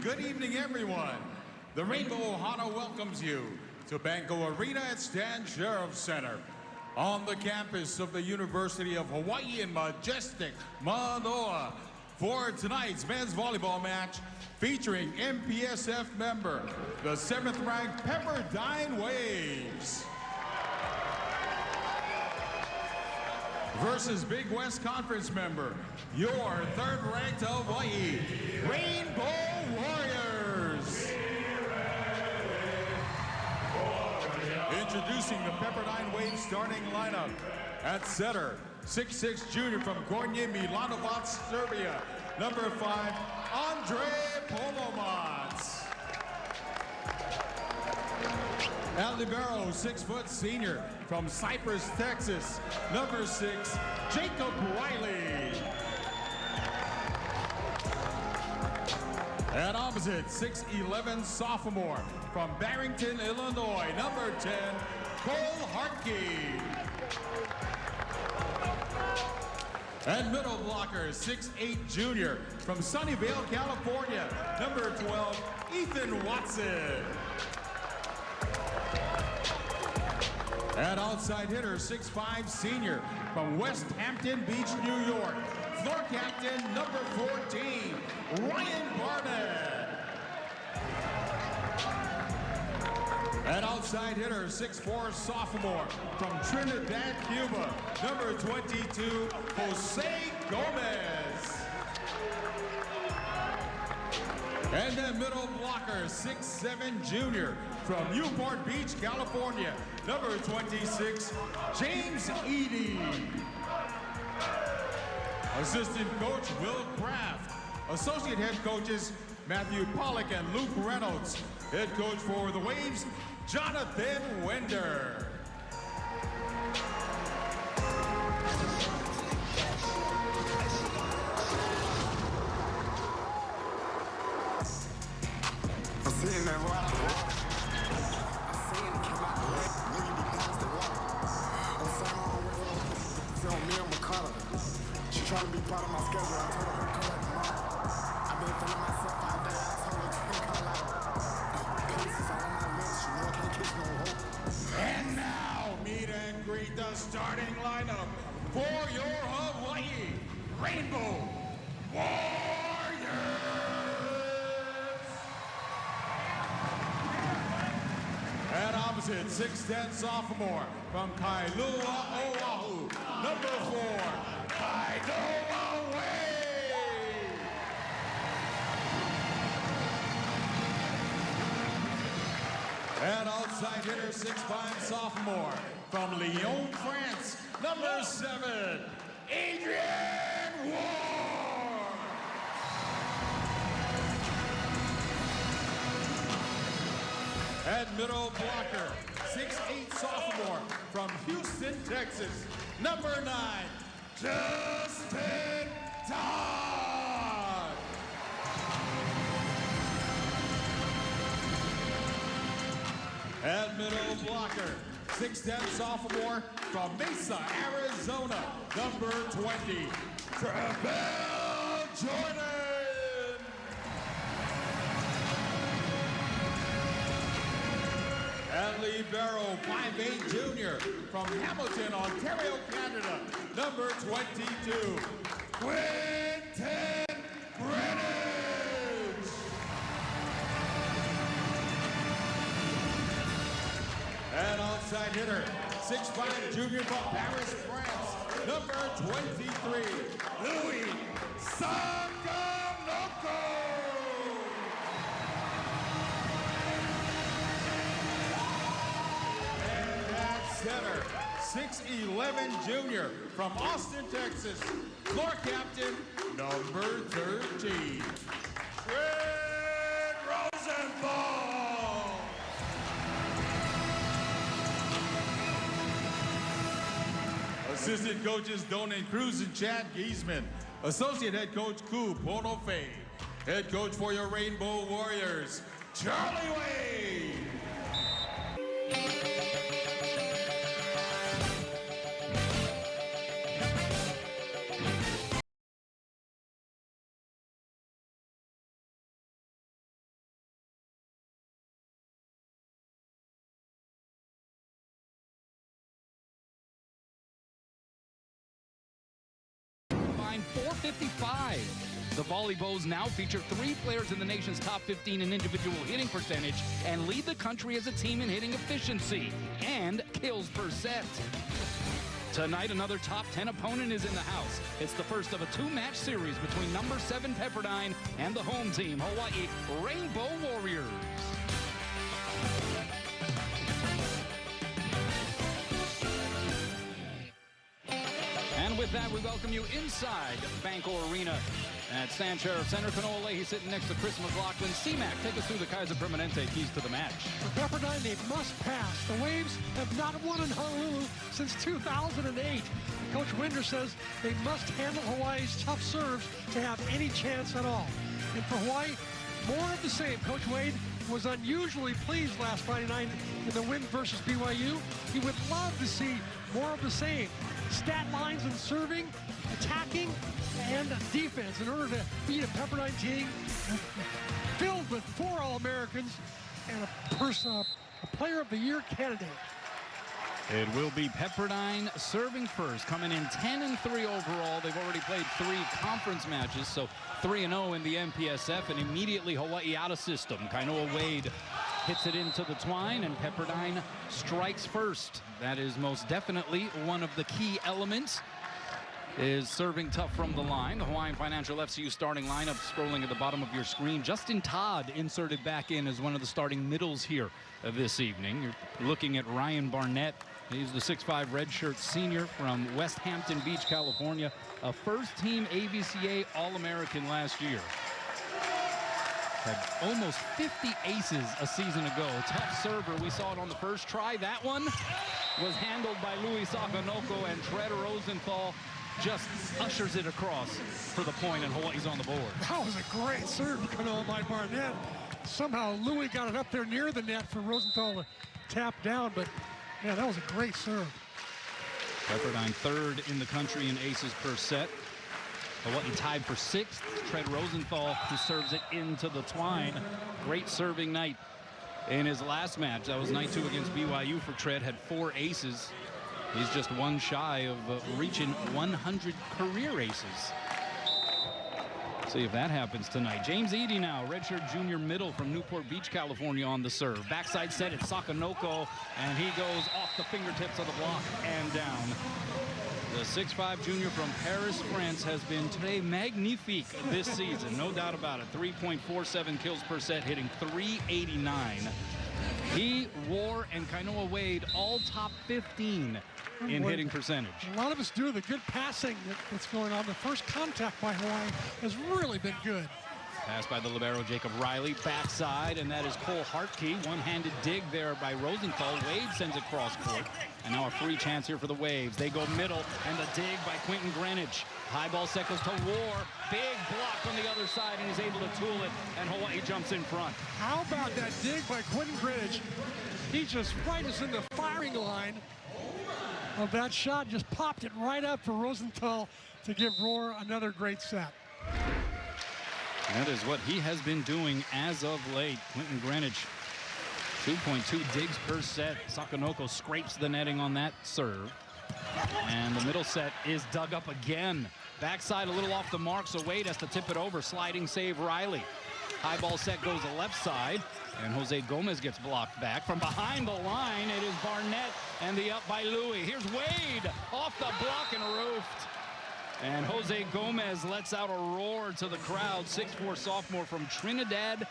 Good evening, everyone. The Rainbow Ohana welcomes you to Banco Arena at Stan Sheriff Center on the campus of the University of Hawaii in majestic Manoa for tonight's men's volleyball match featuring MPSF member, the 7th-ranked Pepperdine Waves, versus Big West Conference member, your 3rd-ranked Hawaii Rainbow Warriors. Introducing the Pepperdine Waves starting lineup. At center, 6'6" junior from Gornje Milanovac, Serbia, number 5, Andre Polomac. At libero, 6' senior from Cypress, Texas, number 6, Jacob Riley. At opposite, 6'11" sophomore from Barrington, Illinois, number 10, Cole Hartke. And middle blocker, 6'8" junior from Sunnyvale, California, number 12, Ethan Watson. And outside hitter, 6'5" senior from West Hampton Beach, New York, floor captain, number 14, Ryan Barnett. And outside hitter, 6'4" sophomore from Trinidad, Cuba, number 22, Jose Gomez. And then middle blocker, 6'7" junior from Newport Beach, California, number 26, James Eady. Assistant coach, Will Kraft. Associate head coaches, Matthew Pollock and Luke Reynolds. Head coach for the Waves, Jonathan Wender. I'm seeing that rock. I seen it come out the way. Nigga be past the rock. I'm saying me and McCullough. She trying to be part of my schedule. I told her to come back tomorrow. I've been feeling myself out there. I told her to come out. Pieces all on my lips. You know I can't kiss no hope. And now, meet and greet the starting lineup for your Hawaii Rainbow Warriors. At opposite, 6'10" sophomore from Kailua, Oahu, number 4, Kailua Wade. And outside hitter, 6'5" sophomore from Lyon, France, number 7, Adrian Ward. At middle blocker, 6'8" sophomore from Houston, Texas, number 9, Justin Todd. At middle blocker, 6'10" sophomore from Mesa, Arizona, number 20, Travell Jordan. At libero, 5'8" junior from Hamilton, Ontario, Canada, number 22, Quentin Greenwich. And outside hitter, 6'5" junior from Paris, France, number 23, Louis Sanganoko. Center, 6'11" junior from Austin, Texas, floor captain, number 13, Fred Rosenthal. Assistant coaches Donan Cruz and Chad Giesman. Associate head coach Ku Ponofe. Head coach for your Rainbow Warriors, Charlie Wade. 55. The Volleyballs now feature 3 players in the nation's top 15 in individual hitting percentage and lead the country as a team in hitting efficiency and kills per set. Tonight, another top 10 opponent is in the house. It's the first of a 2-match series between number 7 Pepperdine and the home team, Hawaii Rainbow Warriors. And with that, we welcome you inside Banco Arena at Stan Sheriff Center. Kanoa Leahy sitting next to Chris McLaughlin. C-Mac, take us through the Kaiser Permanente keys to the match. For Pepperdine, they must pass. The Waves have not won in Honolulu since 2008. Coach Winder says they must handle Hawaii's tough serves to have any chance at all. And for Hawaii, more of the same. Coach Wade was unusually pleased last Friday night in the win versus BYU. He would love to see more of the same. Stat lines in serving, attacking, and defense in order to beat a Pepperdine team filled with 4 All-Americans and a Player of the Year candidate. It will be Pepperdine serving first, coming in 10-3 overall. They've already played 3 conference matches, so 3-0 in the MPSF, and immediately Hawaii out of system. Kainoa Wade hits it into the twine, and Pepperdine strikes first. That is most definitely one of the key elements, is serving tough from the line. The Hawaiian Financial FCU starting lineup scrolling at the bottom of your screen. Justin Todd inserted back in as one of the starting middles here this evening. You're looking at Ryan Barnett. He's the 6'5" redshirt senior from West Hampton Beach, California, a first-team ABCA All-American last year. Had almost 50 aces a season ago. Tough server. We saw it on the first try. That one was handled by Louis Sakanoko, and Tread Rosenthal just ushers it across for the point, and Hawaii's on the board. That was a great serve, Kanoa, by Barnett. Somehow Louis got it up there near the net for Rosenthal to tap down, but yeah, that was a great serve. Pepperdine 3rd in the country in aces per set. Hawaii tied for 6th. Tread Rosenthal, who serves it into the twine. Great serving night in his last match. That was night 2 against BYU for Tread. Had 4 aces. He's just one shy of reaching 100 career aces. See if that happens tonight. James Eady now, redshirt junior middle from Newport Beach, California, on the serve. Backside set, it's Sakanoko, and he goes off the fingertips of the block and down. The 6'5" junior from Paris, France, has been très magnifique this season, no doubt about it. 3.47 kills per set, hitting .389. He, War, and Kainoa Wade all top 15 in hitting percentage. A lot of us do the good passing that's going on. The first contact by Hawaii has really been good. Pass by the libero, Jacob Riley, backside, and that is Cole Hartke. One-handed dig there by Rosenthal. Wade sends it cross court. And now a free chance here for the Waves. They go middle, and the dig by Quentin Greenwich. High ball settles to War. Big block on the other side, and he's able to tool it, and Hawaii jumps in front. How about that dig by Quentin Greenwich? He just right us in the firing line of that shot. Just popped it right up for Rosenthal to give Roar another great set. That is what he has been doing as of late. Quentin Greenwich, 2.2 digs per set. Sakanoko scrapes the netting on that serve. And the middle set is dug up again. Backside a little off the mark, so Wade has to tip it over. Sliding save Riley. High ball set goes the left side, and Jose Gomez gets blocked back. From behind the line, it is Barnett, and the up by Louis. Here's Wade off the block and roofed. And Jose Gomez lets out a roar to the crowd. 6'4" sophomore from Trinidad,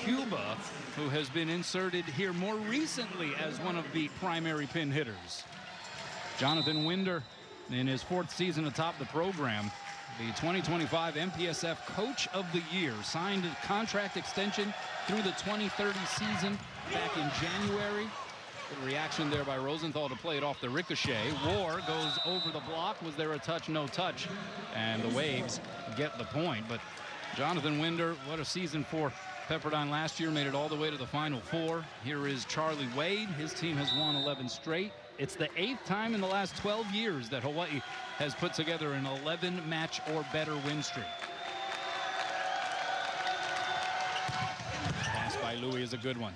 Cuba, who has been inserted here more recently as one of the primary pin hitters. Jonathan Winder, in his 4th season atop the program, the 2025 MPSF Coach of the Year, signed a contract extension through the 2030 season back in January. Good reaction there by Rosenthal to play it off the ricochet. War goes over the block. Was there a touch? No touch. And the Waves get the point. But Jonathan Winder, what a season for Pepperdine last year. Made it all the way to the Final Four. Here is Charlie Wade. His team has won 11 straight. It's the 8th time in the last 12 years that Hawaii has put together an 11-match or better win streak. Pass by Louis is a good one.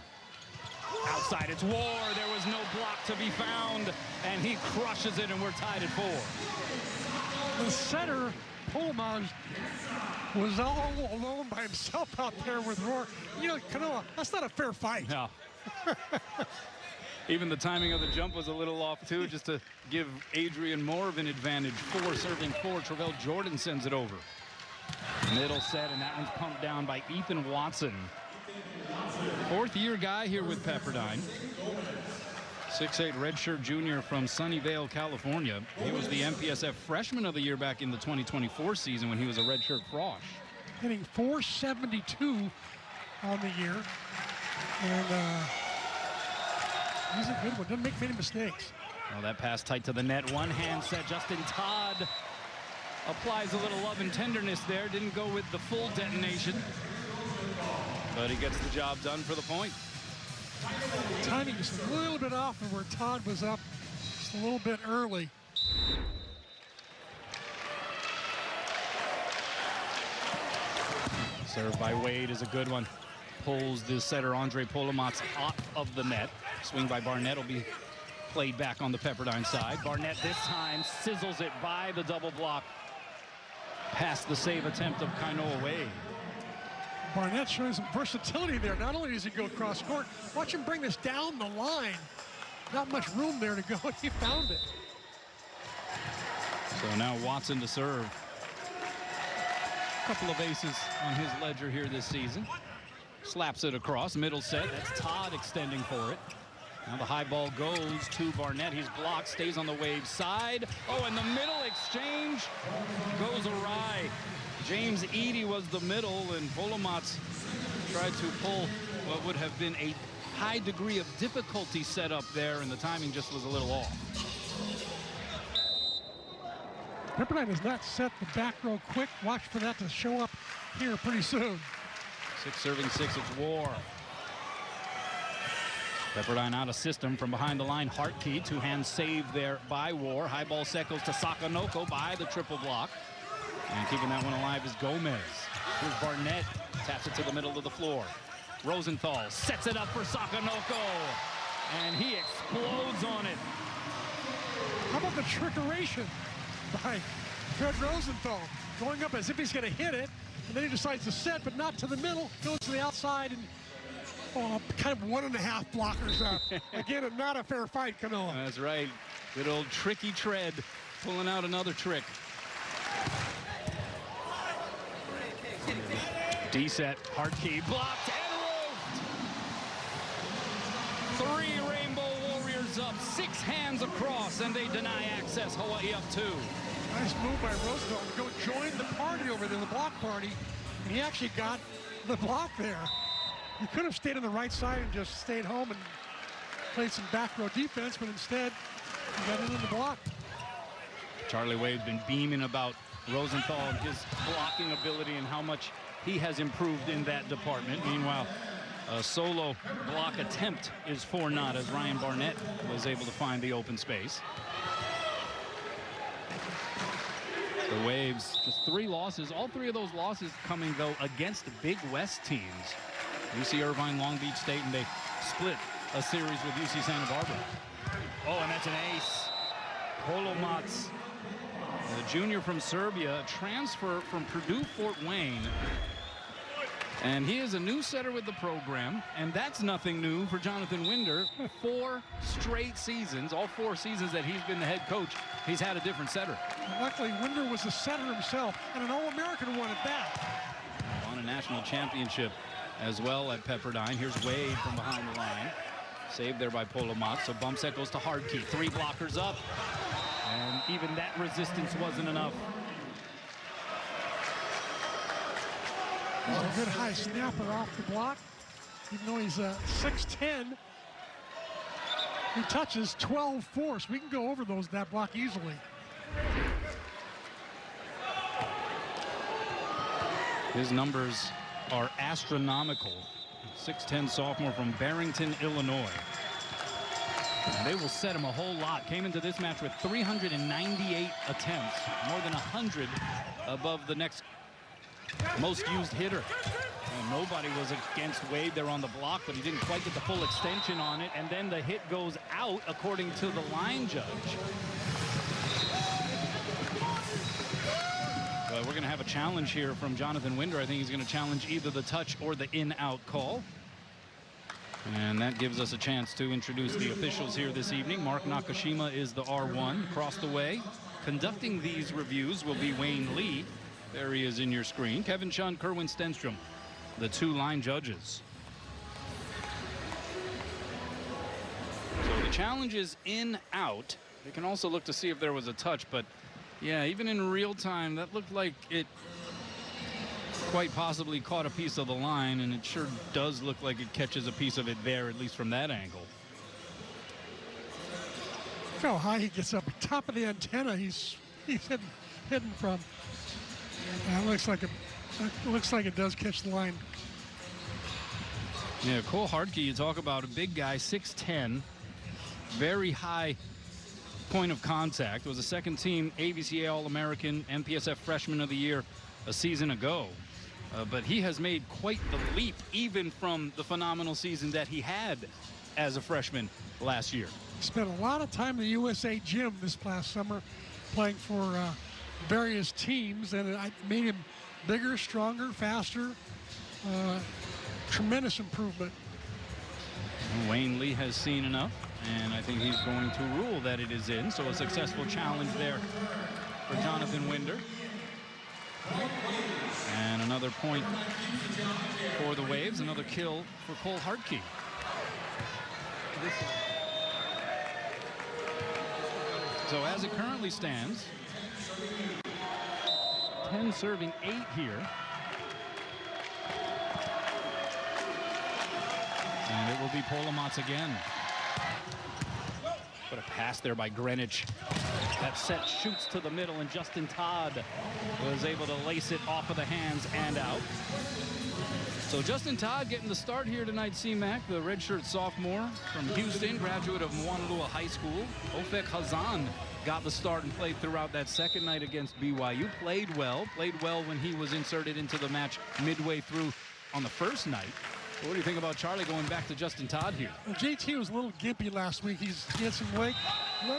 Outside, it's War. There was no block to be found, and he crushes it, and we're tied at 4. The setter, Polomaj, was all alone by himself out there with Rohr. You know, Kanoa, that's not a fair fight. No. Even the timing of the jump was a little off, too, just to give Adrian more of an advantage. 4 serving 4. Travell Jordan sends it over. Middle set, and that one's pumped down by Ethan Watson. 4th-year guy here with Pepperdine. 6'8" redshirt junior from Sunnyvale, California. He was the MPSF Freshman of the Year back in the 2024 season when he was a redshirt frosh. Hitting .472 on the year. And he's a good one. Doesn't make many mistakes. Well, that pass tight to the net. One-hand set. Justin Todd applies a little love and tenderness there. Didn't go with the full detonation. But he gets the job done for the point. Timing just a little bit off of where Todd was up just a little bit early. Serve by Wade is a good one. Pulls the setter Andre Polomats off of the net. Swing by Barnett will be played back on the Pepperdine side. Barnett this time sizzles it by the double block. Past the save attempt of Kainoa Wade. Barnett showing some versatility there. Not only does he go across court, watch him bring this down the line. Not much room there to go, and he found it. So now Watson to serve. A couple of aces on his ledger here this season. Slaps it across, middle set. That's Todd extending for it. Now the high ball goes to Barnett. He's blocked, stays on the Waves side. Oh, and the middle exchange goes awry. James Eady was the middle, and Polomats tried to pull what would have been a high degree of difficulty set up there, and the timing just was a little off. Pepperdine has not set the back row quick. Watch for that to show up here pretty soon. 6 serving 6, it's War. Pepperdine out of system from behind the line. Hartke, two-hand save there by War. High ball set goes to Sakonoko by the triple block. And keeping that one alive is Gomez. Here's Barnett, taps it to the middle of the floor. Rosenthal sets it up for Sakonoko, and he explodes on it. How about the trickeration by Fred Rosenthal? Going up as if he's going to hit it, and then he decides to set, but not to the middle, goes to the outside, and kind of 1.5 blockers up. Again, not a fair fight, Kanoa. That's right. Good old tricky tread, pulling out another trick. D-set, Hartke, blocked and roved. 3 Rainbow Warriors up, 6 hands across, and they deny access. Hawaii up 2. Nice move by Roosevelt to go join the party over there, the block party. And he actually got the block there. He could have stayed on the right side and just stayed home and played some back row defense, but instead he got into the block. Charlie Wade's been beaming about Rosenthal and his blocking ability and how much he has improved in that department. Meanwhile, a solo block attempt is for naught as Ryan Barnett was able to find the open space. The Waves, just 3 losses. All 3 of those losses coming, though, against the Big West teams. UC Irvine, Long Beach State, and they split a series with UC Santa Barbara. Oh, and that's an ace. Polomats, the junior from Serbia, a transfer from Purdue Fort Wayne. And he is a new setter with the program, and that's nothing new for Jonathan Winder. 4 straight seasons, all 4 seasons that he's been the head coach, he's had a different setter. And luckily, Winder was the setter himself, and an All-American one at that. Won a national championship as well at Pepperdine. Here's Wade from behind the line. Saved there by Polomats, so bump set goes to Hartke. 3 blockers up, and even that resistance wasn't enough. He's a good high snapper off the block. Even though he's 6'10", he touches 12-4, so we can go over that block easily. His numbers are astronomical. 6'10" sophomore from Barrington, Illinois. And they will set him a whole lot. Came into this match with 398 attempts, more than 100 above the next most used hitter. And nobody was against Wade there on the block, but he didn't quite get the full extension on it. And then the hit goes out, according to the line judge. have a challenge here from Jonathan Winder. I think he's going to challenge either the touch or the in-out call. And that gives us a chance to introduce the officials here this evening. Mark Nakashima is the R1. Across the way, conducting these reviews will be Wayne Lee. There he is in your screen. Kevin Chun, Kerwin Stenstrom, the two line judges. So the challenge is in-out. They can also look to see if there was a touch, but yeah, even in real time, that looked like it quite possibly caught a piece of the line, and it sure does look like it catches a piece of it there, at least from that angle. Look how high he gets up, top of the antenna. He's hidden from. It looks like it does catch the line. Yeah, Cole Hartke, you talk about a big guy, 6'10", very high point of contact. Was a second-team AVCA All-American, MPSF Freshman of the Year a season ago. But he has made quite the leap, even from the phenomenal season that he had as a freshman last year. Spent a lot of time in the USA gym this past summer playing for various teams, and it made him bigger, stronger, faster. Tremendous improvement. Wayne Lee has seen enough, and I think he's going to rule that it is in. So a successful challenge there for Jonathan Winder. And another point for the Waves, another kill for Cole Hartke. So as it currently stands, 10 serving 8 here. And it will be Polomatz again. But a pass there by Greenwich. That set shoots to the middle, and Justin Todd was able to lace it off of the hands and out. So Justin Todd getting the start here tonight, C-Mac, the redshirt sophomore from Houston, graduate of Moanalua High School. Ofek Hazan got the start and played throughout that second night against BYU. Played well when he was inserted into the match midway through on the first night. What do you think about Charlie going back to Justin Todd here? Well, JT was a little gimpy last week. He had some leg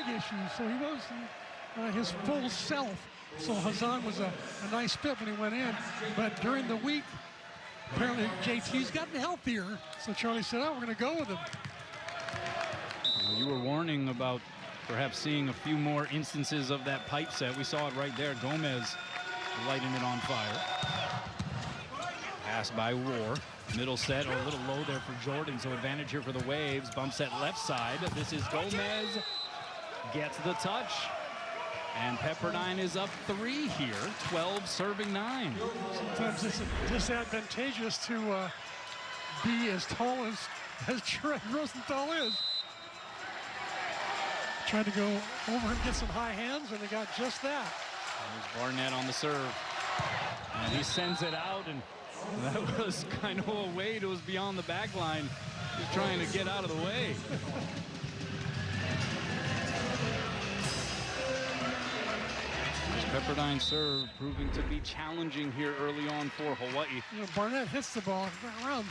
issues, so he was his full self. So Hazan was a nice fit when he went in. But during the week, apparently JT's gotten healthier. So Charlie said, oh, we're going to go with him. You were warning about perhaps seeing a few more instances of that pipe set. We saw it right there. Gomez lighting it on fire. Pass by Rohr. Middle set, a little low there for Jordan, so advantage here for the Waves. Bump set left side. This is Gomez. Gets the touch. And Pepperdine is up 3 here, 12 serving 9. Sometimes it's disadvantageous to be as tall as Trent Rosenthal is. Tried to go over and get some high hands, and they got just that. There's Barnett on the serve. And he sends it out, and that was kind of a Wade who was beyond the back line. Just trying to get out of the way. Pepperdine serve proving to be challenging here early on for Hawaii. You know, Barnett hits the ball around,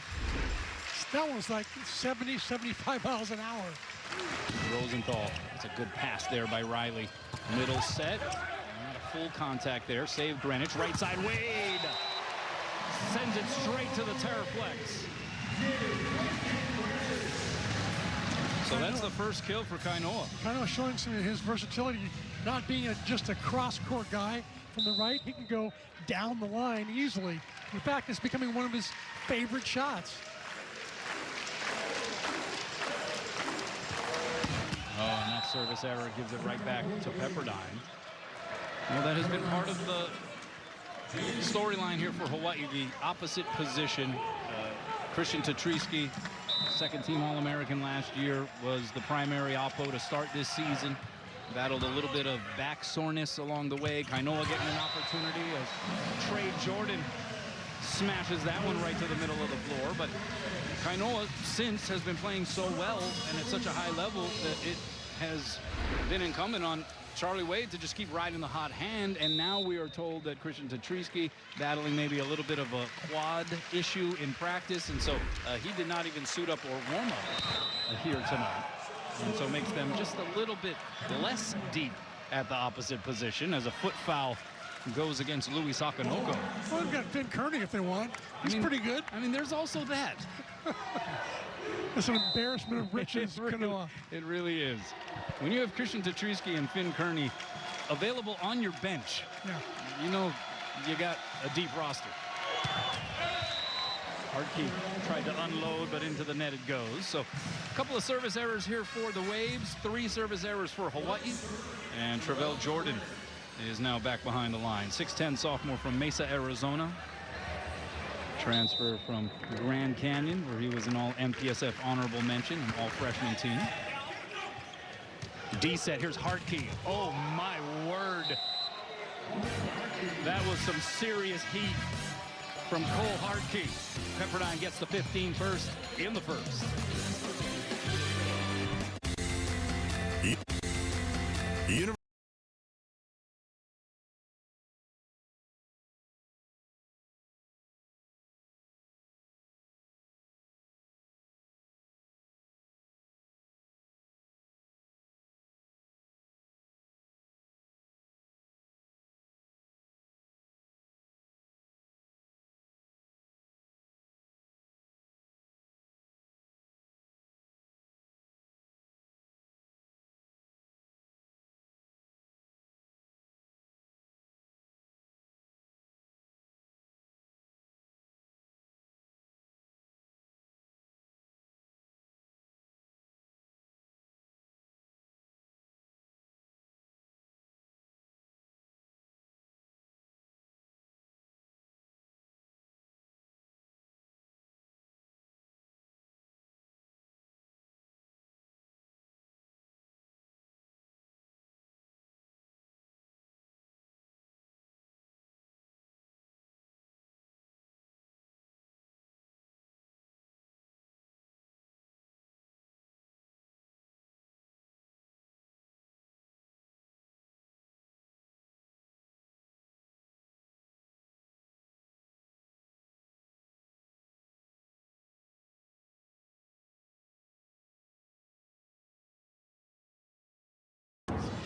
that was like 70, 75 miles an hour. Rosenthal, it's a good pass there by Riley. Middle set, not a full contact there. Save Greenwich, right side Wade. Sends it straight to the Terraflex. So that's the first kill for Kainoa. Kainoa showing some of his versatility, not being just a cross-court guy from the right. He can go down the line easily. In fact, it's becoming one of his favorite shots. Oh, and that service error gives it right back to Pepperdine. Well, that has been part of the storyline here for Hawaii, the opposite position. Christian Tatrisky, second-team All-American last year, was the primary oppo to start this season. Battled a little bit of back soreness along the way. Kainoa getting an opportunity as Trey Jordan smashes that one right to the middle of the floor. But Kainoa since has been playing so well and at such a high level that it has been incumbent on Charlie Wade to just keep riding the hot hand, and now we are told that Christian Tatrisky battling maybe a little bit of a quad issue in practice, and so he did not even suit up or warm up here tonight, and so makes them just a little bit less deep at the opposite position as a foot foul goes against Louis Sakanoko. Well, they've got Finn Kearney if they want. He's pretty good. I mean, there's also that. It's an embarrassment of riches. It really is. When you have Christian Tatrisky and Finn Kearney available on your bench, you know you got a deep roster. Hartke tried to unload, but into the net it goes. So a couple of service errors here for the Waves, 3 service errors for Hawaii. And Travell Jordan is now back behind the line. 6'10" sophomore from Mesa, Arizona. Transfer from Grand Canyon, where he was an all-MPSF honorable mention, an all-freshman team. D-set, here's Hartke. Oh, my word. That was some serious heat from Cole Hartke. Pepperdine gets the 15 first in the first.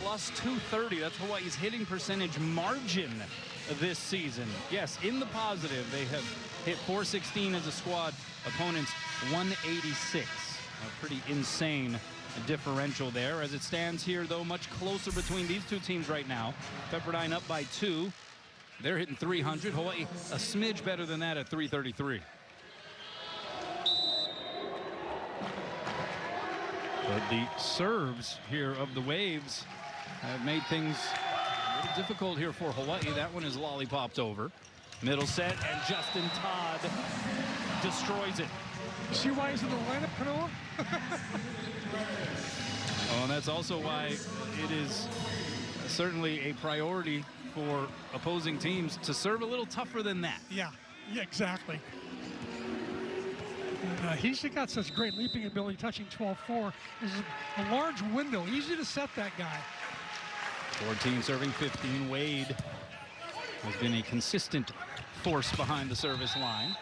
Plus 230. That's Hawaii's hitting percentage margin this season. Yes, in the positive, they have hit .416 as a squad. Opponents 186. A pretty insane differential there. As it stands here, though, much closer between these two teams right now. Pepperdine up by 2. They're hitting 300. Hawaii a smidge better than that at 333. But the serves here of the Waves have made things a little difficult here for Hawaii. That one is lollipopped over. Middle set, and Justin Todd destroys it. See why he's in the lineup, Kanoa? Oh, and that's also why it is certainly a priority for opposing teams to serve a little tougher than that. Yeah, exactly. And he's got such great leaping ability, touching 12-4. There's a large window, easy to set that guy. 14 serving 15. Wade has been a consistent force behind the service line.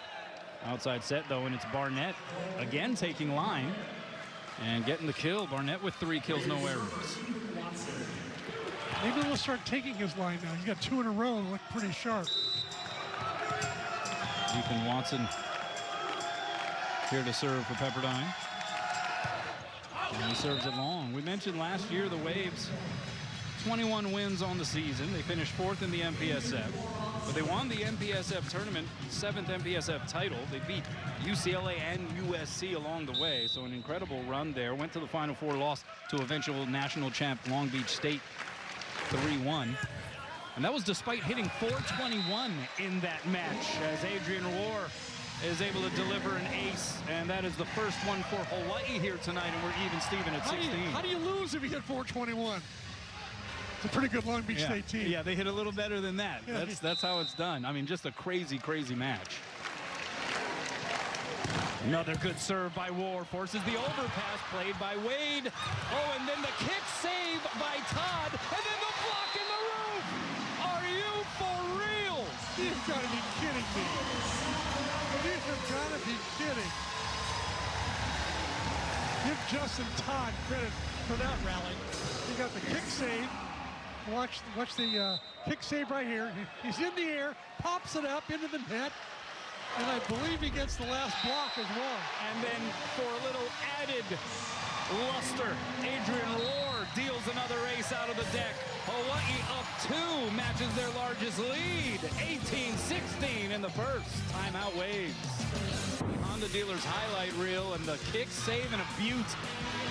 Outside set, though, and it's Barnett again taking line and getting the kill. Barnett with 3 kills, no errors. Maybe we'll start taking his line now. He's got 2 in a row and look pretty sharp. Ethan Watson here to serve for Pepperdine. And he serves it long. We mentioned last year the Waves, 21 wins on the season. They finished 4th in the MPSF. But they won the MPSF tournament, 7th MPSF title. They beat UCLA and USC along the way. So an incredible run there. Went to the Final Four, lost to eventual national champ Long Beach State 3-1. And that was despite hitting .421 in that match, as Adrian Roar is able to deliver an ace. And that is the first one for Hawaii here tonight. And we're even Steven at 16. How do you lose if you hit .421? It's a pretty good Long Beach State team. Yeah, they hit a little better than that. That's how it's done. I mean, just a crazy, crazy match. Another good serve by War. Forces the overpass played by Wade. Oh, and then the kick save by Todd. And then the block in the roof. Are you for real? You've got to be kidding me. You've got to be kidding. Give Justin Todd credit for that rally. He got the kick save. Watch the kick save right here. He's in the air, pops it up into the net, and I believe he gets the last block as well. And then for a little added luster, Adrian Rohr deals another ace out of the deck. Hawaii up 2, matches their largest lead. 18-16 in the first. Timeout Waves. On the dealer's highlight reel, and the kick save and a beaut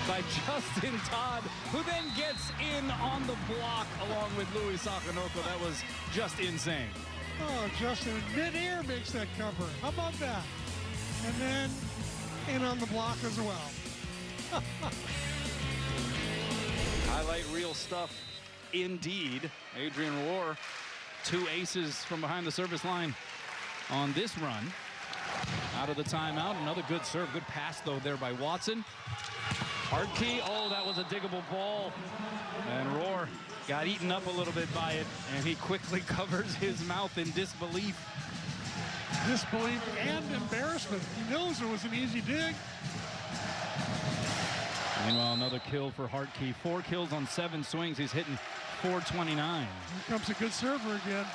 by Justin Todd, who then gets in on the block along with Louis Sakanoko. That was just insane. Oh, Justin, mid-air makes that cover. How about that? And then in on the block as well. Highlight reel stuff indeed. Adrian Rohr, 2 aces from behind the service line on this run. Out of the timeout, another good serve, good pass though there by Watson. Hartke, oh, that was a diggable ball. And Rohr got eaten up a little bit by it, and he quickly covers his mouth in disbelief. Disbelief and embarrassment. He knows it was an easy dig. Meanwhile, another kill for Hartke. 4 kills on 7 swings. He's hitting .429. Here comes a good server again.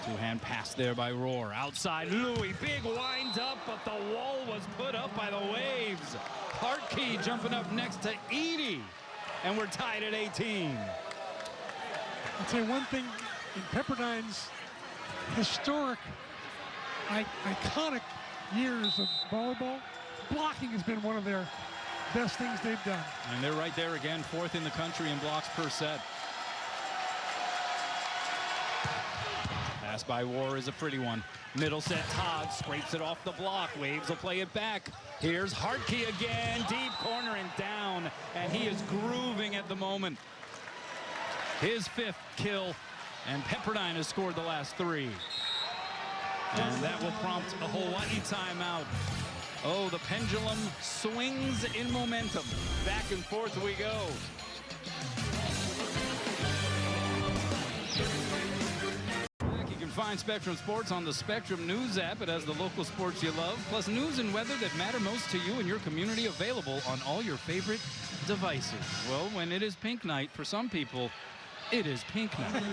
Two-hand pass there by Rohr. Outside, Louis, big wind up, but the wall was put up by the Waves. Hartke jumping up next to Edie, and we're tied at 18. I'll tell you one thing, in Pepperdine's historic, iconic years of volleyball, blocking has been one of their best things they've done. And they're right there again, 4th in the country in blocks per set. Pass by Rohr is a pretty one. Middle set, Todd scrapes it off the block. Waves will play it back. Here's Hartke again, deep corner and down, and he is grooving at the moment. His 5th kill, and Pepperdine has scored the last 3. And that will prompt a Hawaii timeout. Oh, the pendulum swings in momentum. Back and forth we go. You can find Spectrum Sports on the Spectrum News app. It has the local sports you love, plus news and weather that matter most to you and your community, available on all your favorite devices. Well, when it is pink night, for some people, it is pink night.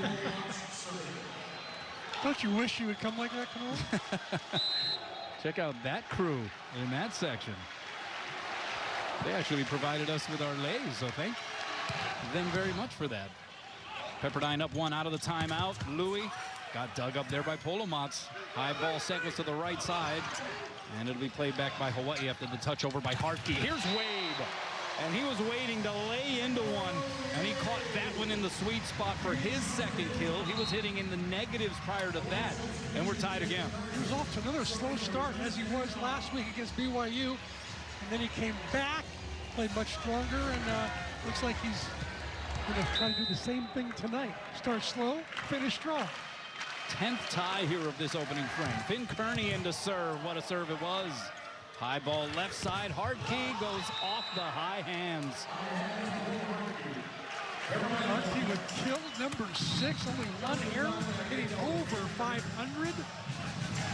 Don't you wish you would come like that, Camille? Check out that crew in that section. They actually provided us with our lays, so thank them very much for that. Pepperdine up 1 out of the timeout. Louis got dug up there by Polomats. High ball set goes to the right side, and it'll be played back by Hawaii after the touch over by Hartke. Here's Wade, and he was waiting to lay into one, and he caught that one in the sweet spot for his 2nd kill. He was hitting in the negatives prior to that, and we're tied again. He was off to another slow start, as he was last week against BYU, and then he came back, played much stronger, and looks like he's going to try to do the same thing tonight. Start slow, finish strong. 10th tie here of this opening frame. Finn Kearney in to serve. What a serve it was. High ball left side. Hartke goes off the high hands. Hartke would kill number 6. Only 1 error, hitting over 500.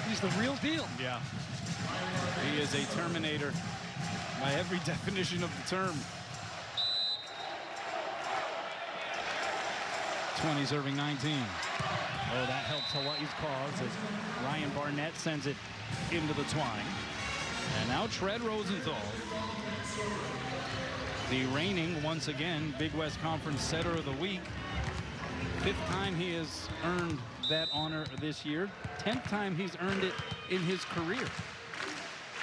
He's the real deal. Yeah. He is a Terminator by every definition of the term. 20 serving 19. Oh, that helps Hawaii's cause as Ryan Barnett sends it into the twine. And now Tread Rosenthal, the reigning, once again, Big West Conference Setter of the Week. 5th time he has earned that honor this year. 10th time he's earned it in his career.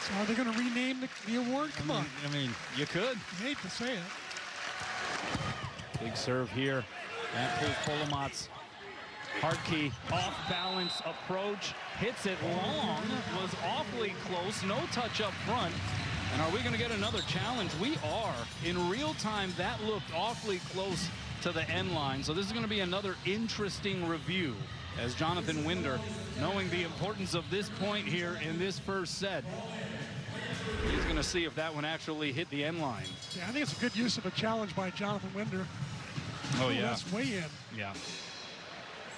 So are they going to rename the award? Come on. I mean, you could. I hate to say it. Big serve here. That pulls Polomats. Hartke off balance approach, hits it long, was awfully close, no touch up front. And are we going to get another challenge? We are. In real time, that looked awfully close to the end line. So this is going to be another interesting review as Jonathan Winder, knowing the importance of this point here in this first set, he's going to see if that one actually hit the end line. Yeah, I think it's a good use of a challenge by Jonathan Winder. Oh, yeah. That's way in. Yeah.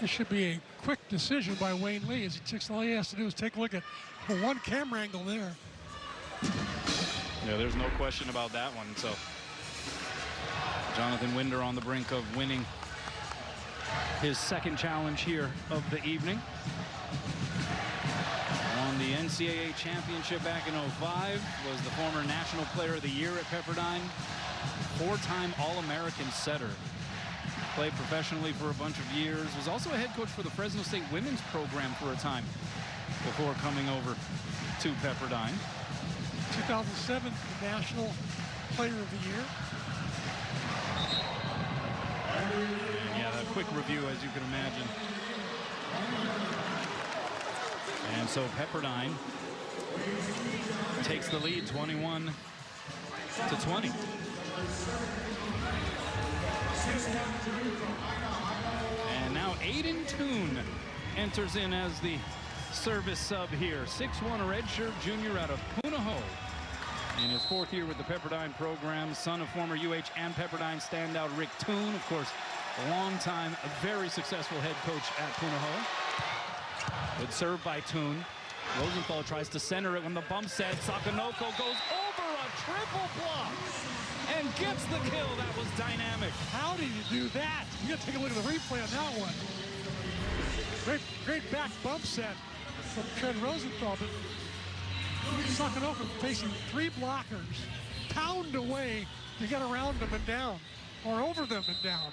This should be a quick decision by Wayne Lee, as all he has to do is take a look at the one camera angle there. Yeah, there's no question about that one. So Jonathan Winder on the brink of winning his second challenge here of the evening. Won the NCAA championship back in '05, was the former National Player of the Year at Pepperdine, four-time All-American setter. Played professionally for a bunch of years, was also a head coach for the Fresno State women's program for a time before coming over to Pepperdine. 2007 National Player of the Year. Yeah, a quick review, as you can imagine. And so Pepperdine takes the lead 21-20. And now Aiden Toon enters in as the service sub here. 6'1", redshirt junior out of Punahou. In his fourth year with the Pepperdine program, son of former UH and Pepperdine standout Rick Toon, of course, a long-time, a very successful head coach at Punahou. Good serve by Toon. Rosenthal tries to center it when the bump set. Sakanoko goes over a triple block and gets the kill. That was dynamic. How do you do that? You got to take a look at the replay on that one. Great back bump set from Trent Rosenthal, but Sakanoko facing three blockers, pound away to get around them and down, or over them and down.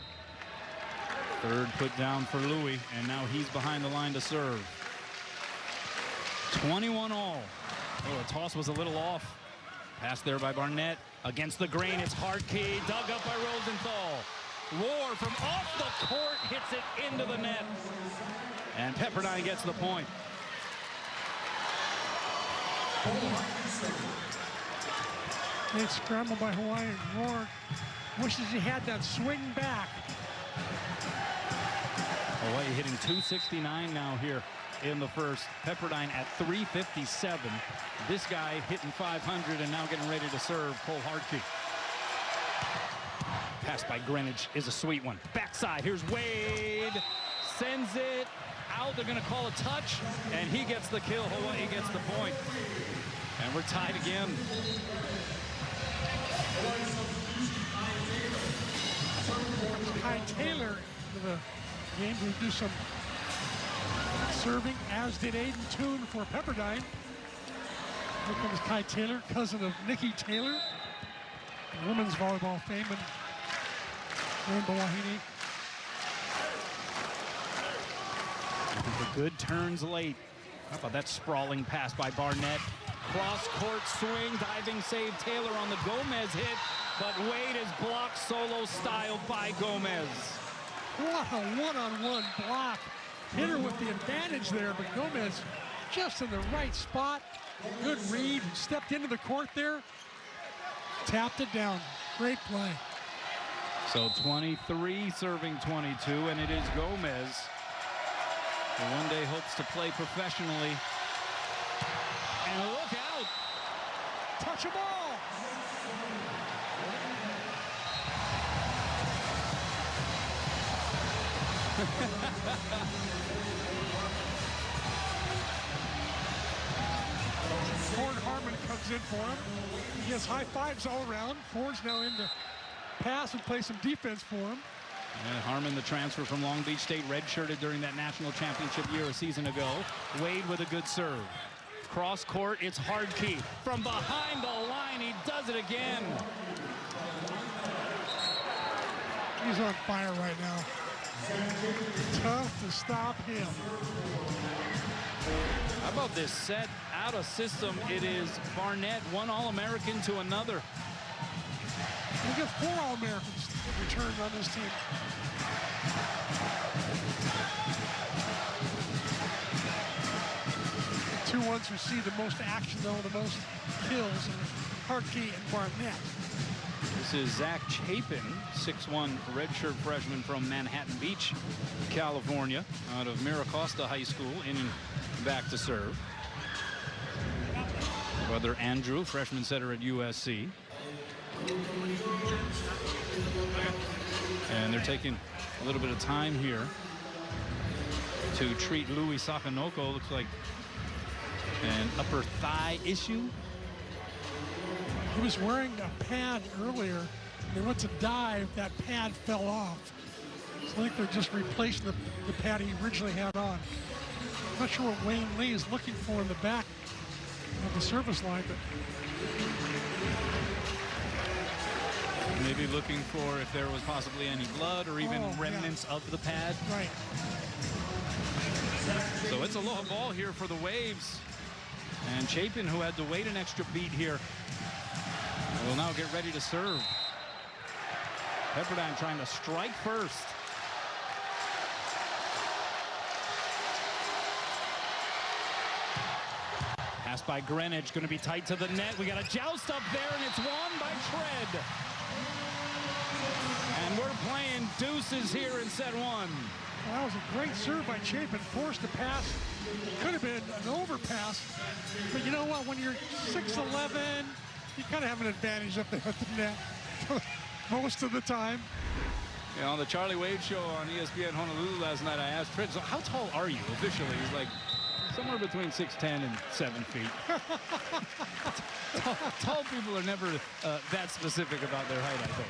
Third put down for Louis, and now he's behind the line to serve. 21 all. Oh, the toss was a little off. Pass there by Barnett. Against the grain, it's Hartke, dug up by Rosenthal. Ward from off the court hits it into the net. And Pepperdine gets the point. Great scramble by Hawaii. Ward wishes he had that swing back. Hawaii hitting .269 now here in the first. Pepperdine at .357. This guy hitting .500 and now getting ready to serve, Cole Hartke. Pass by Greenwich is a sweet one. Backside, here's Wade. Sends it out. They're going to call a touch, and he gets the kill. Hawaii gets the point. And we're tied again. Kai Taylor into the game to do some serving, as did Aiden Toon for Pepperdine. Here comes Kai Taylor, cousin of Nikki Taylor, women's volleyball fame in Rainbow Wahine. Looking for good turns late. How about that sprawling pass by Barnett? Cross-court swing, diving save. Taylor on the Gomez hit, but Wade is blocked solo style by Gomez. What a one-on-one block. Hit her with the advantage there, but Gomez just in the right spot. Good read, stepped into the court there, tapped it down. Great play. So 23 serving 22, and it is Gomez, who one day hopes to play professionally. And look out! Touch a ball! Ford Harmon comes in for him. He has high fives all around. Ford's now in to pass and play some defense for him. And Harmon, the transfer from Long Beach State, redshirted during that national championship year a season ago. Wade with a good serve. Cross court, it's Hartke. From behind the line, he does it again. He's on fire right now. Tough to stop him. How about this set out of system? It is Barnett, one All-American to another. We got 4 All-Americans returned on this team. The 2 ones who see the most action, though, the most kills, are Hartke and Barnett. This is Zach Chapin, 6'1", redshirt freshman from Manhattan Beach, California, out of Miracosta High School, in and back to serve. Brother Andrew, freshman setter at USC. And they're taking a little bit of time here to treat Louis Sakanoko. Looks like an upper thigh issue. He was wearing a pad earlier They went to dive, that pad fell off. So I think they're just replacing the pad he originally had on. I'm not sure what Wayne Lee is looking for in the back of the service line, but maybe looking for if there was possibly any blood or even remnants of the pad. Right. So it's a low ball here for the Waves. And Chapin, who had to wait an extra beat here, will now get ready to serve. Pepperdine trying to strike first. Pass by Greenwich, going to be tight to the net. We got a joust up there, and it's won by Tread. And we're playing deuces here in set one. Well, that was a great serve by Chapin, forced a pass. It could have been an overpass. But you know what? When you're 6'11", you kind of have an advantage up there at the net most of the time. Yeah, on the Charlie Wade show on ESPN Honolulu last night, I asked Fred, so how tall are you officially? He's like, somewhere between 6'10" and 7 feet. Tall people are never that specific about their height, I think.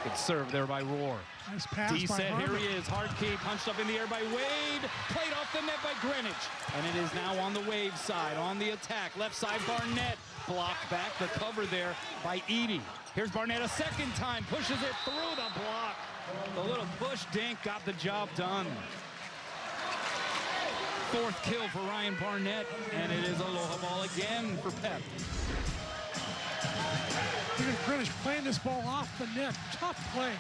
Good serve there by Rohr. Nice pass D by set, Harmon. here he is. Hard key, punched up in the air by Wade. Played off the net by Greenwich. And it is now on the Wave side, on the attack. Left side, Barnett. Blocked back, the cover there by Edie. Here's Barnett a second time. Pushes it through the block. The little push dink got the job done. Fourth kill for Ryan Barnett. And it is aloha ball again for Pep. Even Greenwich playing this ball off the net. Tough play.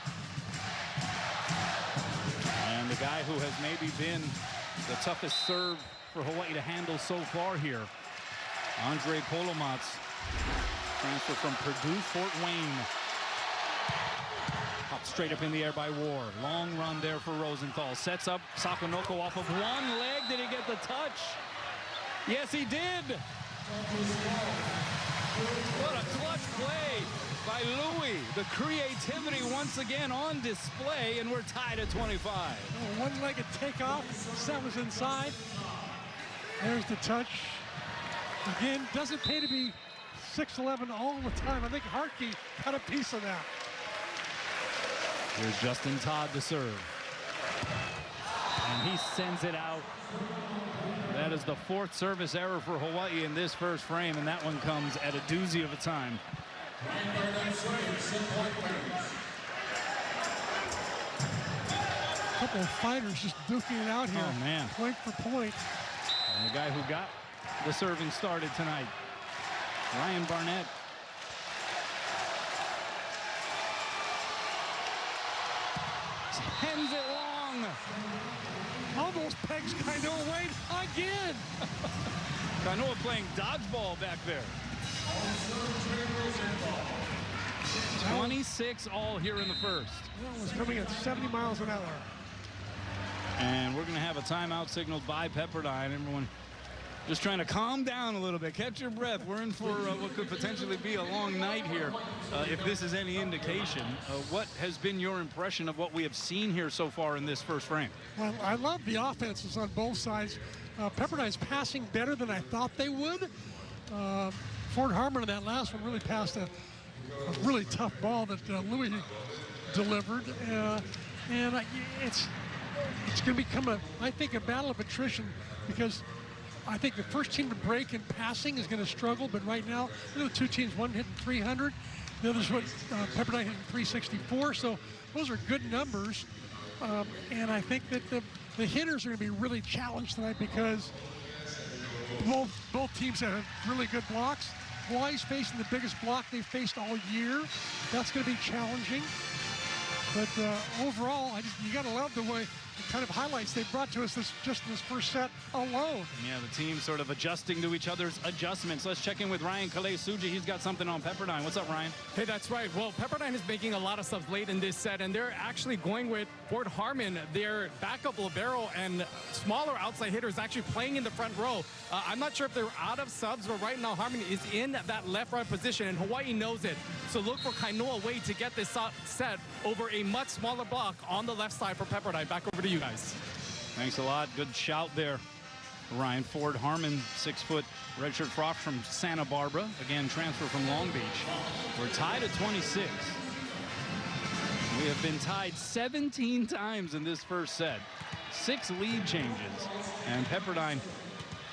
And the guy who has maybe been the toughest serve for Hawaii to handle so far here, Andre Polomats, transfer from Purdue Fort Wayne. Popped straight up in the air by Rohr. Long run there for Rosenthal. Sets up Sakonoko off of one leg. Did he get the touch? Yes, he did. What a clutch play by Louis. The creativity once again on display, and we're tied at 25. Oh, one-legged takeoff. Set was inside. There's the touch. Again, doesn't pay to be 6'11" all the time. I think Hartke got a piece of that. Here's Justin Todd to serve. And he sends it out. That is the fourth service error for Hawaii in this first frame, and that one comes at a doozy of a time. A couple of fighters just duking it out here. Oh, man. Point for point. And the guy who got the serving started tonight, Ryan Barnett. Sends it long. Almost pegs Kainoa Wade again. Kainoa playing dodgeball back there. 26 all here in the first. That was coming at 70 miles an hour. And we're going to have a timeout signaled by Pepperdine. Everyone just trying to calm down a little bit. Catch your breath. We're in for what could potentially be a long night here. If this is any indication, what has been your impression of what we have seen here so far in this first frame? Well, I love the offenses on both sides. Pepperdine's passing better than I thought they would. Ford Harmon in that last one really passed a really tough ball that Louis delivered. And it's going to become, I think, a battle of attrition, because I think the first team to break in passing is going to struggle. But right now, the two teams, one hitting 300, the other's Pepperdine hitting 364. So those are good numbers. And I think that the hitters are going to be really challenged tonight, because both teams have really good blocks. Hawaii's facing the biggest block they've faced all year. That's going to be challenging. But overall, you got to love the way, the kind of highlights they brought to us just in this first set alone. Yeah, the team sort of adjusting to each other's adjustments. Let's check in with Ryan Kalei-Suji. He's got something on Pepperdine. What's up, Ryan? Hey, that's right. Well, Pepperdine is making a lot of subs late in this set, and they're actually going with Ford Harmon, their backup libero, and smaller outside hitters actually playing in the front row. I'm not sure if they're out of subs, but right now Harmon is in that left-right position, and Hawaii knows it. So look for Kainoa Wade to get this set over a much smaller block on the left side for Pepperdine. Back over to you guys. Thanks a lot. Good shout there, Ryan. Ford Harmon, 6-foot redshirt frock from Santa Barbara. Again, transfer from Long Beach. We're tied at 26. We have been tied 17 times in this first set. 6 lead changes, and Pepperdine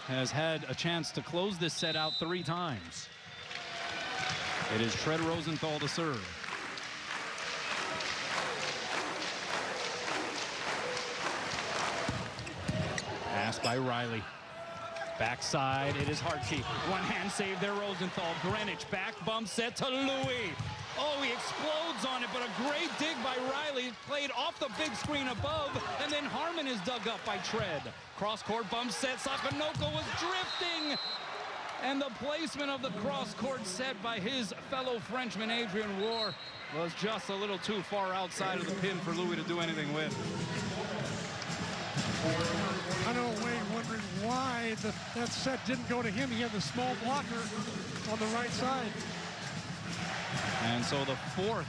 has had a chance to close this set out 3 times. It is Tread Rosenthal to serve. Pass by Riley. Backside, it is Hartke. One hand save there, Rosenthal. Greenwich back bump set to Louis. Oh, he explodes on it, but a great dig by Riley. Played off the big screen above, and then Harmon is dug up by Tread. Cross-court bump set. Sakonoko was drifting. And the placement of the cross-court set by his fellow Frenchman, Adrian War, was just a little too far outside of the pin for Louis to do anything with. I know Wayne wondering why that set didn't go to him. He had the small blocker on the right side. And so the 4th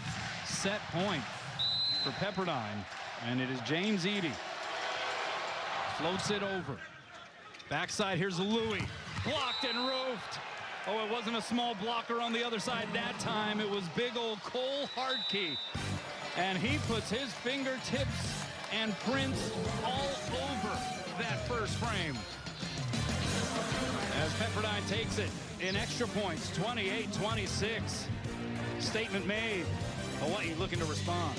set point for Pepperdine, and it is James Eady. Floats it over. Backside, here's Louis. Blocked and roofed. Oh, it wasn't a small blocker on the other side that time. It was big old Cole Hartke. And he puts his fingertips and prints all over that first frame. As Pepperdine takes it in extra points, 28-26. Statement made. Hawaii looking to respond.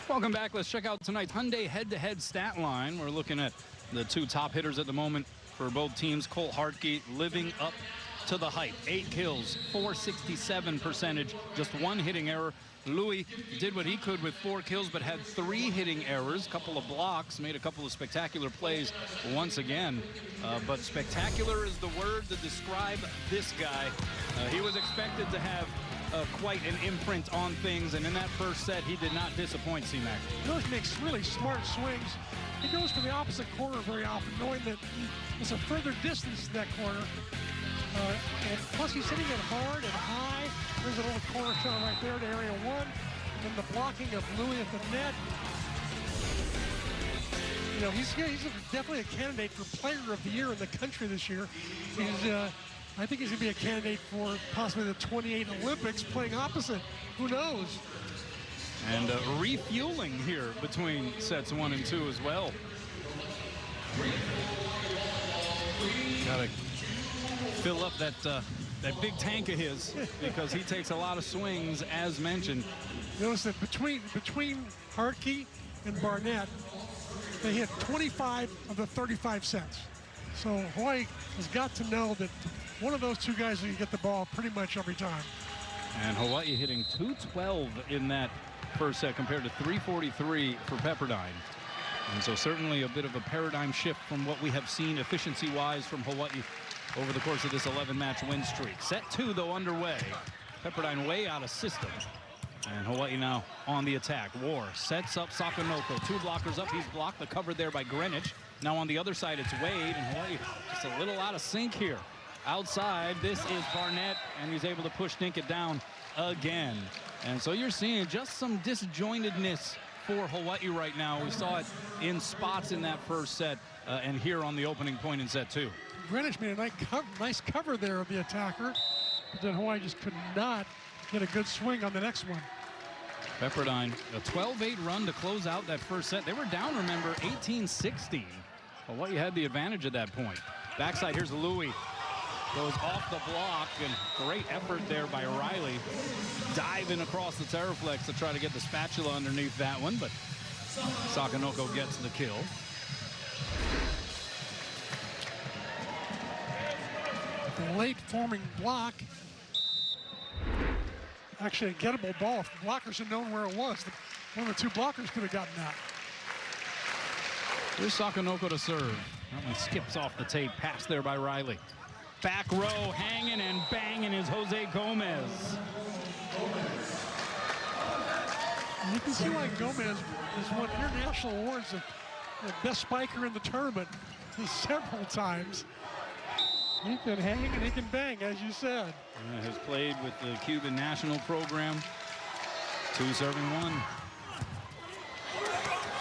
Welcome back. Let's check out tonight's Hyundai head-to-head stat line. We're looking at the 2 top hitters at the moment for both teams. Cole Hartke living up to the hype. 8 kills, .467 percentage, just 1 hitting error. Louis did what he could with 4 kills, but had 3 hitting errors, couple of blocks, made a couple of spectacular plays once again. But spectacular is the word to describe this guy. He was expected to have quite an imprint on things, and in that first set, he did not disappoint, C-Mac. He always makes really smart swings. He goes for the opposite corner very often, knowing that it's a further distance to that corner. And plus, he's hitting it hard and high. There's a little corner shot right there to area 1. And the blocking of Louis at the net. You know, he's definitely a candidate for Player of the Year in the country this year. I think he's going to be a candidate for possibly the 28 Olympics playing opposite. Who knows? And refueling here between sets 1 and 2 as well. Gotta fill up that big tank of his because he takes a lot of swings, as mentioned. Notice that between Hartke and Barnett, they hit 25 of the 35 sets. So Hawaii has got to know that one of those 2 guys will get the ball pretty much every time. And Hawaii hitting 212 in that first set compared to 343 for Pepperdine. And so certainly a bit of a paradigm shift from what we have seen efficiency-wise from Hawaii over the course of this 11-match win streak. Set 2, though, underway. Pepperdine way out of system. And Hawaii now on the attack. War sets up Sakonoko. 2 blockers up. He's blocked. The cover there by Greenwich. Now on the other side, it's Wade. And Hawaii just a little out of sync here. Outside, this is Barnett. And he's able to push Dinkett down again. And so you're seeing just some disjointedness for Hawaii right now. We saw it in spots in that first set and here on the opening point in set 2. Greenwich made a nice cover there of the attacker, but then Hawaii just could not get a good swing on the next one. Pepperdine, a 12-8 run to close out that first set. They were down, remember, 18-16. Hawaii had the advantage at that point. Backside, here's Louis. Goes off the block, and great effort there by Riley. Diving across the Terraflex to try to get the spatula underneath that one, but Sakonoko gets the kill. The late forming block. Actually a gettable ball. If the blockers had known where it was, one of the 2 blockers could have gotten that. Here's Sakonoko to serve. That one skips off the tape. Pass there by Riley. Back row, hanging and banging is Jose Gomez. You can see why Gomez has won international awards of the best spiker in the tournament several times. He can hang and he can bang, as you said. Has played with the Cuban national program. 2 serving 1.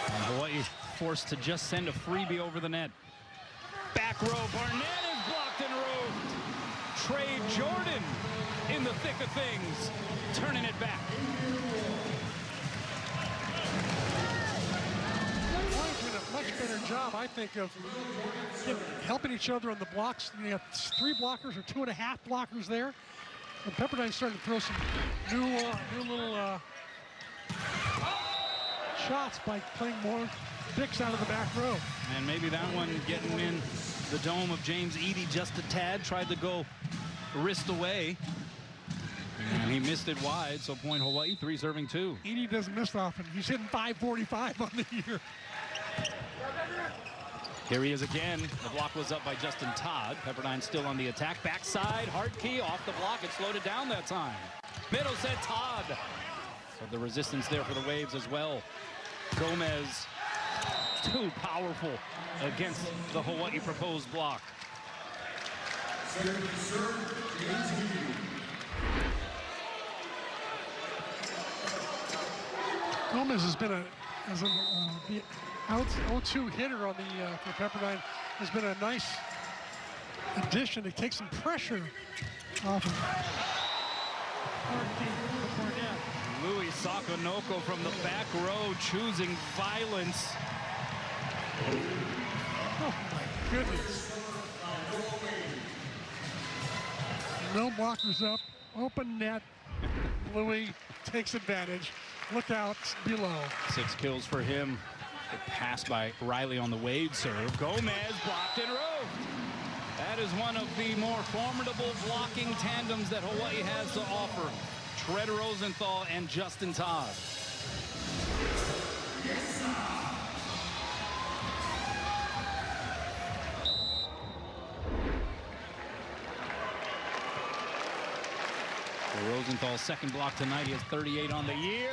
And Hawaii forced to just send a freebie over the net. Back row, Barnett is blocked and roofed. Trey Jordan in the thick of things, turning it back. Hawaii's doing a much better job, I think, of helping each other on the blocks. You have 3 blockers or 2.5 blockers there. And Pepperdine's starting to throw some new little shots by playing more picks out of the back row. And maybe that one getting in the dome of James Eady just a tad. Tried to go wrist away. And he missed it wide, so point Hawaii, 3 serving 2. Eady doesn't miss often. He's hitting .545 on the year. Here he is again. The block was up by Justin Todd. Pepperdine still on the attack. Backside, Hartke off the block. It slowed it down that time. Middle set, Todd. So the resistance there for the Waves as well. Gomez, too powerful against the Hawaii proposed block. Gomez has been the 0-2 hitter on the for Pepperdine. Has been a nice addition to take some pressure off of Louis Sakonoko from the back row choosing violence. Oh my goodness. No blockers up, open net. Louis takes advantage. Look out below. 6 kills for him. The pass by Riley on the Wade serve. Gomez blocked and roved. That is one of the more formidable blocking tandems that Hawaii has to offer. Tread Rosenthal and Justin Todd. Rosenthal's second block tonight. He has 38 on the year.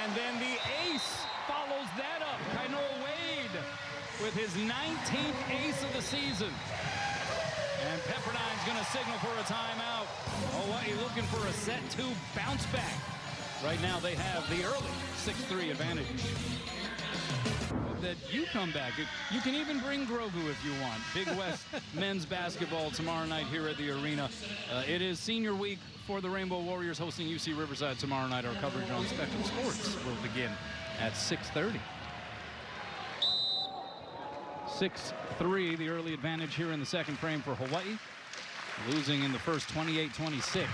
And then the ace follows that up. Kainoa Wade with his 19th ace of the season. And Pepperdine's going to signal for a timeout. Hawaii looking for a set 2 bounce back. Right now they have the early 6-3 advantage. That you come back. You can even bring Grogu if you want. Big West men's basketball tomorrow night here at the arena. It is senior week for the Rainbow Warriors hosting UC Riverside tomorrow night. Our coverage on Spectrum Sports will begin at 6:30. 6-3, the early advantage here in the second frame for Hawaii. Losing in the first 28-26.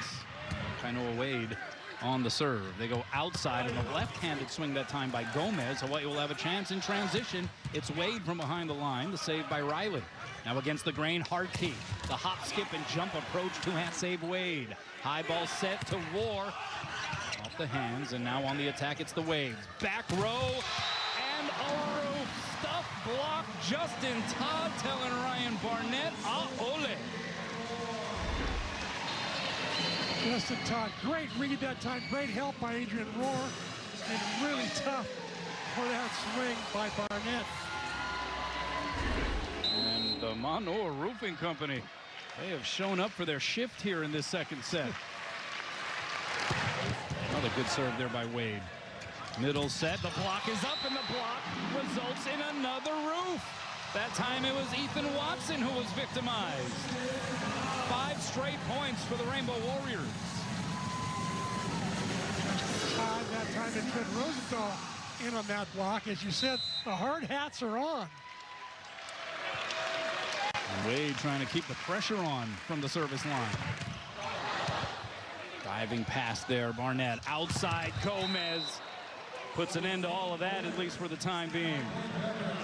Kainoa Wade on the serve. They go outside and a left-handed swing that time by Gomez. Hawaii will have a chance in transition. It's Wade from behind the line. The save by Riley. Now against the grain, Hartke. The hop, skip, and jump approach. Two-hand save Wade. High ball set to War. Off the hands, and now on the attack, it's the Waves. Back row, and a roof. Stuff block. Justin Todd telling Ryan Barnett, ole. Justin Todd, great read that time. Great help by Adrian Rohr. And really tough for that swing by Barnett. And the Manoa Roofing Company, they have shown up for their shift here in this second set. Another good serve there by Wade. Middle set, the block is up, and the block results in another roof. That time it was Ethan Watson who was victimized. 5 straight points for the Rainbow Warriors. That time it put Rosenthal in on that block. As you said, the hard hats are on. And Wade trying to keep the pressure on from the service line. Diving pass there, Barnett. Outside, Gomez puts an end to all of that, at least for the time being,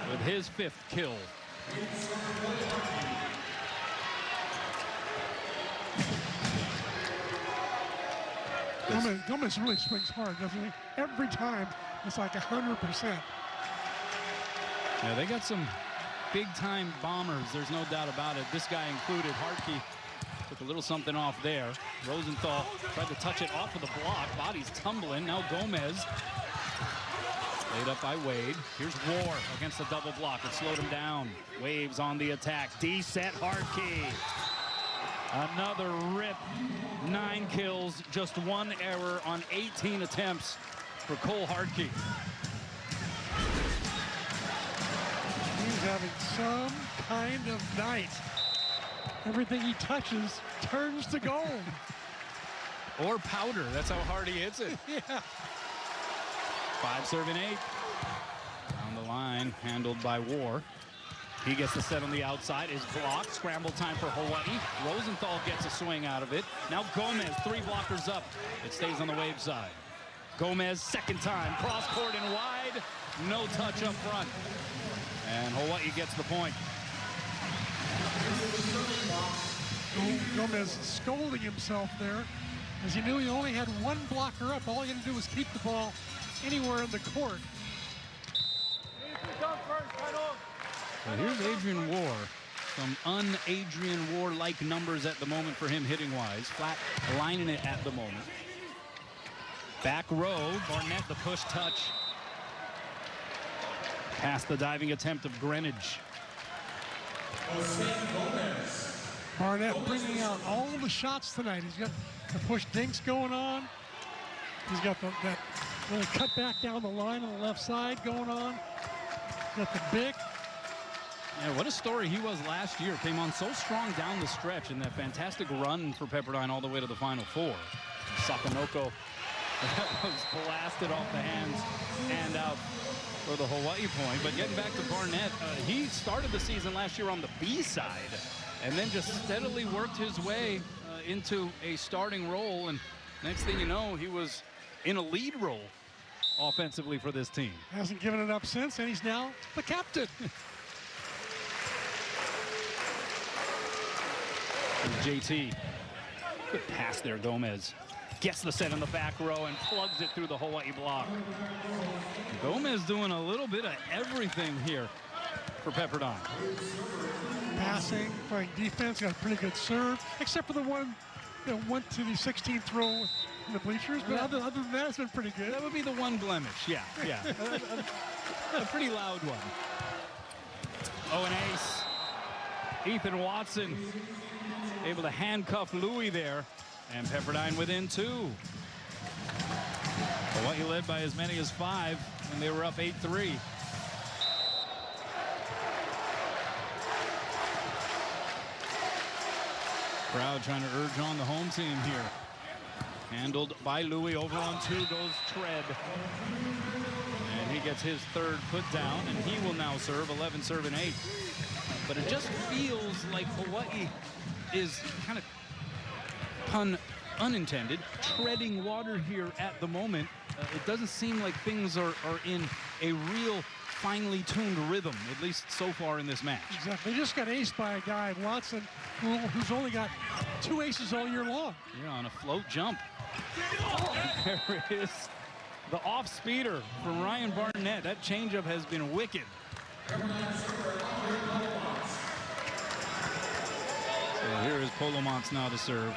with his 5th kill. Gomez really swings hard, doesn't he? Every time, it's like 100%. Yeah, they got some big-time bombers. There's no doubt about it. This guy included. Hartke took a little something off there. Rosenthal tried to touch it off of the block. Body's tumbling. Now Gomez. Laid up by Wade. Here's War against the double block. It slowed him down. Waves on the attack. D-set Hartke. Another rip. 9 kills, just 1 error on 18 attempts for Cole Hartke. He's having some kind of night. Everything he touches turns to gold. Or powder. That's how hard he hits it. Yeah. 5 serving 8. Down the line, handled by War. He gets the set on the outside, is blocked. Scramble time for Hawaii. Rosenthal gets a swing out of it. Now Gomez, 3 blockers up. It stays on the Wave side. Gomez, second time, cross court and wide. No touch up front. And Hawaii gets the point. Gomez scolding himself there, as he knew he only had 1 blocker up. All he had to do was keep the ball anywhere in the court. So here's Adrian War. Some un-Adrian War-like numbers at the moment for him hitting-wise. Flat lining it at the moment. Back row, Barnett, the push touch. Past the diving attempt of Greenwich. Barnett bringing out all the shots tonight. He's got the push dinks going on. He's got that little cut back down the line on the left side going on. Got the big. Yeah, what a story he was last year. Came on so strong down the stretch in that fantastic run for Pepperdine all the way to the Final Four. Sakonoko was blasted off the hands and out for the Hawaii point. But getting back to Barnett, he started the season last year on the B side and then just steadily worked his way into a starting role. And next thing you know, he was in a lead role offensively for this team. Hasn't given it up since, and he's now the captain. JT. Good pass there, Gomez. Gets the set in the back row and plugs it through the Hawaii block. Gomez doing a little bit of everything here for Pepperdine. Passing, playing defense, got a pretty good serve, except for the one that went to the 16th row in the bleachers. But other than that, it's been pretty good. That would be the one blemish, yeah. A pretty loud one. Oh, an ace. Ethan Watson able to handcuff Louis there, and Pepperdine within 2. Hawaii led by as many as 5 when they were up 8-3. Crowd trying to urge on the home team here. Handled by Louis, over on 2 goes Tread. And he gets his 3rd put down, and he will now serve, 11 serving 8. But it just feels like Hawaii is kind of, pun unintended, treading water here at the moment. It doesn't seem like things are in a real finely tuned rhythm, at least so far in this match. Exactly. They just got aced by a guy, Watson, who's only got 2 aces all year long. Yeah, on a float jump. There it is. The off speeder from Ryan Barnett. That changeup has been wicked. So here is Polomonts now to serve.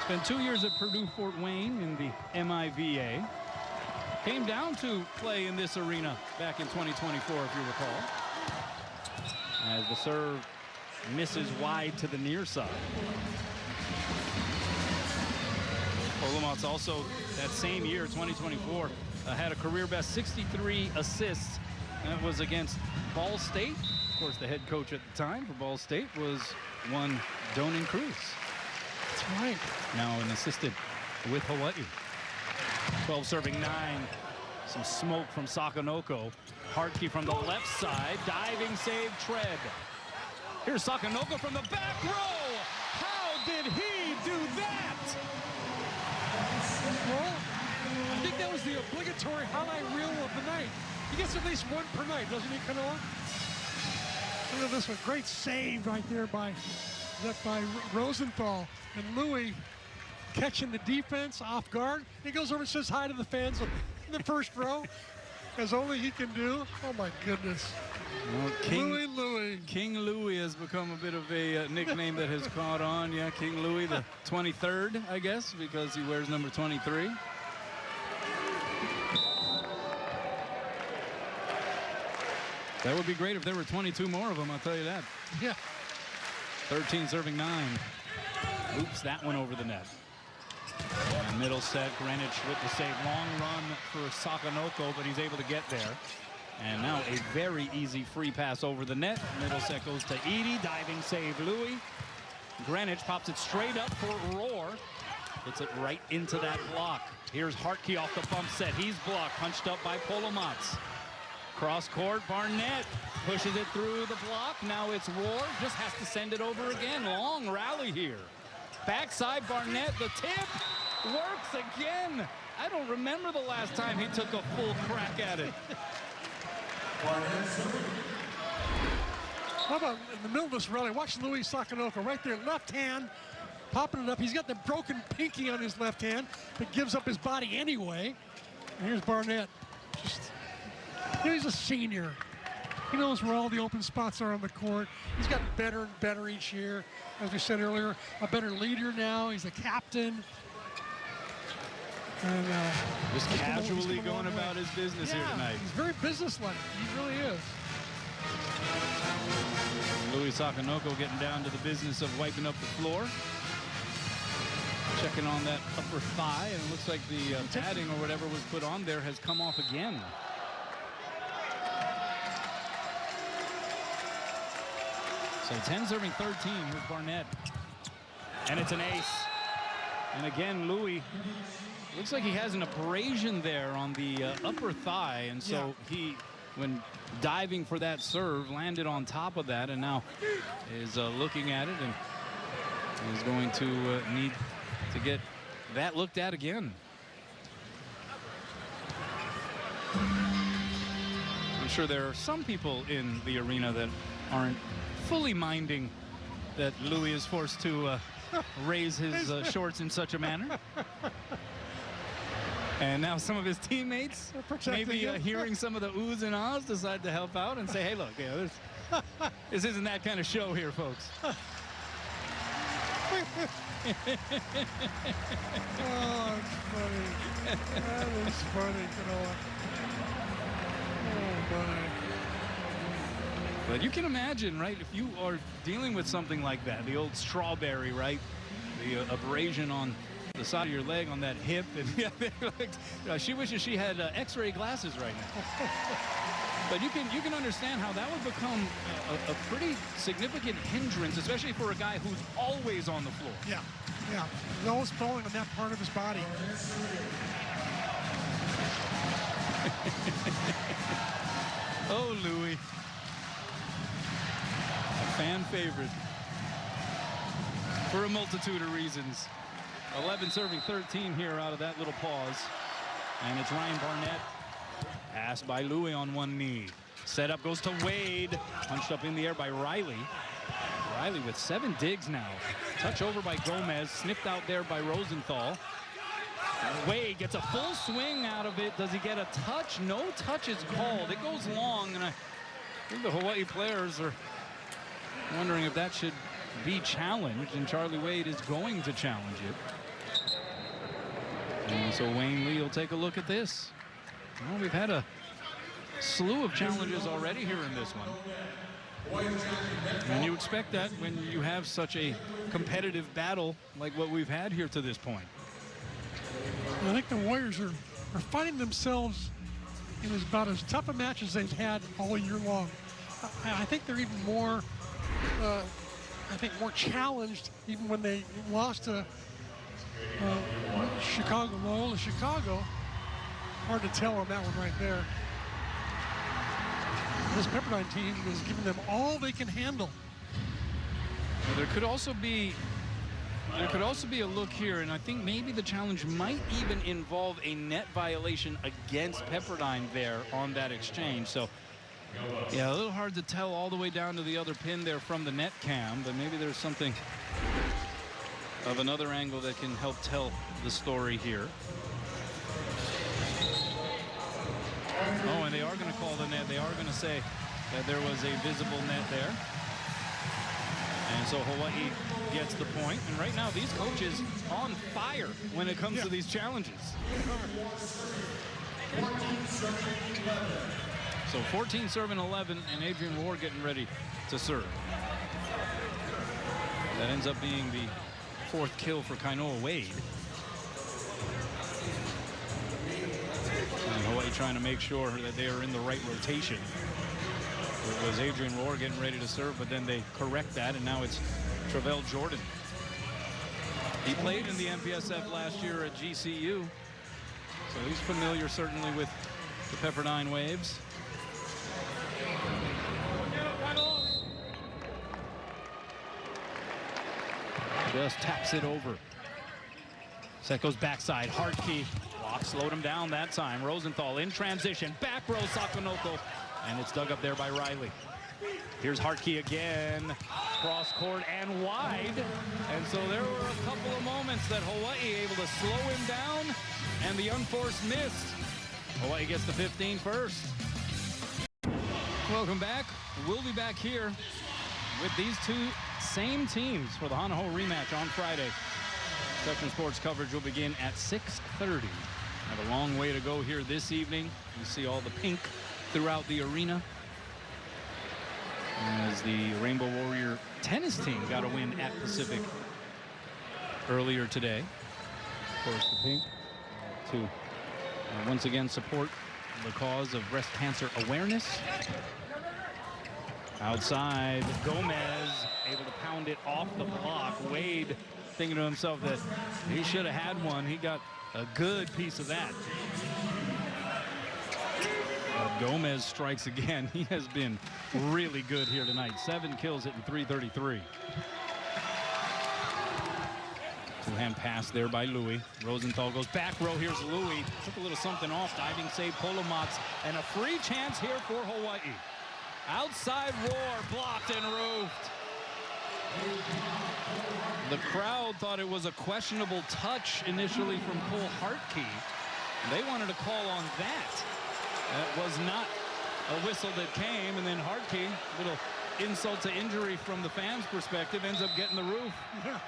Spent 2 years at Purdue Fort Wayne in the MIVA. Came down to play in this arena back in 2024, if you recall. As the serve misses wide to the near side. Polomonts also that same year, 2024, had a career best 63 assists. That was against Ball State. Of course, the head coach at the time for Ball State was one Donan Cruz. That's right. Now an assistant with Hawaii. 12 serving 9. Some smoke from Sakonoko. Hartke from the left side. Diving save, Tread. Here's Sakonoko from the back row. How did he do that? Well, I think that was the obligatory highlight reel of the night. He gets at least 1 per night, doesn't he, Kanoa? Look at this one. Great save right there by Rosenthal. And Louis catching the defense off guard. He goes over and says hi to the fans in the first row, as only he can do. Oh, my goodness. Well, Louis. King Louis has become a bit of a nickname that has caught on. Yeah, King Louis, the 23rd, I guess, because he wears number 23. That would be great if there were 22 more of them, I'll tell you that. Yeah. 13 serving 9. Oops, that one over the net. And middle set, Greenwich with the save. Long run for Sakonoko, but he's able to get there. And now a very easy free pass over the net. Middle set goes to Edie. Diving save, Louis. Greenwich pops it straight up for Roar. Puts it right into that block. Here's Hartke off the bump set. He's blocked, punched up by Polomats. Cross court, Barnett pushes it through the block. Now it's Rohr, just has to send it over again. Long rally here. Backside Barnett, the tip works again. I don't remember the last time he took a full crack at it. How about in the middle of this rally, watch Louis Sakonoko right there, left hand, popping it up. He's got the broken pinky on his left hand that gives up his body anyway. And here's Barnett. He's a senior. He knows where all the open spots are on the court. He's gotten better and better each year. As we said earlier, a better leader now. He's a captain. And, just casually going about his business here tonight. He's very businesslike. He really is. Louis Sakonoko getting down to the business of wiping up the floor. Checking on that upper thigh, and it looks like the padding or whatever was put on there has come off again. So 10 serving 13. Here's Barnett. And it's an ace. And again, Louis, looks like he has an abrasion there on the upper thigh. And so he, when diving for that serve, landed on top of that and now is looking at it and is going to need to get that looked at again. I'm sure there are some people in the arena that aren't fully minding that Louis is forced to raise his shorts in such a manner. And now some of his teammates, maybe hearing some of the oohs and ahs, decide to help out and say, hey, look, this isn't that kind of show here, folks. Oh, it's funny. That is funny, Kanoa. Oh, my. But you can imagine, right, if you are dealing with something like that, the old strawberry, right, the abrasion on the side of your leg on that hip, and she wishes she had X-ray glasses right now. But you can understand how that would become a pretty significant hindrance, especially for a guy who's always on the floor. Yeah. He's always falling on that part of his body. Oh, Louis. A fan favorite for a multitude of reasons. 11 serving 13 here out of that little pause. And it's Ryan Barnett. Passed by Louis on one knee. Setup goes to Wade. Punched up in the air by Riley. Riley with 7 digs now. Touch over by Gomez. Snipped out there by Rosenthal. Wade gets a full swing out of it. Does he get a touch? No touch is called. It goes long, and I think the Hawaii players are wondering if that should be challenged, and Charlie Wade is going to challenge it. And so Wayne Lee will take a look at this. Well, we've had a slew of challenges already here in this one. And you expect that when you have such a competitive battle like what we've had here to this point. I think the Warriors are finding themselves in about as tough a match as they've had all year long. I think they're even more, more challenged even when they lost to Loyola Chicago. Hard to tell on that one right there. This Pepperdine team is giving them all they can handle. Well, there could also be a look here, and I think maybe the challenge might even involve a net violation against Pepperdine there on that exchange. So, yeah, a little hard to tell all the way down to the other pin there from the net cam, but maybe there's something of another angle that can help tell the story here. Oh, and they are going to call the net. They are going to say that there was a visible net there. And so Hawaii gets the point. And right now, these coaches on fire when it comes to these challenges. So 14 serving 11, and Adrian Rohr getting ready to serve. That ends up being the 4th kill for Kainoa Wade. And Hawaii trying to make sure that they are in the right rotation. It was Adrian Rohr getting ready to serve, but then they correct that, and now it's Travell Jordan. He played in the MPSF last year at GCU, so he's familiar certainly with the Pepperdine Waves. Just taps it over. Set goes backside. Hartke block, slowed him down that time. Rosenthal in transition. Back row Sakonoko. And it's dug up there by Riley. Here's Hartke again. Cross court and wide. And so there were a couple of moments that Hawaii able to slow him down. And the unforced miss. Hawaii gets the 15 first. Welcome back. We'll be back here with these two same teams for the Hanaho rematch on Friday. Spectrum Sports coverage will begin at 6:30. Have a long way to go here this evening. You see all the pink throughout the arena as the Rainbow Warrior tennis team got a win at Pacific earlier today. Of course, the pink to once again support the cause of breast cancer awareness. Outside, Gomez able to pound it off the block. Wade thinking to himself that he should have had one. He got a good piece of that. Gomez strikes again. He has been really good here tonight. 7 kills, hitting .333. Two-hand pass there by Louis. Rosenthal goes back row. Here's Louis. Took a little something off. Diving save, Polomox. And a free chance here for Hawaii. Outside roar, blocked and roofed. The crowd thought it was a questionable touch initially from Cole Hartke. They wanted to call on that. That was not a whistle that came, and then Hartke, little insult to injury from the fans' perspective, ends up getting the roof. Yeah.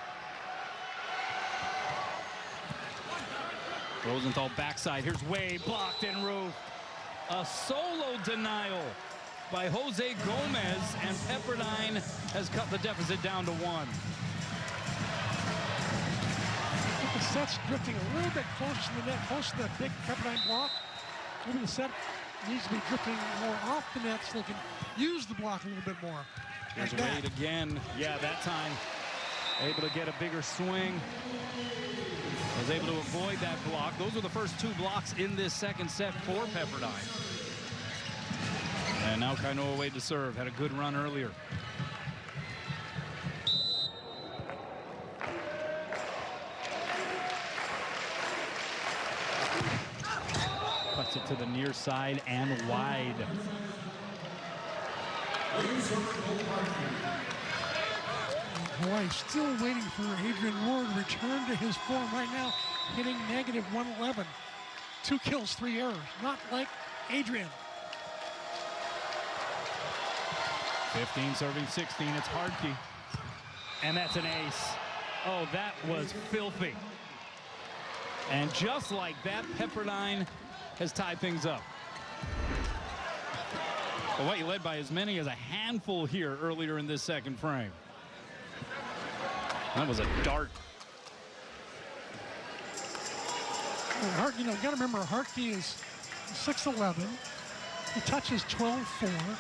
Rosenthal backside. Here's Wade, blocked and roofed. A solo denial by Jose Gomez, and Pepperdine has cut the deficit down to 1. The set's drifting a little bit closer to the net, close to that big Pepperdine block. Maybe the set needs to be drifting more off the net so they can use the block a little bit more. Here's Wade again. Yeah, that time able to get a bigger swing. Was able to avoid that block. Those were the first 2 blocks in this second set for Pepperdine. And now Kainoa Wade to serve. Had a good run earlier. Cuts it to the near side and wide. Hawaii still waiting for Adrian Ward to return to his form right now, hitting -111. 2 kills, 3 errors. Not like Adrian. 15 serving 16. It's Hartke. And that's an ace. Oh, that was filthy. And just like that, Pepperdine has tied things up. Hawaii led by as many as a handful here earlier in this second frame. That was a dart. Well, you know, you got to remember, Hartke is 6'11". He touches 12'4".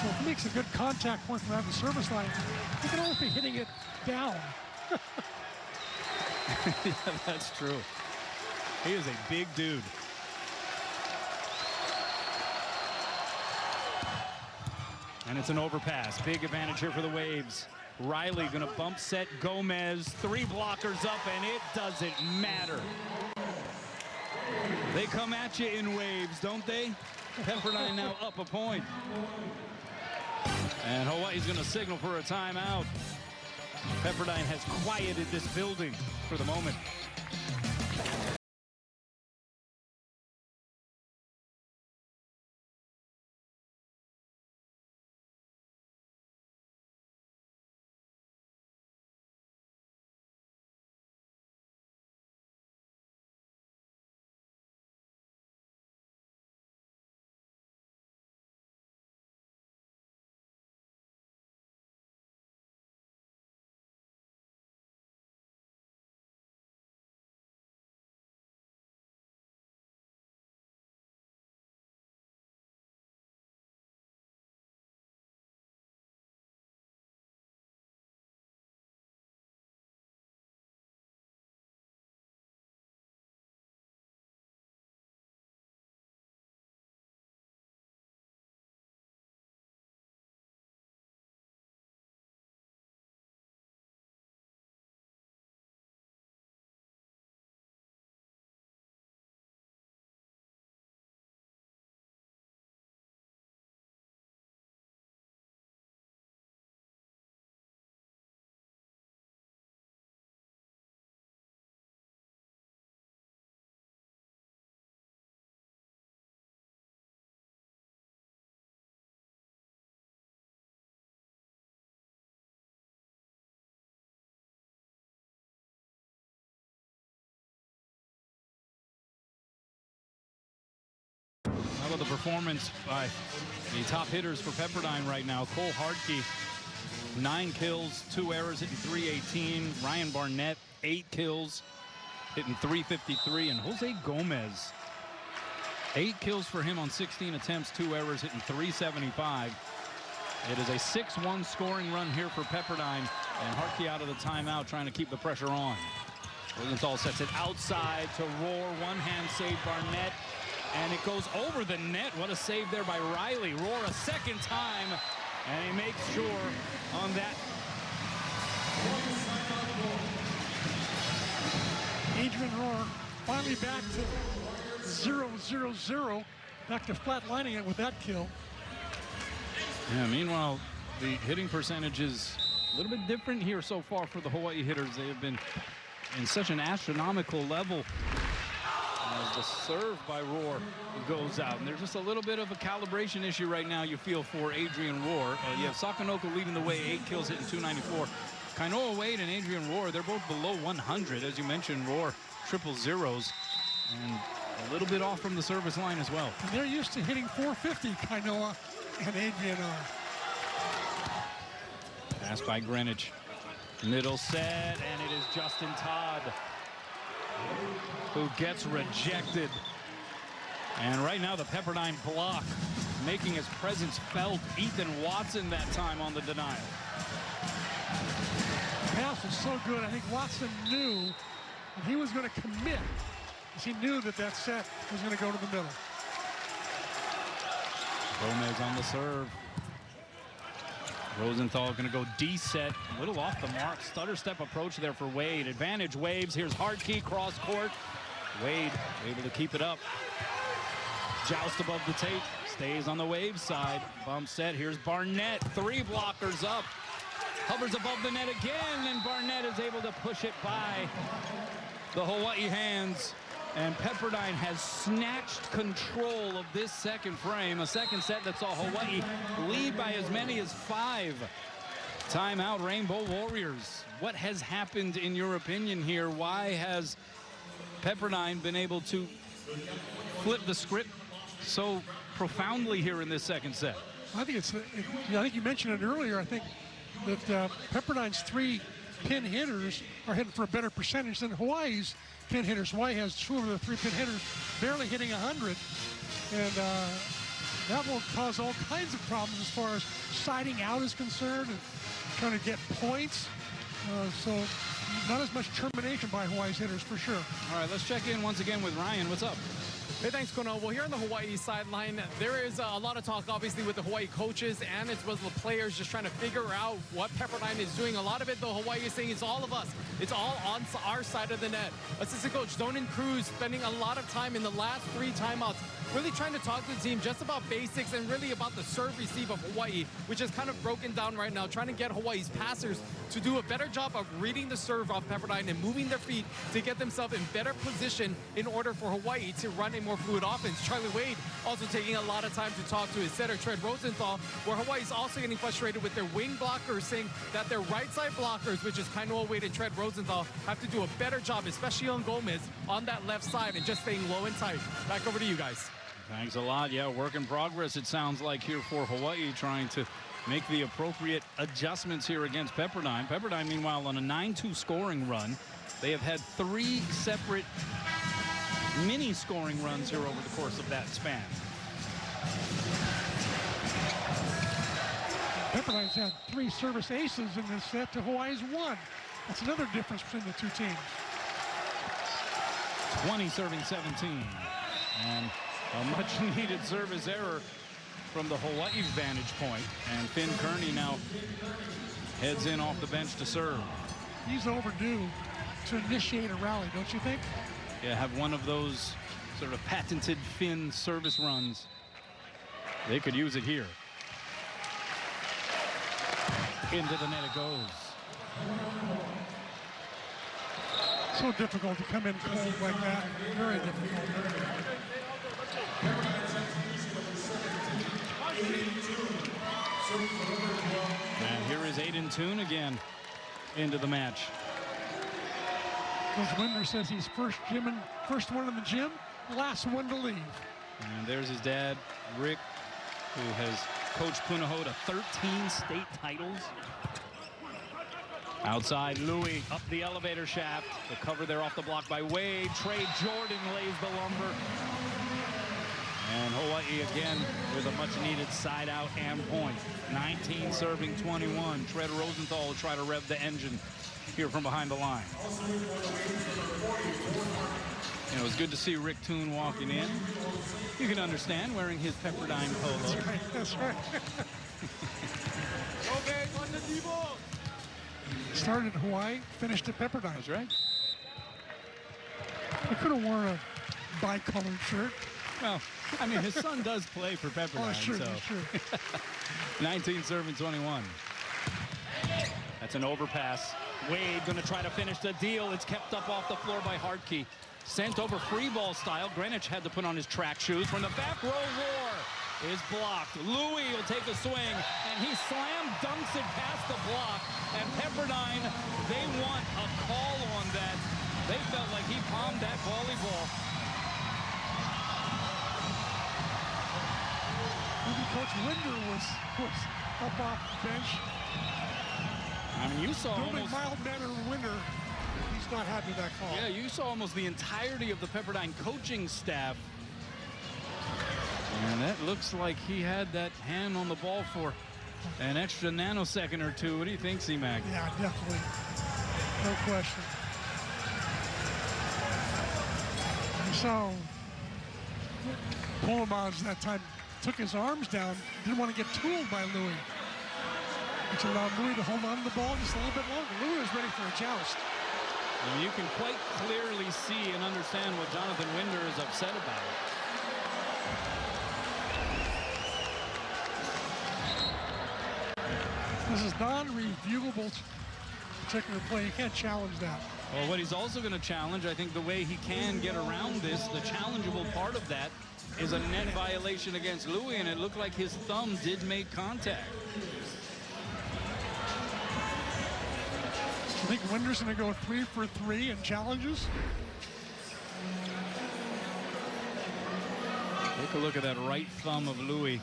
So if he makes a good contact point from out the service line, he can always be hitting it down. Yeah, that's true. He is a big dude. And it's an overpass. Big advantage here for the Waves. Riley gonna bump set Gomez. 3 blockers up, and it doesn't matter. They come at you in waves, don't they? Pepperdine now up a point. And Hawaii's gonna signal for a timeout. Pepperdine has quieted this building for the moment. How about the performance by the top hitters for Pepperdine right now? Cole Hartke, 9 kills, 2 errors, hitting .318. Ryan Barnett, 8 kills, hitting .353. And Jose Gomez, 8 kills for him on 16 attempts, 2 errors, hitting .375. It is a 6-1 scoring run here for Pepperdine, and Hartke out of the timeout trying to keep the pressure on. Rosenthal sets it outside to Rohr. One-hand save Barnett, and it goes over the net. What a save there by Riley. Rohr a second time, and he makes sure on that. Adrian Rohr finally back to 0-0-0, back to flatlining it with that kill. Yeah, meanwhile, the hitting percentage is a little bit different here so far for the Hawaii hitters. They have been in such an astronomical level as the serve by Rohr goes out. And there's just a little bit of a calibration issue right now, you feel, for Adrian Rohr. You have Sakonoko leading the way, 8 kills, hitting .294. Kainoa Wade and Adrian Rohr, they're both below 100. As you mentioned, Rohr triple zeros and a little bit off from the service line as well. And they're used to hitting .450, Kainoa and Adrian are. Pass by Greenwich. Middle set, and it is Justin Todd who gets rejected. And right now the Pepperdine block making his presence felt. Ethan Watson that time on the denial. The pass was so good, I think Watson knew that he was going to commit, because he knew that that set was going to go to the middle. Gomez on the serve. Rosenthal going to go D-set, a little off the mark. Stutter step approach there for Wade. Advantage Waves. Here's Hartke, cross court. Wade able to keep it up. Joust above the tape. Stays on the Waves side. Bump set. Here's Barnett. 3 blockers up. Hovers above the net again, and Barnett is able to push it by the Hawaii hands. And Pepperdine has snatched control of this second frame. A second set that saw Hawaii lead by as many as 5. Timeout, Rainbow Warriors. What has happened in your opinion here? Why has Pepperdine been able to flip the script so profoundly here in this second set? I think I think you mentioned it earlier. I think that Pepperdine's 3 pin hitters are hitting for a better percentage than Hawaii's pin hitters. Hawaii has 2 of the 3 pin hitters barely hitting 100, and that will cause all kinds of problems as far as siding out is concerned and trying to get points. So not as much termination by Hawaii's hitters for sure. All right, let's check in once again with Ryan. What's up? Hey, thanks, Kono. Well, here on the Hawaii sideline, there is a lot of talk, obviously, with the Hawaii coaches and as well as the players just trying to figure out what Pepperdine is doing. A lot of it, though, Hawaii is saying it's all of us. It's all on our side of the net. Assistant coach Donan Cruz spending a lot of time in the last 3 timeouts really trying to talk to the team just about basics and really about the serve-receive of Hawaii, which is kind of broken down right now, trying to get Hawaii's passers to do a better job of reading the serve off Pepperdine and moving their feet to get themselves in better position in order for Hawaii to run a more fluid offense. Charlie Wade also taking a lot of time to talk to his setter, Tread Rosenthal, where Hawaii's also getting frustrated with their wing blockers, saying that their right side blockers, which is Kainoa Wade and Tread Rosenthal, have to do a better job, especially on Gomez, on that left side and just staying low and tight. Back over to you guys. Thanks a lot. Yeah, work in progress, it sounds like, here for Hawaii, trying to make the appropriate adjustments here against Pepperdine. Pepperdine, meanwhile, on a 9-2 scoring run. They have had 3 separate mini scoring runs here over the course of that span. Pepperdine's had 3 service aces in this set to Hawaii's 1. That's another difference between the 2 teams. 20 serving 17. And a much-needed service error from the Hawaii vantage point. And Finn Kearney now heads in off the bench to serve. He's overdue to initiate a rally, don't you think? Yeah, have one of those sort of patented Finn service runs. They could use it here. Into the net it goes. So difficult to come in cold like that. Very difficult. And here is Aiden Toon again into the match. Coach Winder says he's first one in the gym, last one to leave. And there's his dad, Rick, who has coached Punahou to 13 state titles. Outside, Louis up the elevator shaft. The cover there off the block by Wade. Trey Jordan lays the lumber. And Hawaii again with a much-needed side out and point. 19 serving 21. Tread Rosenthal will try to rev the engine here from behind the line. And it was good to see Rick Toon walking in. You can understand wearing his Pepperdine polo. That's right. That's right. Started at Hawaii, finished at Pepperdine. That's right. He could have worn a bi-colored shirt. Well, I mean, his son does play for Pepperdine. Oh, sure, so. sure. 19 serving 21. That's an overpass. Wade going to try to finish the deal. It's kept up off the floor by Hartke. Sent over free ball style. Greenwich had to put on his track shoes. From the back row, Roar is blocked. Louis will take a swing, and he slam dunks it past the block. And Pepperdine, they want a call on that. They felt like he palmed that volleyball. Maybe Coach Winder was up off the bench. I mean, you saw almost mild-mannered Winder. He's not happy with that call. Yeah, you saw almost the entirety of the Pepperdine coaching staff. And that looks like he had that hand on the ball for an extra nanosecond or two. What do you think, C-Mac? Yeah, definitely. No question. So, Polemans that time took his arms down, didn't want to get tooled by Louis, which allowed Louis to hold on to the ball just a little bit longer. Louis was ready for a joust. And you can quite clearly see and understand what Jonathan Winder is upset about. This is non-reviewable particular play. You can't challenge that. Well, what he's also going to challenge, I think the way he can get around this, the challengeable part of that is a net violation against Louis, and it looked like his thumb did make contact. I think Winder's going to go 3 for 3 in challenges. Take a look at that right thumb of Louis.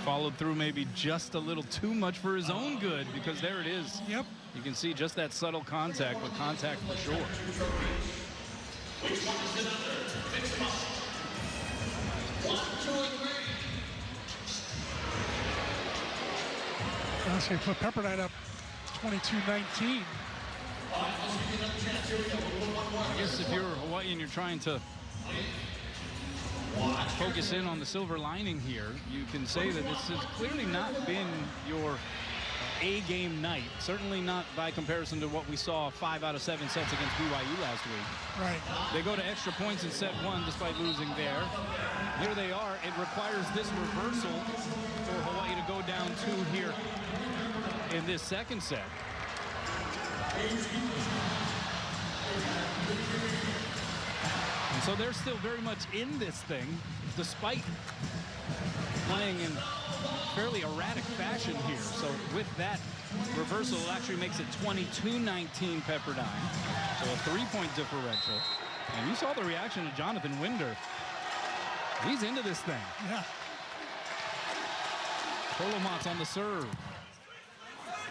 Followed through maybe just a little too much for his own good, because there it is. Yep. You can see just that subtle contact, but contact for sure. Let's see, put Pepperdine up 22-19. I guess if you're Hawaii and you're trying to focus in on the silver lining here, you can say that this has clearly not been your A-game night. Certainly not by comparison to what we saw 5 out of 7 sets against BYU last week. Right. They go to extra points in set 1 despite losing there. Here they are. It requires this reversal for Hawaii to go down 2 here in this second set. And so they're still very much in this thing, despite playing in fairly erratic fashion here. So with that reversal, it actually makes it 22-19 Pepperdine. So a 3-point differential. And you saw the reaction of Jonathan Winder. He's into this thing. Yeah. Polomats on the serve.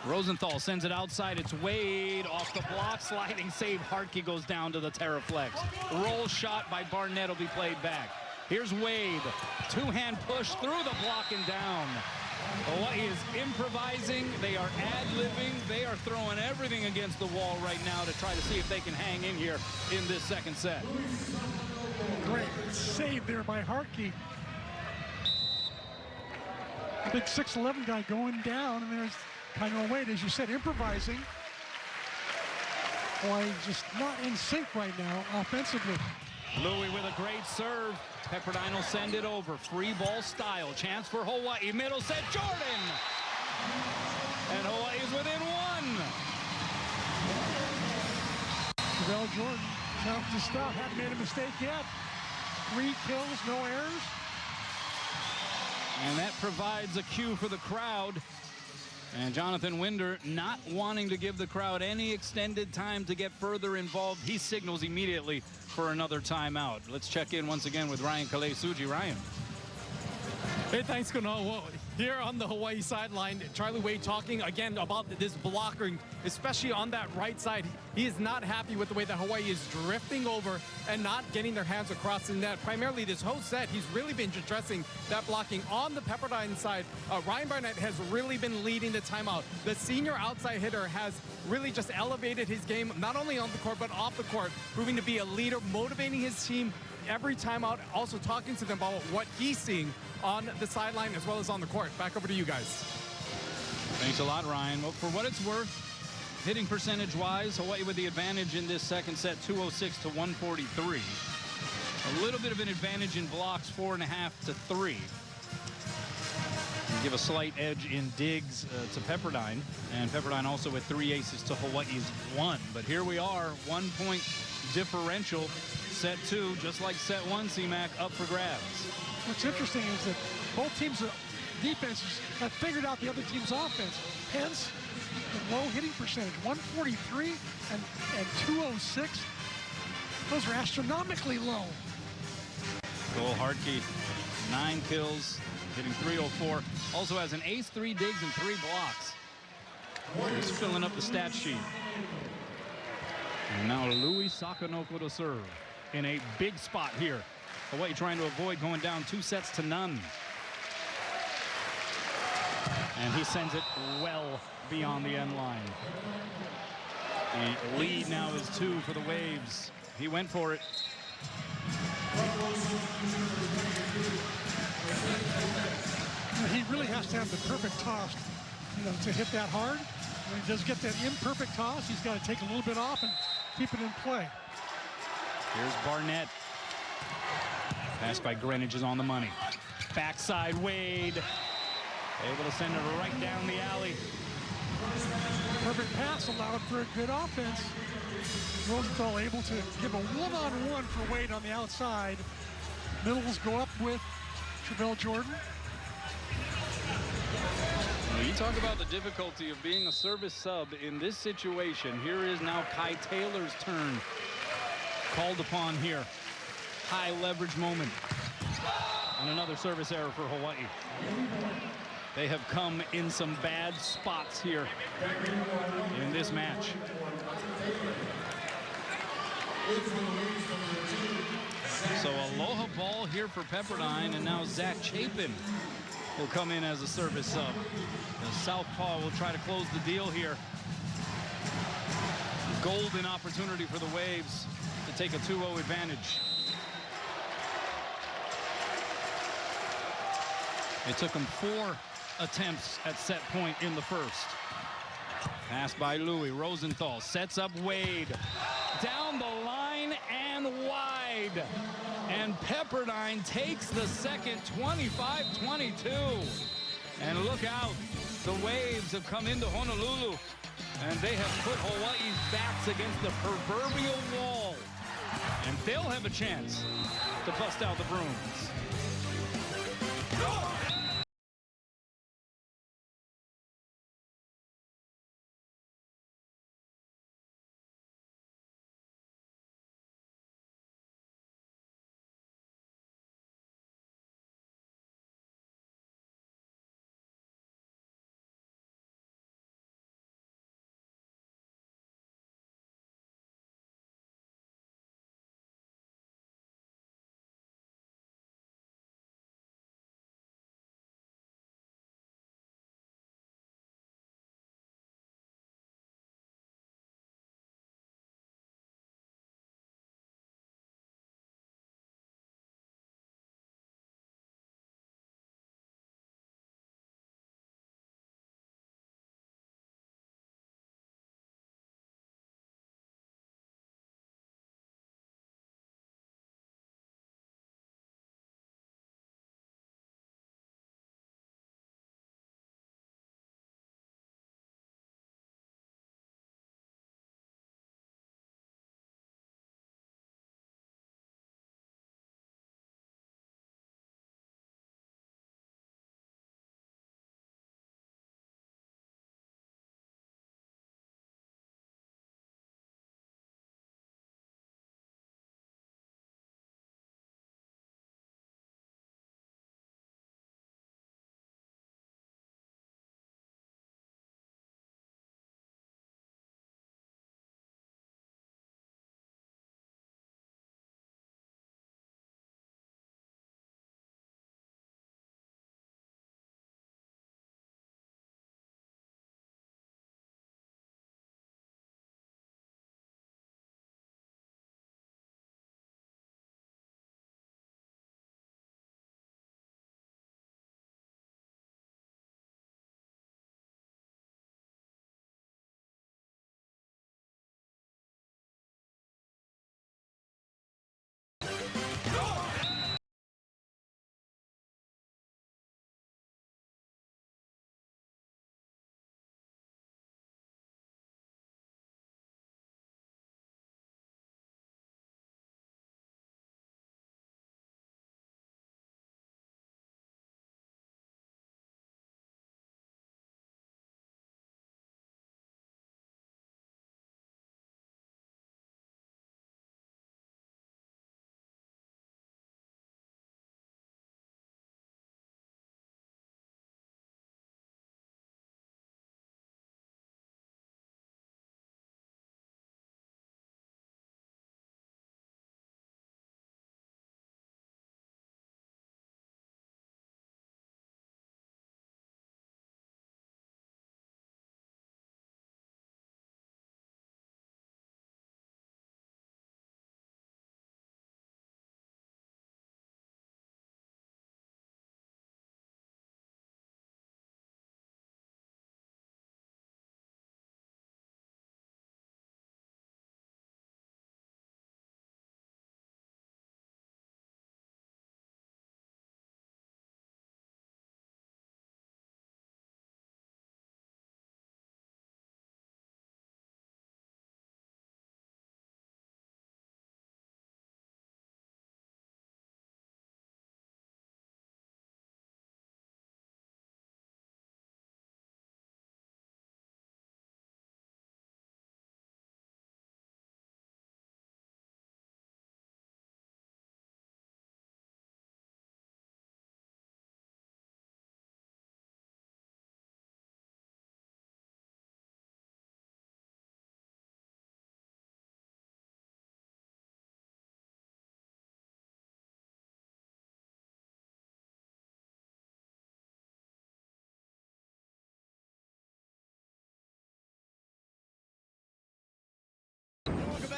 Rosenthal sends it outside. It's Wade off the block. Sliding save. Hartke goes down to the Terraflex. Roll shot by Barnett will be played back. Here's Wade. 2-hand push through the block and down. Hawaii is improvising. They are ad-libbing. They are throwing everything against the wall right now to try to see if they can hang in here in this second set. Great save there by Hartke. Big 6'11" guy going down, and there's Kyle Wade, as you said, improvising. Hawaii just not in sync right now offensively. Louis with a great serve. Pepperdine will send it over. Free ball style. Chance for Hawaii. Middle set. Jordan! And Hawaii is within 1. Javale Jordan, tough to stop. Hadn't made a mistake yet. 3 kills, no errors. And that provides a cue for the crowd And Jonathan Winder not wanting to give the crowd any extended time to get further involved. He signals immediately for another timeout. Let's check in once again with Ryan Kalei-Suji. Ryan. Hey, thanks, Kuno. Well, here on the Hawaii sideline, Charlie Wade talking again about this blocker, especially on that right side. He is not happy with the way that Hawaii is drifting over and not getting their hands across the net. Primarily this whole set, he's really been addressing that blocking. On the Pepperdine side, Ryan Barnett has really been leading the timeout. The senior outside hitter has really just elevated his game, not only on the court, but off the court, proving to be a leader, motivating his team every time out, also talking to them about what he's seeing on the sideline as well as on the court. Back over to you guys. Thanks a lot, Ryan. Well, for what it's worth, hitting percentage-wise, Hawaii with the advantage in this second set, 206 to 143. A little bit of an advantage in blocks, 4.5 to 3. Give a slight edge in digs to Pepperdine, and Pepperdine also with 3 aces to Hawaii's 1. But here we are, 1 point differential. Set 2, just like set 1, CMAC, up for grabs. What's interesting is that both teams' defenses have figured out the other team's offense. Hence, the low hitting percentage, 143 and 206. Those are astronomically low. Cole Hartke, 9 kills, hitting 304. Also has an ace, 3 digs, and 3 blocks. He's filling up the stat sheet. And now Louis Sakanoko to serve in a big spot here. Hawaii trying to avoid going down 2 sets to none. And he sends it well beyond the end line. The lead now is 2 for the Waves. He went for it. He really has to have the perfect toss, to hit that hard. When he does get that imperfect toss, he's got to take a little bit off and keep it in play. Here's Barnett. Pass by Greenwich is on the money. Backside Wade. Able to send it right down the alley. Perfect pass allowed for a good offense. Rosenthal able to give a one-on-one for Wade on the outside. Middles go up with Travell Jordan. Well, you talk about the difficulty of being a service sub in this situation. Here is now Kai Taylor's turn. Called upon here. High leverage moment. And another service error for Hawaii. They have come in some bad spots here in this match. So aloha ball here for Pepperdine, and now Zach Chapin will come in as a service sub. The southpaw will try to close the deal here. Golden opportunity for the Waves to take a 2-0 advantage. It took them 4 attempts at set point in the first. Pass by Louis. Rosenthal sets up Wade. Down the line and wide. And Pepperdine takes the second, 25-22. And look out. The Waves have come into Honolulu, and they have put Hawaii's backs against the proverbial wall. And they'll have a chance to bust out the brooms.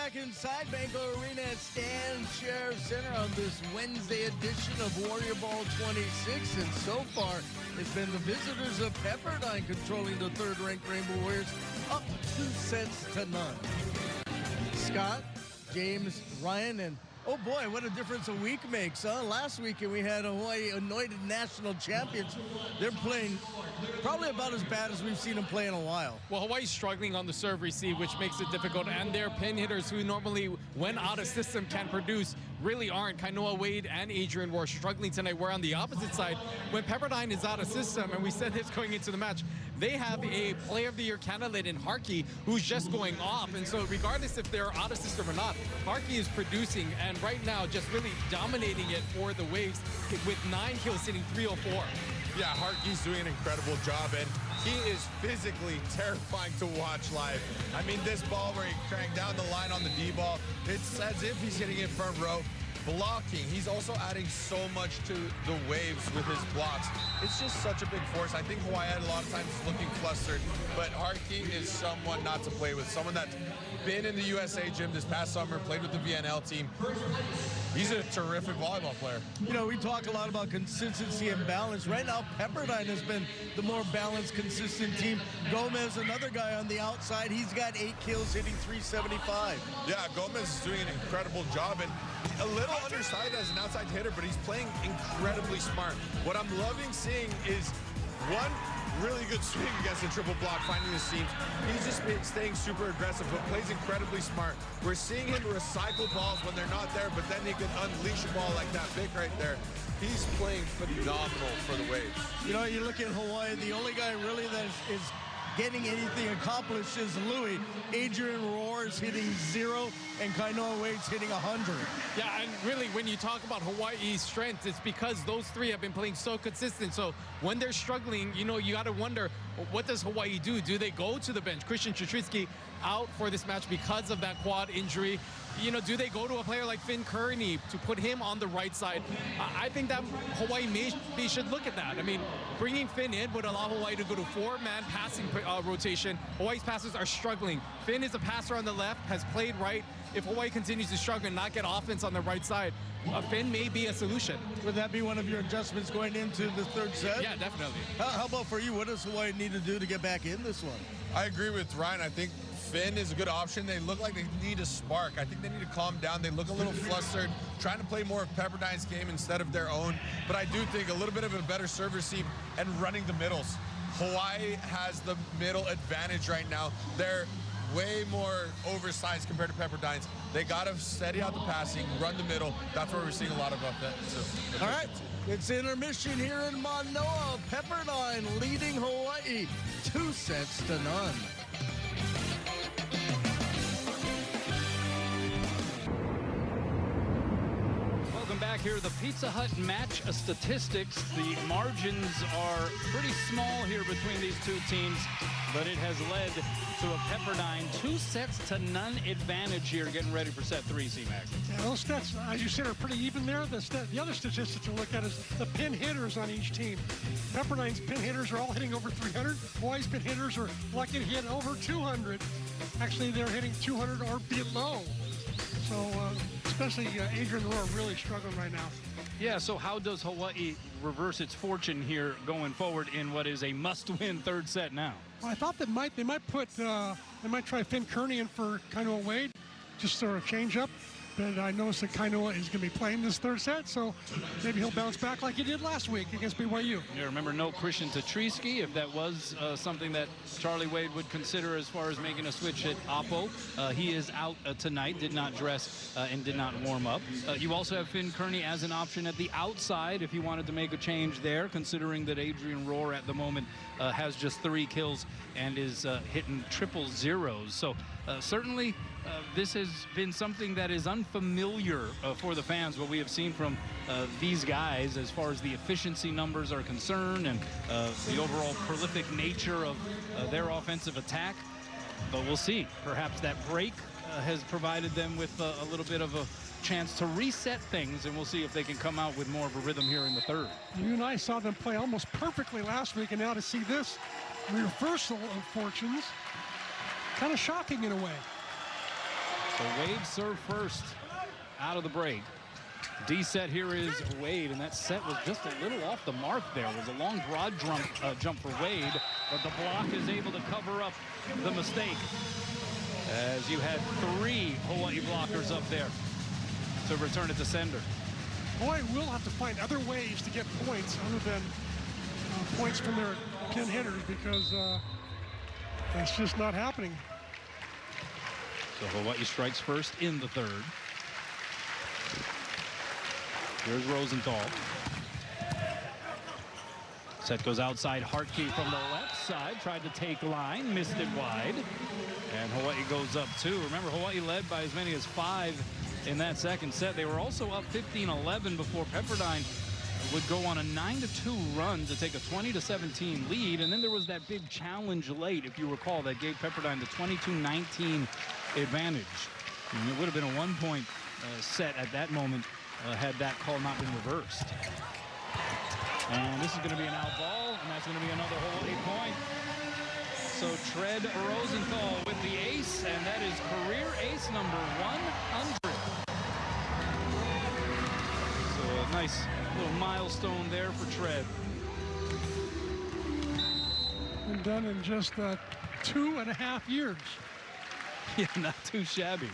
back inside Banco Arena at Stan Sheriff Center on this Wednesday edition of Warrior Ball 26. And so far, it's been the visitors of Pepperdine controlling the third-ranked Rainbow Warriors, up 2-0. Scott, James, Ryan, and oh boy, what a difference a week makes, huh? Last weekend we had Hawaii anointed national champions. They're playing probably about as bad as we've seen them play in a while. Well, Hawaii's struggling on the serve receive, which makes it difficult, and their pin hitters, who normally, when out of system, can produce, really aren't. Kainoa Wade and Adrian Roar struggling tonight. We're on the opposite side. When Pepperdine is out of system, and we said this going into the match, they have a Player of the Year candidate in Harkey who's just going off. And so regardless if they're out of system or not, Harkey is producing, and right now just really dominating it for the Waves with 9 kills, hitting 304. Yeah, Harkey's doing an incredible job, and he is physically terrifying to watch live. I mean, this ball where he cranked down the line on the D ball, it's as if he's hitting it front row. Blocking, he's also adding so much to the Waves with his blocks. It's just such a big force. I think Hawaii had a lot of times looking flustered, but Harkey is someone not to play with, someone that's been in the USA gym this past summer, played with the VNL team. He's a terrific volleyball player. You know, we talk a lot about consistency and balance. Right now, Pepperdine has been the more balanced, consistent team. Gomez, another guy on the outside, he's got 8 kills, hitting 375. Yeah, Gomez is doing an incredible job, and a little undersized as an outside hitter, but he's playing incredibly smart. What I'm loving seeing is one really good swing against the triple block, finding the seams. He's just been staying super aggressive, but plays incredibly smart. We're seeing him recycle balls when they're not there, but then he can unleash a ball like that pick right there. He's playing phenomenal for the Waves. You know, you look at Hawaii, the only guy really that is getting anything accomplished is Louis. Adrian Roar is hitting 0, and Kainoa Wade's hitting 100. Yeah, and really, when you talk about Hawaii's strength, it's because those three have been playing so consistent. So when they're struggling, you know, you got to wonder, what does Hawaii do? Do they go to the bench? Christian Chatrisky out for this match because of that quad injury. You know, do they go to a player like Finn Kearney to put him on the right side? I think that Hawaii maybe should look at that. I mean, bringing Finn in would allow Hawaii to go to 4-man passing rotation. Hawaii's passes are struggling. Finn is a passer on the left, has played right. If Hawaii continues to struggle and not get offense on the right side, Finn may be a solution. Would that be one of your adjustments going into the third set? Yeah, definitely. How about for you? What does Hawaii need to do to get back in this one? I agree with Ryan. I think Finn is a good option. They look like they need a spark. I think they need to calm down. They look a little flustered, trying to play more of Pepperdine's game instead of their own. But I do think a little bit of a better serve receive and running the middles. Hawaii has the middle advantage right now. They're way more oversized compared to Pepperdine's. They got to steady out the passing, run the middle. That's where we're seeing a lot of offensive. All right, it's intermission here in Manoa. Pepperdine leading Hawaii 2-0. Welcome back here. The Pizza Hut match statistics. The margins are pretty small here between these two teams, but it has led to a Pepperdine 2-0 advantage here, getting ready for set 3, C-Mac. Yeah, those stats, as you said, are pretty even there. The other statistics to look at is the pin hitters on each team. Pepperdine's pin hitters are all hitting over 300. Hawaii's pin hitters are lucky to hit over 200. Actually, they're hitting 200 or below. So, especially Adrian Roar really struggling right now. Yeah, so how does Hawaii reverse its fortune here going forward in what is a must-win third set now? Well, I thought they might try Finn Kearney in for Kainoa Wade, just sort of change up. But I noticed that Kainoa is going to be playing this third set, so maybe he'll bounce back like he did last week against BYU. Yeah, remember, no Christian Chatrisky, if that was something that Charlie Wade would consider as far as making a switch at Oppo. He is out tonight, did not dress and did not warm up. You also have Finn Kearney as an option at the outside if you wanted to make a change there, considering that Adrian Roar at the moment has just 3 kills and is hitting triple zeros. So certainly this has been something that is unfamiliar for the fans, what we have seen from these guys as far as the efficiency numbers are concerned and the overall prolific nature of their offensive attack. But we'll see. Perhaps that break has provided them with a little bit of a chance to reset things, and we'll see if they can come out with more of a rhythm here in the third. You and I saw them play almost perfectly last week, and now to see this reversal of fortunes, kind of shocking in a way. So Wade serve first out of the break. D set here is Wade, and that set was just a little off the mark there. It was a long broad jump for Wade, but the block is able to cover up the mistake, as you had 3 Hawaii blockers up there to return it to sender. Hawaii will have to find other ways to get points other than points from their pin hitters, because that's just not happening. So Hawaii strikes first in the third. Here's Rosenthal. Set goes outside. Hartke from the left side. Tried to take line. Missed it wide. And Hawaii goes up 2. Remember, Hawaii led by as many as 5 in that second set. They were also up 15-11 before Pepperdine would go on a 9-2 run to take a 20-17 lead. And then there was that big challenge late, if you recall, that gave Pepperdine the 22-19 advantage. And it would have been a 1-point set at that moment had that call not been reversed. And this is going to be an out ball, and that's going to be another Hawaii point. So Tread Rosenthal with the ace, and that is career ace number 100. So a nice little milestone there for Tread. And done in just 2.5 years. Yeah, not too shabby.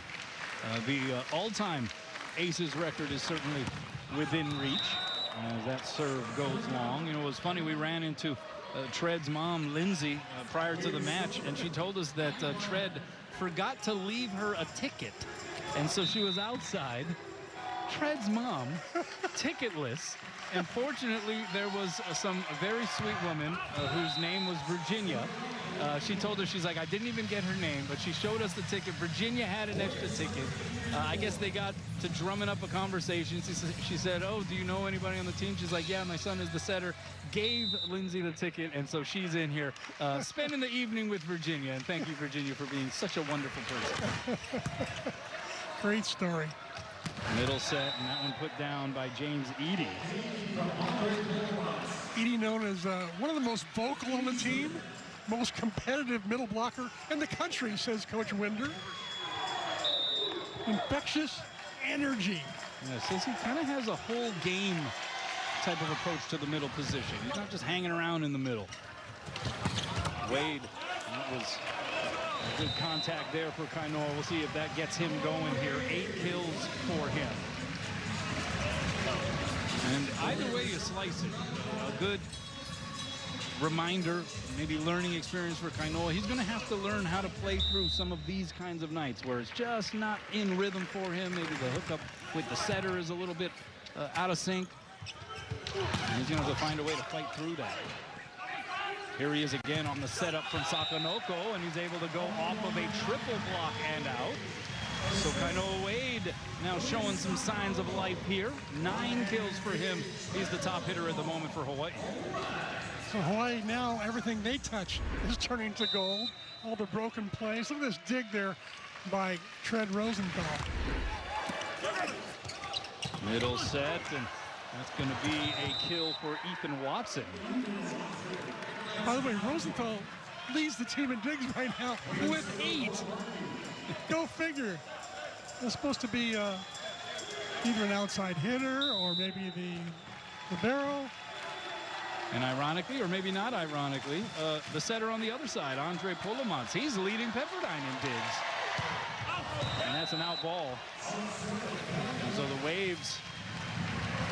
The all-time aces record is certainly within reach as that serve goes long. You know, it was funny, we ran into Tread's mom, Lindsay, prior to the match, and she told us that Tread forgot to leave her a ticket, and so she was outside. Tread's mom, ticketless, and fortunately there was some very sweet woman whose name was Virginia. She told her, she's like, I didn't even get her name, but she showed us the ticket. Virginia had an extra ticket. I guess they got to drumming up a conversation. She said, oh, do you know anybody on the team? She's like, yeah, my son is the setter. Gave Lindsay the ticket, and so she's in here spending the evening with Virginia. And thank you, Virginia, for being such a wonderful person. Great story. Middle set, and that one put down by James Eady. Eady, known as one of the most vocal on the team, most competitive middle blocker in the country, says Coach Winder. Infectious energy. Yeah, says he kind of has a whole game type of approach to the middle position. He's not just hanging around in the middle. Wade, that was a good contact there for Kainoa. We'll see if that gets him going here. 8 kills for him. And either way you slice it, a good reminder, maybe learning experience for Kainoa. He's going to have to learn how to play through some of these kinds of nights where it's just not in rhythm for him. Maybe the hookup with the setter is a little bit out of sync. And he's going to have to find a way to fight through that. Here he is again on the setup from Sakonoko, and he's able to go off of a triple block and out. So Kainoa Wade now showing some signs of life here. 9 kills for him. He's the top hitter at the moment for Hawaii. So Hawaii now, everything they touch is turning to gold. All the broken plays. Look at this dig there by Tread Rosenthal. Middle set, and that's going to be a kill for Ethan Watson. By the way, Rosenthal leads the team in digs right now with 8. Go figure. That's supposed to be either an outside hitter or maybe the barrel. And ironically, or maybe not ironically, the setter on the other side, Andre Polomats, he's leading Pepperdine in digs. And that's an out ball. And so the Waves,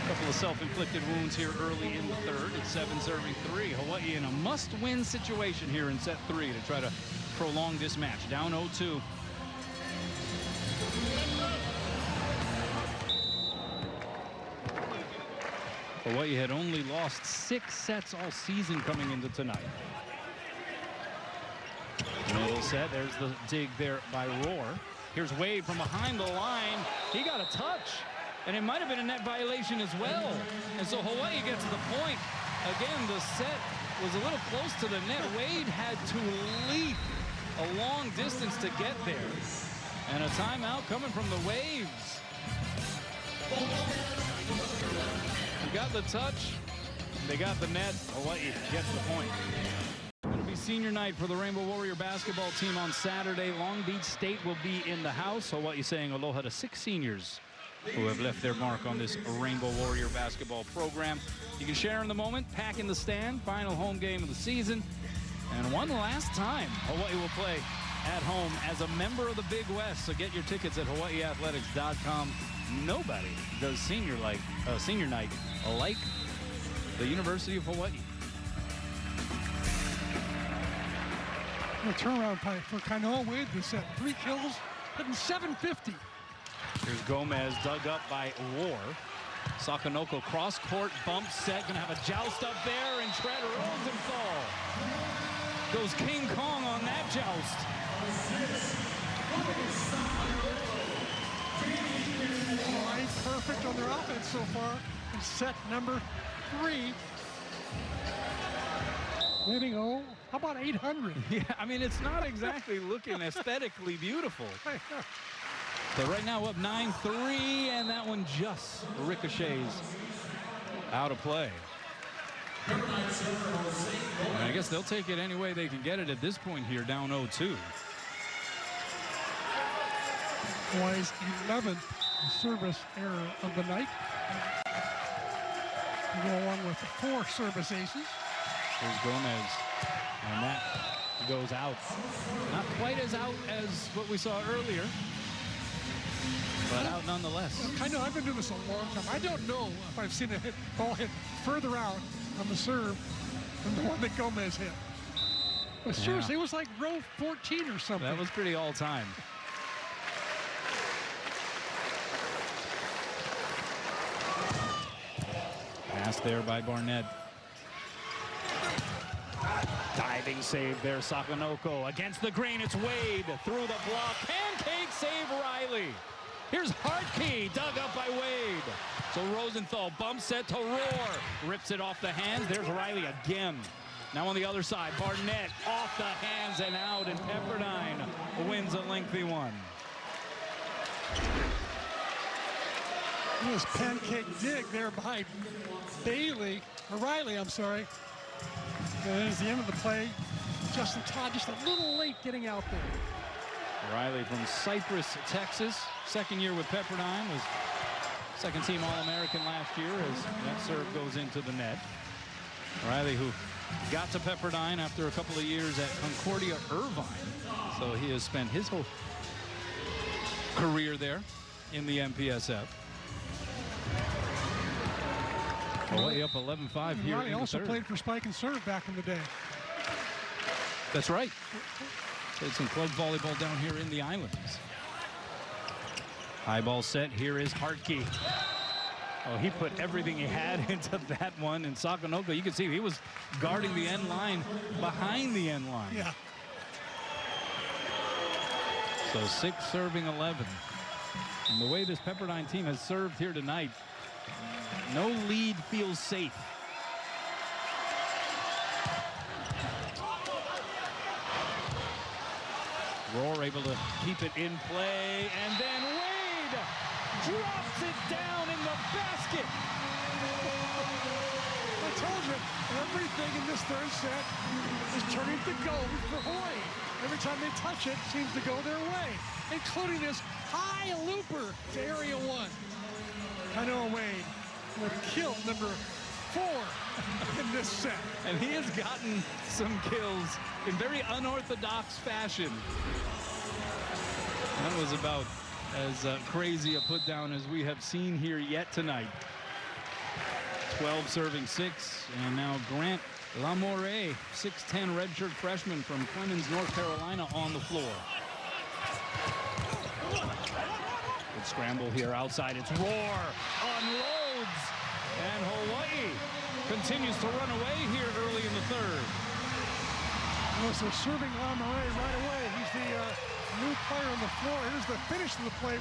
a couple of self-inflicted wounds here early in the third. It's 7-3. Hawaii in a must-win situation here in set 3 to try to prolong this match. Down 0-2. Hawaii had only lost 6 sets all season coming into tonight. Middle set, there's the dig there by Rohr. Here's Wade from behind the line. He got a touch, and it might have been a net violation as well. And so Hawaii gets the point. Again, the set was a little close to the net. Wade had to leap a long distance to get there. And a timeout coming from the Waves. They got the touch, they got the net. Hawaii gets the point. It'll be senior night for the Rainbow Warrior basketball team on Saturday. Long Beach State will be in the house. Hawaii saying aloha to 6 seniors who have left their mark on this Rainbow Warrior basketball program. You can share in the moment, pack in the stand, final home game of the season. And one last time, Hawaii will play at home as a member of the Big West. So get your tickets at hawaiiathletics.com. Nobody does senior night like the University of Hawaii. A turnaround pipe for Kainoa Wade this set. 3 kills, hitting 750. Here's Gomez, dug up by War. Sakanoko cross-court bump set, gonna have a joust up there, and Tread Rosenthal goes King Kong on that joust. Hawaii perfect on their offense so far in set number 3. Hitting, how about 800? Yeah, I mean, it's not exactly looking aesthetically beautiful. So right now up 9-3, and that one just ricochets out of play. And I guess they'll take it any way they can get it at this point here, down 0-2. Hawaii's 11th service error of the night. We go along with 4 service aces. Here's Gomez, and that goes out. Not quite as out as what we saw earlier, but out nonetheless. I know, I've been doing this a long time. I don't know if I've seen a ball hit further out on the serve than the one that Gomez hit. But seriously, it was like row 14 or something. That was pretty all-time. Pass there by Barnett. Diving save there, Sakanoko against the green. It's Wade through the block. Pancake save, Riley. Here's Hartke, dug up by Wade. So Rosenthal bump set to Roar. Rips it off the hands. There's Riley again. Now on the other side, Barnett off the hands and out, and Pepperdine wins a lengthy one. This pancake dig there by Riley, I'm sorry. And it's the end of the play. Justin Todd just a little late getting out there. Riley from Cypress, Texas. Second year with Pepperdine. Was second team All-American last year as that serve goes into the net. Riley, who got to Pepperdine after a couple of years at Concordia Irvine. So he has spent his whole career there in the MPSF. Hawaii up 11-5 here. Riley also played for Spike and Serve back in the day. That's right. Played some club volleyball down here in the islands. High ball set. Here is Hartke. Oh, he put everything he had into that one. And Sakanoko, you can see he was guarding the end line behind the end line. Yeah. So 6 serving 11. And the way this Pepperdine team has served here tonight, no lead feels safe. Roar able to keep it in play, and then Wade drops it down in the basket. I told you, everything in this third set is turning to gold for Hawaii. Every time they touch it, seems to go their way, including this high looper to Area 1. Kainoa Wade with kill number 4 in this set. And he has gotten some kills in very unorthodox fashion. That was about as crazy a put down as we have seen here yet tonight. 12 serving 6, and now Grant Lamore, 6'10" redshirt freshman from Clemens, North Carolina, on the floor. Good scramble here outside. It's Roar, unloads, and Hawaii continues to run away here early in the third. Well, so serving Lamare right away. He's the new player on the floor. Here's the finish of the play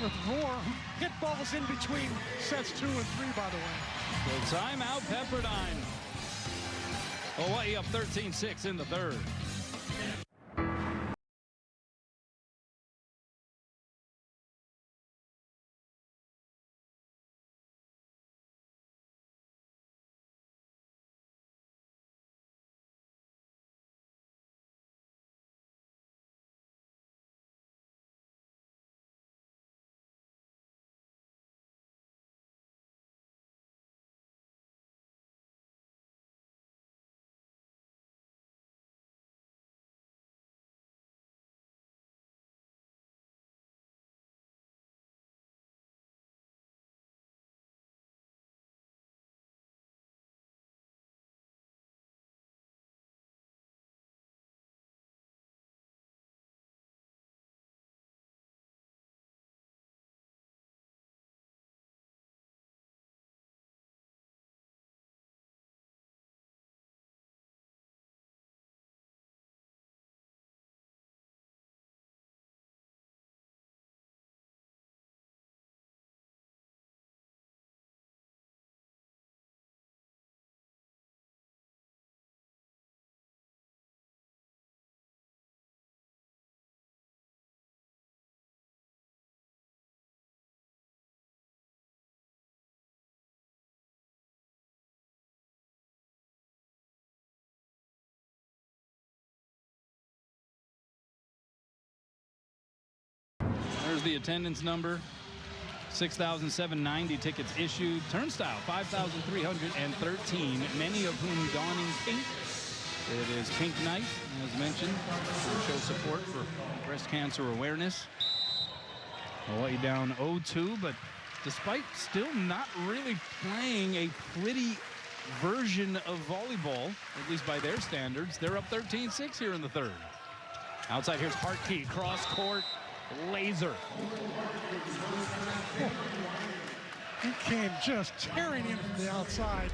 with Roar, who hit balls in between sets 2 and 3, by the way. So timeout, Pepperdine. Hawaii up 13-6 in the third. the attendance number. 6,790 tickets issued. Turnstile, 5,313, many of whom donning pink. It is Pink Night, as mentioned, to show support for breast cancer awareness. Hawaii down 0-2, but despite still not really playing a pretty version of volleyball, at least by their standards, they're up 13-6 here in the third. Outside, here's Hartke, cross court, laser. He came just tearing in from the outside.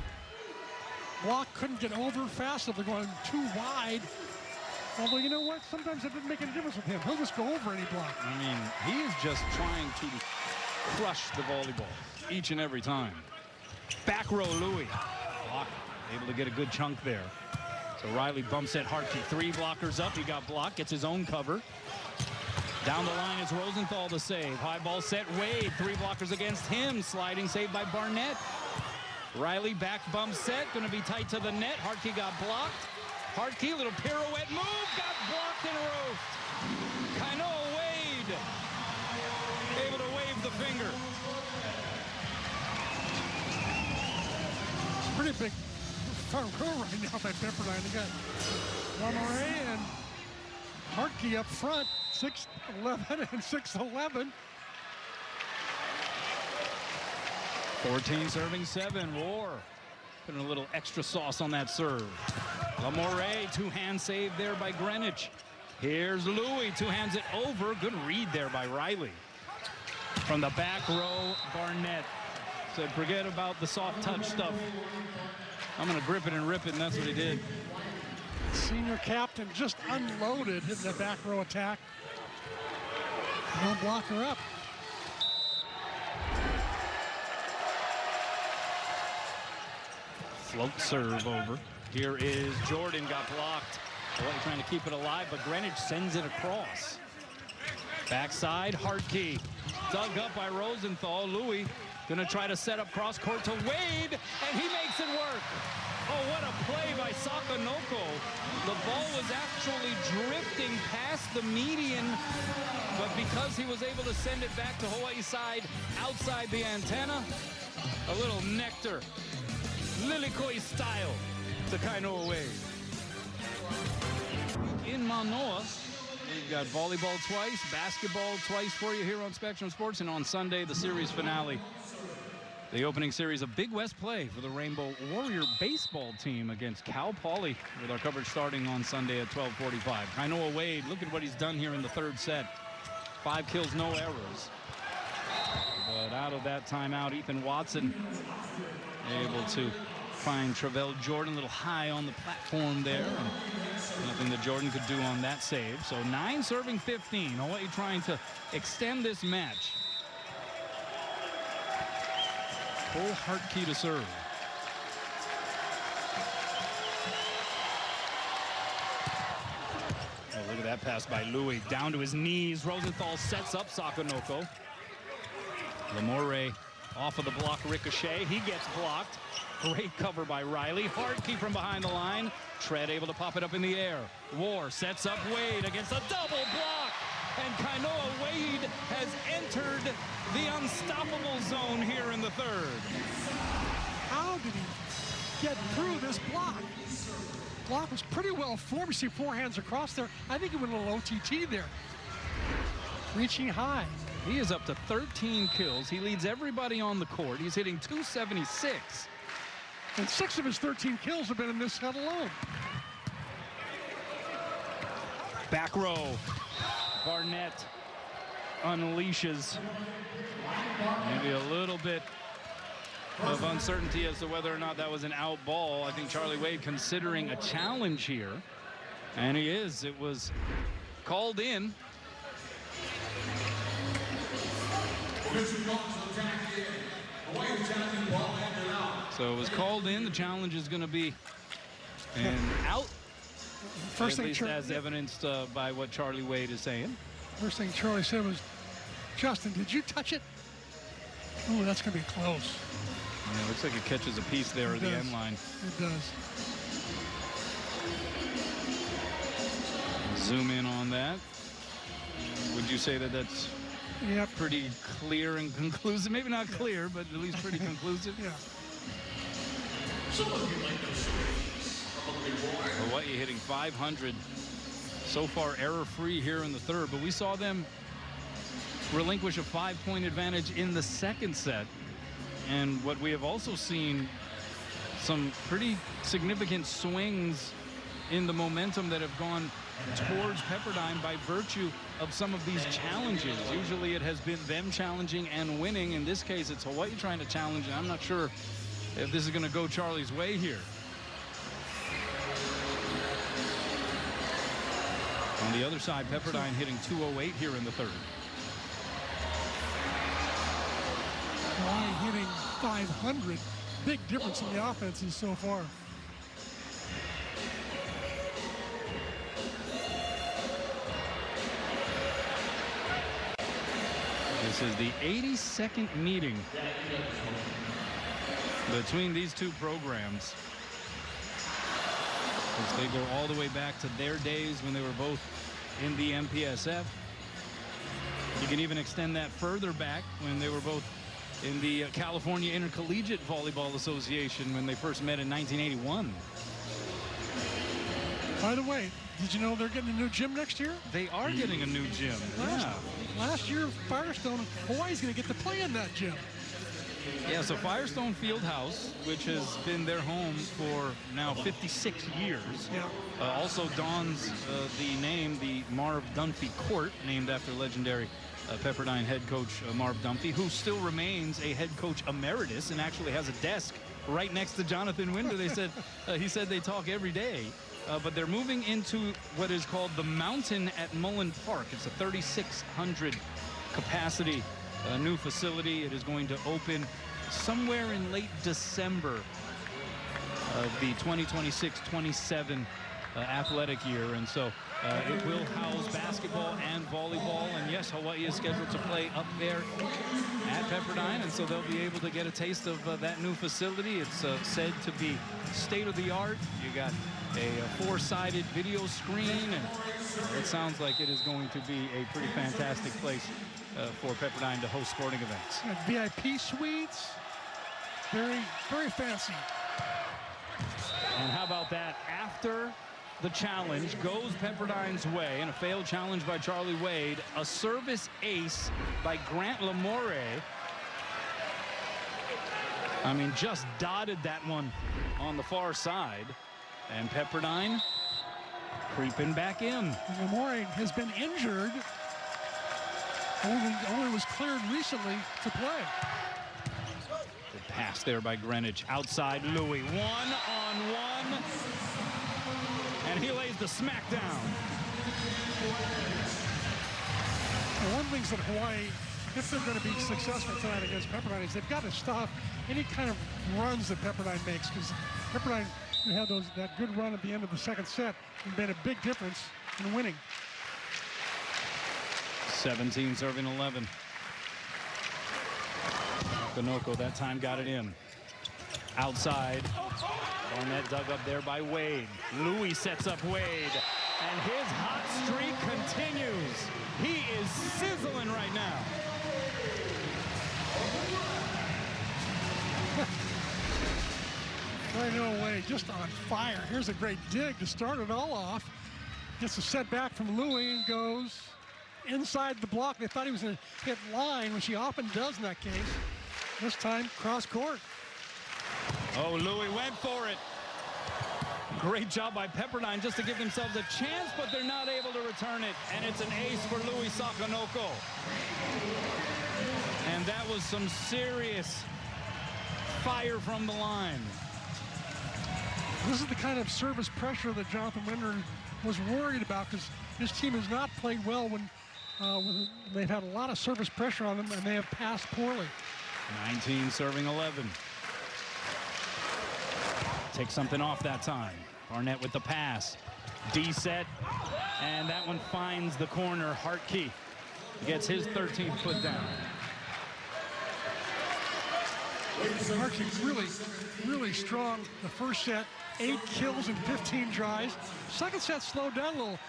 Block couldn't get over fast enough. They're going too wide. Although, you know what? Sometimes it doesn't make any difference with him. He'll just go over any block. I mean, he is just trying to crush the volleyball each and every time. Back row, Louis. Block, able to get a good chunk there. So Riley bumps at Hartke. 3 blockers up. He got blocked. Gets his own cover. Down the line is Rosenthal to save. High ball set. Wade. 3 blockers against him. Sliding save by Barnett. Riley back bump set. Going to be tight to the net. Hartke got blocked. Hartke, little pirouette move. Got blocked and roofed. Kainoa Wade. Able to wave the finger. Pretty big front row right now by Pepperdine. They got Lamoureux and Hartke up front. 6'11" and 6'11". 14 serving 7. War putting a little extra sauce on that serve. Lamoureux, 2-hand save there by Greenwich. Here's Louis, 2 hands it over. Good read there by Riley. From the back row, Barnett said, forget about the soft touch stuff. I'm going to grip it and rip it, and that's what he did. Senior captain just unloaded, hitting the back row attack. No blocker up. Float serve over. Here is Jordan, got blocked. Hawaii trying to keep it alive, but Greenwich sends it across. Backside, Hartke. Dug up by Rosenthal. Louis gonna try to set up cross court to Wade, and he makes it work. Oh, what a play by Sakonoko. The ball was actually drifting past the median, but because he was able to send it back to Hawaii's side outside the antenna, a little nectar, Lilikoi style to Kainoa Wade. In Manoa, we've got volleyball twice, basketball twice for you here on Spectrum Sports, and on Sunday, the series finale. The opening series of Big West play for the Rainbow Warrior baseball team against Cal Poly, with our coverage starting on Sunday at 12:45. Kainoa Wade, look at what he's done here in the third set. 5 kills, no errors. But out of that timeout, Ethan Watson able to find Travell Jordan a little high on the platform there. And nothing that Jordan could do on that save. So 9 serving 15. Hawaii trying to extend this match. Full Hartke to serve. Oh, look at that pass by Louis. Down to his knees. Rosenthal sets up Sakonoko. Lamoureux off of the block ricochet. He gets blocked. Great cover by Riley. Hartke from behind the line. Tread able to pop it up in the air. War sets up Wade against a double block. And Kainoa Wade has entered the unstoppable zone here in the third. How did he get through this block? Block was pretty well formed. You see 4 hands across there. I think he went a little OTT there. Reaching high. He is up to 13 kills. He leads everybody on the court. He's hitting .276. And 6 of his 13 kills have been in this set alone. Back row. Barnett unleashes. Maybe a little bit of uncertainty as to whether or not that was an out ball. I think Charlie Wade considering a challenge here. And he is. It was called in. So it was called in. The challenge is going to be an out. First at thing least as evidenced by what Charlie Wade is saying. First thing Charlie said was, Justin, did you touch it? Oh, that's going to be close. Yeah, it looks like it catches a piece there at the end line. It does. Zoom in on that. Would you say that that's Yep. Pretty clear and conclusive. Maybe not clear, but at least pretty conclusive. Yeah. Hawaii hitting 500 so far, error-free here in the third, but we saw them relinquish a 5-point advantage in the second set. And what we have also seen, some pretty significant swings in the momentum that have gone towards Pepperdine by virtue of some of these challenges. Usually it has been them challenging and winning. In this case, it's Hawaii trying to challenge, and I'm not sure if this is going to go Charlie's way here. On the other side, Pepperdine hitting 208 here in the third. Hawaii hitting 500. Big difference in the offenses so far. This is the 82nd meeting between these two programs. As they go all the way back to their days when they were both in the MPSF. You can even extend that further back when they were both in the California Intercollegiate Volleyball Association when they first met in 1981. By the way, did you know they're getting a new gym next year? They are getting a new gym. Last year, Firestone, Hawaii's going to get to play in that gym. Yeah, so Firestone Fieldhouse, which has been their home for now 56 years, also dons the name, the Marv Dunphy Court, named after legendary Pepperdine head coach Marv Dunphy, who still remains a head coach emeritus and actually has a desk right next to Jonathan Winder. They said he said they talk every day, but they're moving into what is called the Mountain at Mullen Park. It's a 3,600 capacity new facility. It is going to open somewhere in late December of the 2026-27 athletic year, and so it will house basketball and volleyball. And yes, Hawaii is scheduled to play up there at Pepperdine, and so they'll be able to get a taste of that new facility. It's said to be state-of-the-art. You got a four-sided video screen, and it sounds like it is going to be a pretty fantastic place for Pepperdine to host sporting events. VIP suites, very, very fancy. And how about that? After the challenge goes Pepperdine's way, and a failed challenge by Charlie Wade, a service ace by Grant Lamore. I mean, just dotted that one on the far side, and Pepperdine creeping back in. Lamore has been injured. Only was cleared recently to play. Good pass there by Greenwich. Outside Louis. 1-on-1. And he lays the smack down. One of the things that Hawaii, if they're going to be successful tonight against Pepperdine, is they've got to stop any kind of runs that Pepperdine makes, because Pepperdine had that good run at the end of the second set and made a big difference in winning. 17 serving 11. Kanoko that time got it in. Outside. Barnett dug up there by Wade. Louis sets up Wade. And his hot streak continues. He is sizzling right now. Right away, just on fire. Here's a great dig to start it all off. Gets a setback from Louis and goes inside the block. They thought he was going to hit line, which he often does in that case. This time, cross court. Oh, Louis went for it. Great job by Pepperdine just to give themselves a chance, but they're not able to return it. And it's an ace for Louis Sakanoko. And that was some serious fire from the line. This is the kind of service pressure that Jonathan Winder was worried about, because his team has not played well when they've had a lot of service pressure on them and they have passed poorly. 19 serving 11. Take something off that time. Barnett with the pass. D set. And that one finds the corner. Hartke gets his 13th foot down. Hartke really, really strong the first set. 8 kills and 15 drives. Second set slowed down a little.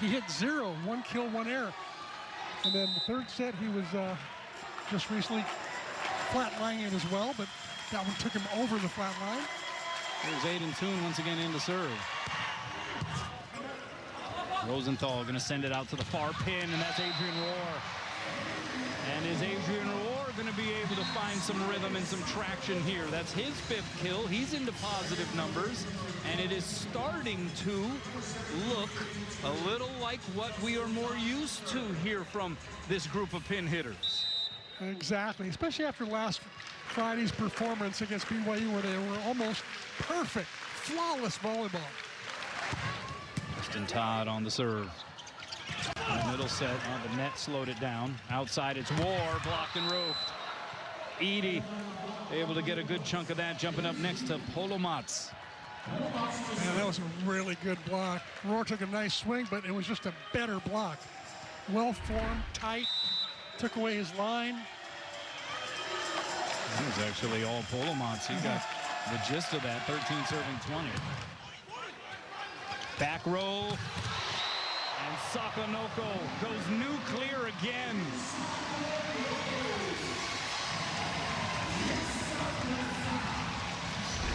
He hit 0, 1 kill, 1 error. And then the third set, he was just recently flat-lying it as well, but that one took him over the flat line. Here's Aiden Toon once again in to serve. Rosenthal going to send it out to the far pin, and that's Adrian Rohr. And is Adrian Rohr going to be able to find some rhythm and some traction here? That's his 5th kill. He's into positive numbers, and it is starting to look a little like what we are more used to here from this group of pin hitters. Exactly, especially after last Friday's performance against BYU, where they were almost perfect, flawless volleyball. Justin Todd on the serve. In the middle set, the net slowed it down. Outside, it's War, blocked and roofed. Edie able to get a good chunk of that, jumping up next to Polomats. Man, that was a really good block. Rohr took a nice swing, but it was just a better block. Well-formed, tight, took away his line. That was actually all Polomats. He got the gist of that, 13 serving 20. Back row, and Sakonoko goes nuclear again.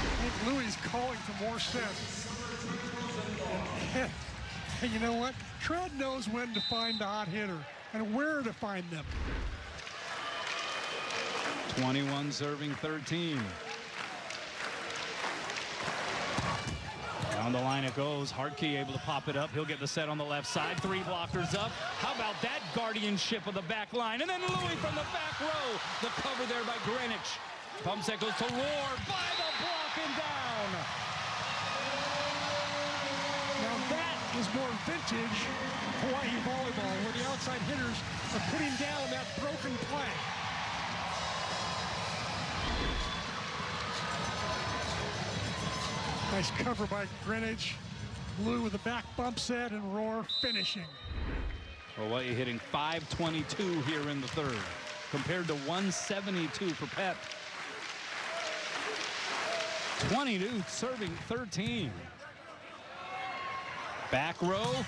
I think Louis calling for more sets. And you know what? Tread knows when to find the hot hitter and where to find them. 21 serving 13. Down the line it goes. Hartke able to pop it up. He'll get the set on the left side. 3 blockers up. How about that guardianship of the back line? And then Louis from the back row. The cover there by Greenwich. Pump set goes to Rohr by the block and down. Now that is more vintage Hawaii volleyball, where the outside hitters are putting down that broken play. Nice cover by Greenwich. Lou with a back bump set, and Rohr finishing. Hawaii hitting 522 here in the third, compared to 172 for Pep. 22 serving 13. Back row,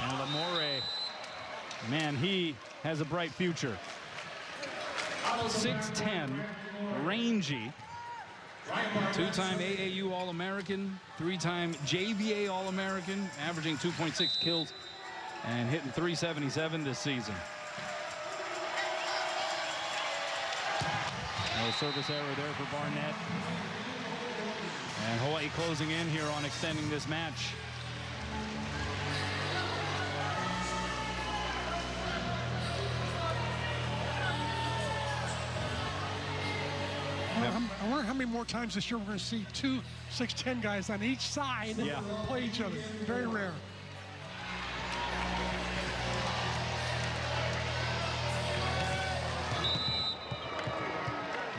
and Lamore. Man, he has a bright future. 6'10", rangy. 2-time AAU All-American, 3-time JVA All-American, averaging 2.6 kills and hitting 377 this season. No service error there for Barnett. And Hawaii closing in here on extending this match. I wonder how many more times this year we're going to see 2 6'10" guys on each side play each other. Very rare.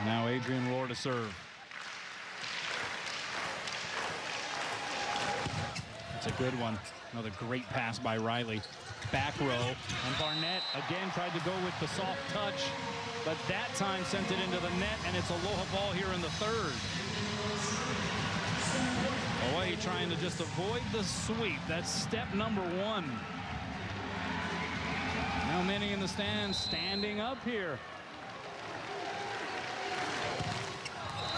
Now Adrian Rohr to serve. That's a good one. Another great pass by Riley. Back row, and Barnett again tried to go with the soft touch, but that time sent it into the net, and it's Aloha ball here in the third. Hawaii trying to just avoid the sweep. That's step number 1. Now many in the stands standing up here.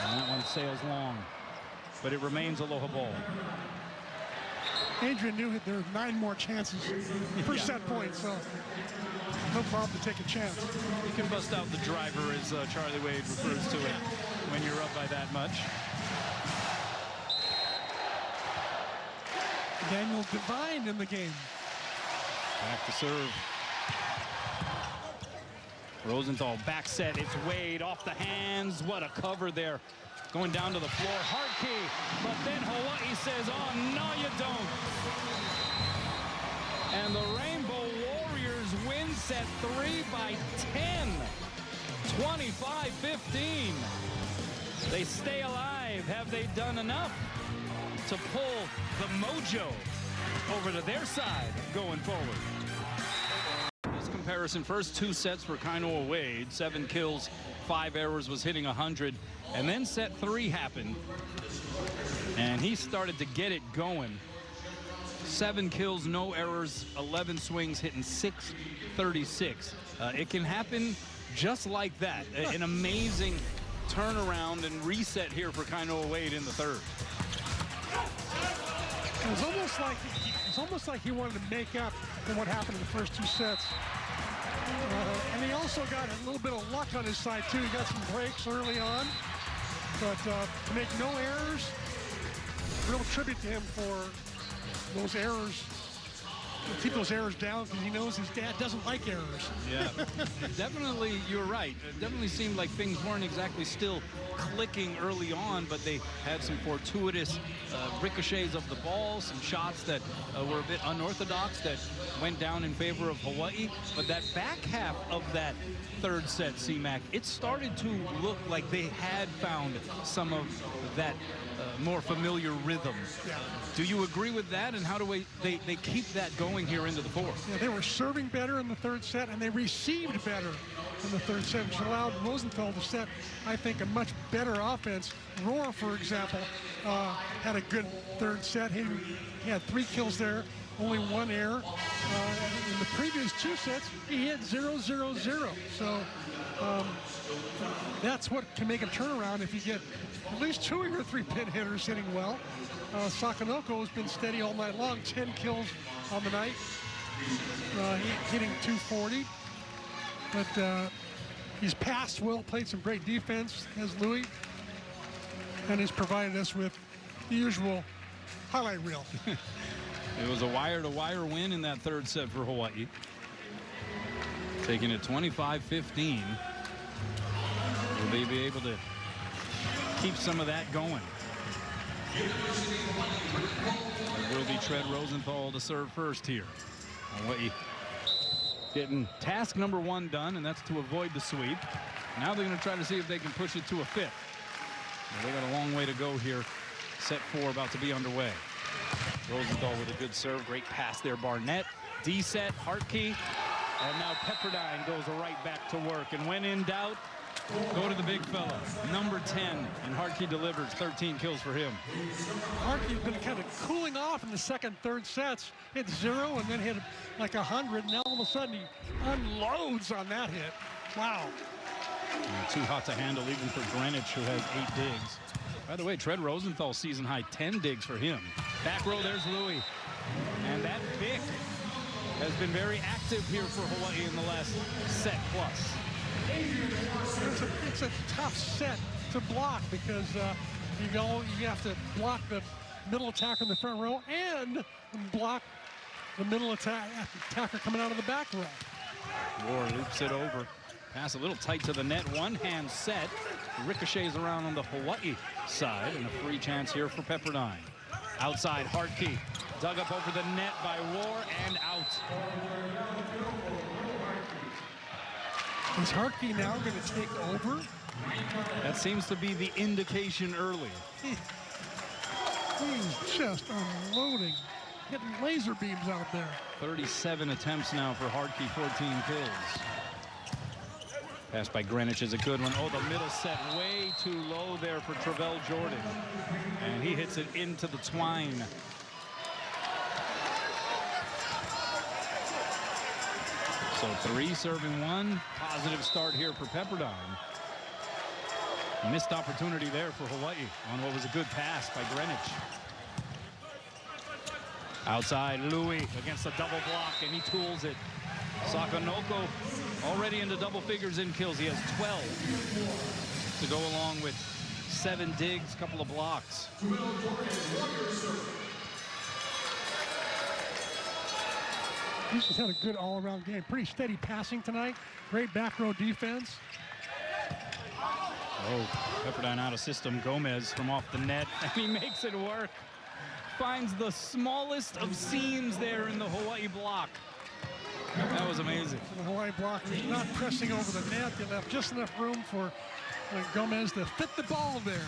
And that one sails long, but it remains Aloha ball. Adrian knew there were 9 more chances per set point, so no problem to take a chance. You can bust out the driver, as Charlie Wade refers to it, when you're up by that much. Daniel Devine in the game. Back to serve. Rosenthal back set. It's Wade off the hands. What a cover there. Going down to the floor. Hartke. But then Hawaii says, oh, no, you don't. And the Rainbow Warriors win set 3 by 10. 25-15. They stay alive. Have they done enough to pull the mojo over to their side going forward? This comparison, first 2 sets for Kainoa Wade, 7 kills, 5 errors, was hitting 100. And then set 3 happened, and he started to get it going. 7 kills, no errors, 11 swings, hitting .636. It can happen just like that. An amazing turnaround and reset here for Kainoa Wade in the third. It was almost like he wanted to make up for what happened in the first 2 sets. And he also got a little bit of luck on his side too. He got some breaks early on, but to make no errors, real tribute to him for those errors. He'll keep those errors down because he knows his dad doesn't like errors. Yeah, definitely, you're right. It definitely seemed like things weren't exactly still clicking early on, but they had some fortuitous ricochets of the ball, some shots that were a bit unorthodox that went down in favor of Hawaii. But that back half of that third set, C-Mac, it started to look like they had found some of that more familiar rhythm. Yeah. Do you agree with that? And how do they keep that going here into the fourth? Yeah, they were serving better in the third set, and they received better in the third set, which allowed Rosenthal to set, I think, a much better offense. Rohr, for example, had a good third set. He had 3 kills there, only 1 error. In the previous 2 sets, he hit 0-0-0. So that's what can make a turnaround if you get at least 2 of your 3 pin hitters hitting well. Sakonoko has been steady all night long, 10 kills on the night, hitting .240. But he's passed well, played some great defense as Louis, and has provided us with the usual highlight reel. It was a wire-to-wire win in that third set for Hawaii. Taking it 25-15. Will they be able to keep some of that going? It will be Tread Rosenthal to serve first here. Hawaii getting task number 1 done, and that's to avoid the sweep. Now they're going to try to see if they can push it to a 5th. They got a long way to go here. Set 4 about to be underway. Rosenthal with a good serve. Great pass there, Barnett. D-set, Hartke. And now Pepperdine goes right back to work. And when in doubt, go to the big fella, number 10. And Hartke delivers 13 kills for him. Hartke's been kind of cooling off in the second, third sets. Hit 0 and then hit like 100. Now all of a sudden he unloads on that hit. Wow. And too hot to handle even for Greenwich, who has 8 digs. By the way, Tread Rosenthal season high 10 digs for him. Back row, there's Louis. And that pick has been very active here for Hawaii in the last set plus. It's a tough set to block because you have to block the middle attacker in the front row and block the middle attacker coming out of the back row. Moore loops it over. Pass a little tight to the net. One hand set. Ricochets around on the Hawaii side, and a free chance here for Pepperdine. Outside, Hartke. Dug up over the net by Rohr and out. Is Hartke now going to take over? That seems to be the indication early. He's just unloading, getting laser beams out there. 37 attempts now for Hartke, 14 kills. Pass by Greenwich is a good one. Oh, the middle set way too low there for Travell Jordan. And he hits it into the twine. So 3 serving 1. Positive start here for Pepperdine. Missed opportunity there for Hawaii on what was a good pass by Greenwich. Outside, Louis against a double block, and he tools it. Sakonoko already into double figures in kills. He has 12 to go along with 7 digs, couple of blocks. He's just had a good all-around game. Pretty steady passing tonight. Great back row defense. Oh, Pepperdine out of system. Gomez from off the net, and he makes it work. Finds the smallest of seams there in the Hawaii block. That was amazing. The Hawaii block was not pressing over the net. They left just enough room for Gomez to fit the ball there.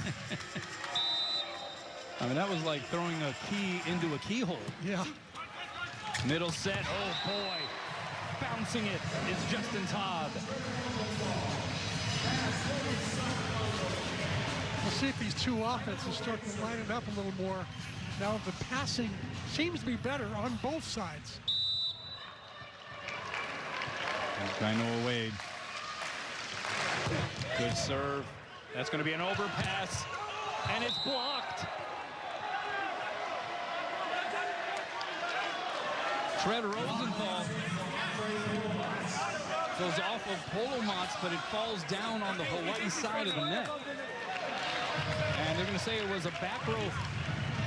I mean, that was like throwing a key into a keyhole. Yeah. Middle set, oh boy. Bouncing it is Justin Todd. We'll see if these two offenses start to line it up a little more. Now the passing seems to be better on both sides. Kainoa Wade. Good serve. That's going to be an overpass, and it's blocked. Fred Rosenthal goes off of Polomatz, but it falls down on the Hawaii side of the net. And they're going to say it was a back row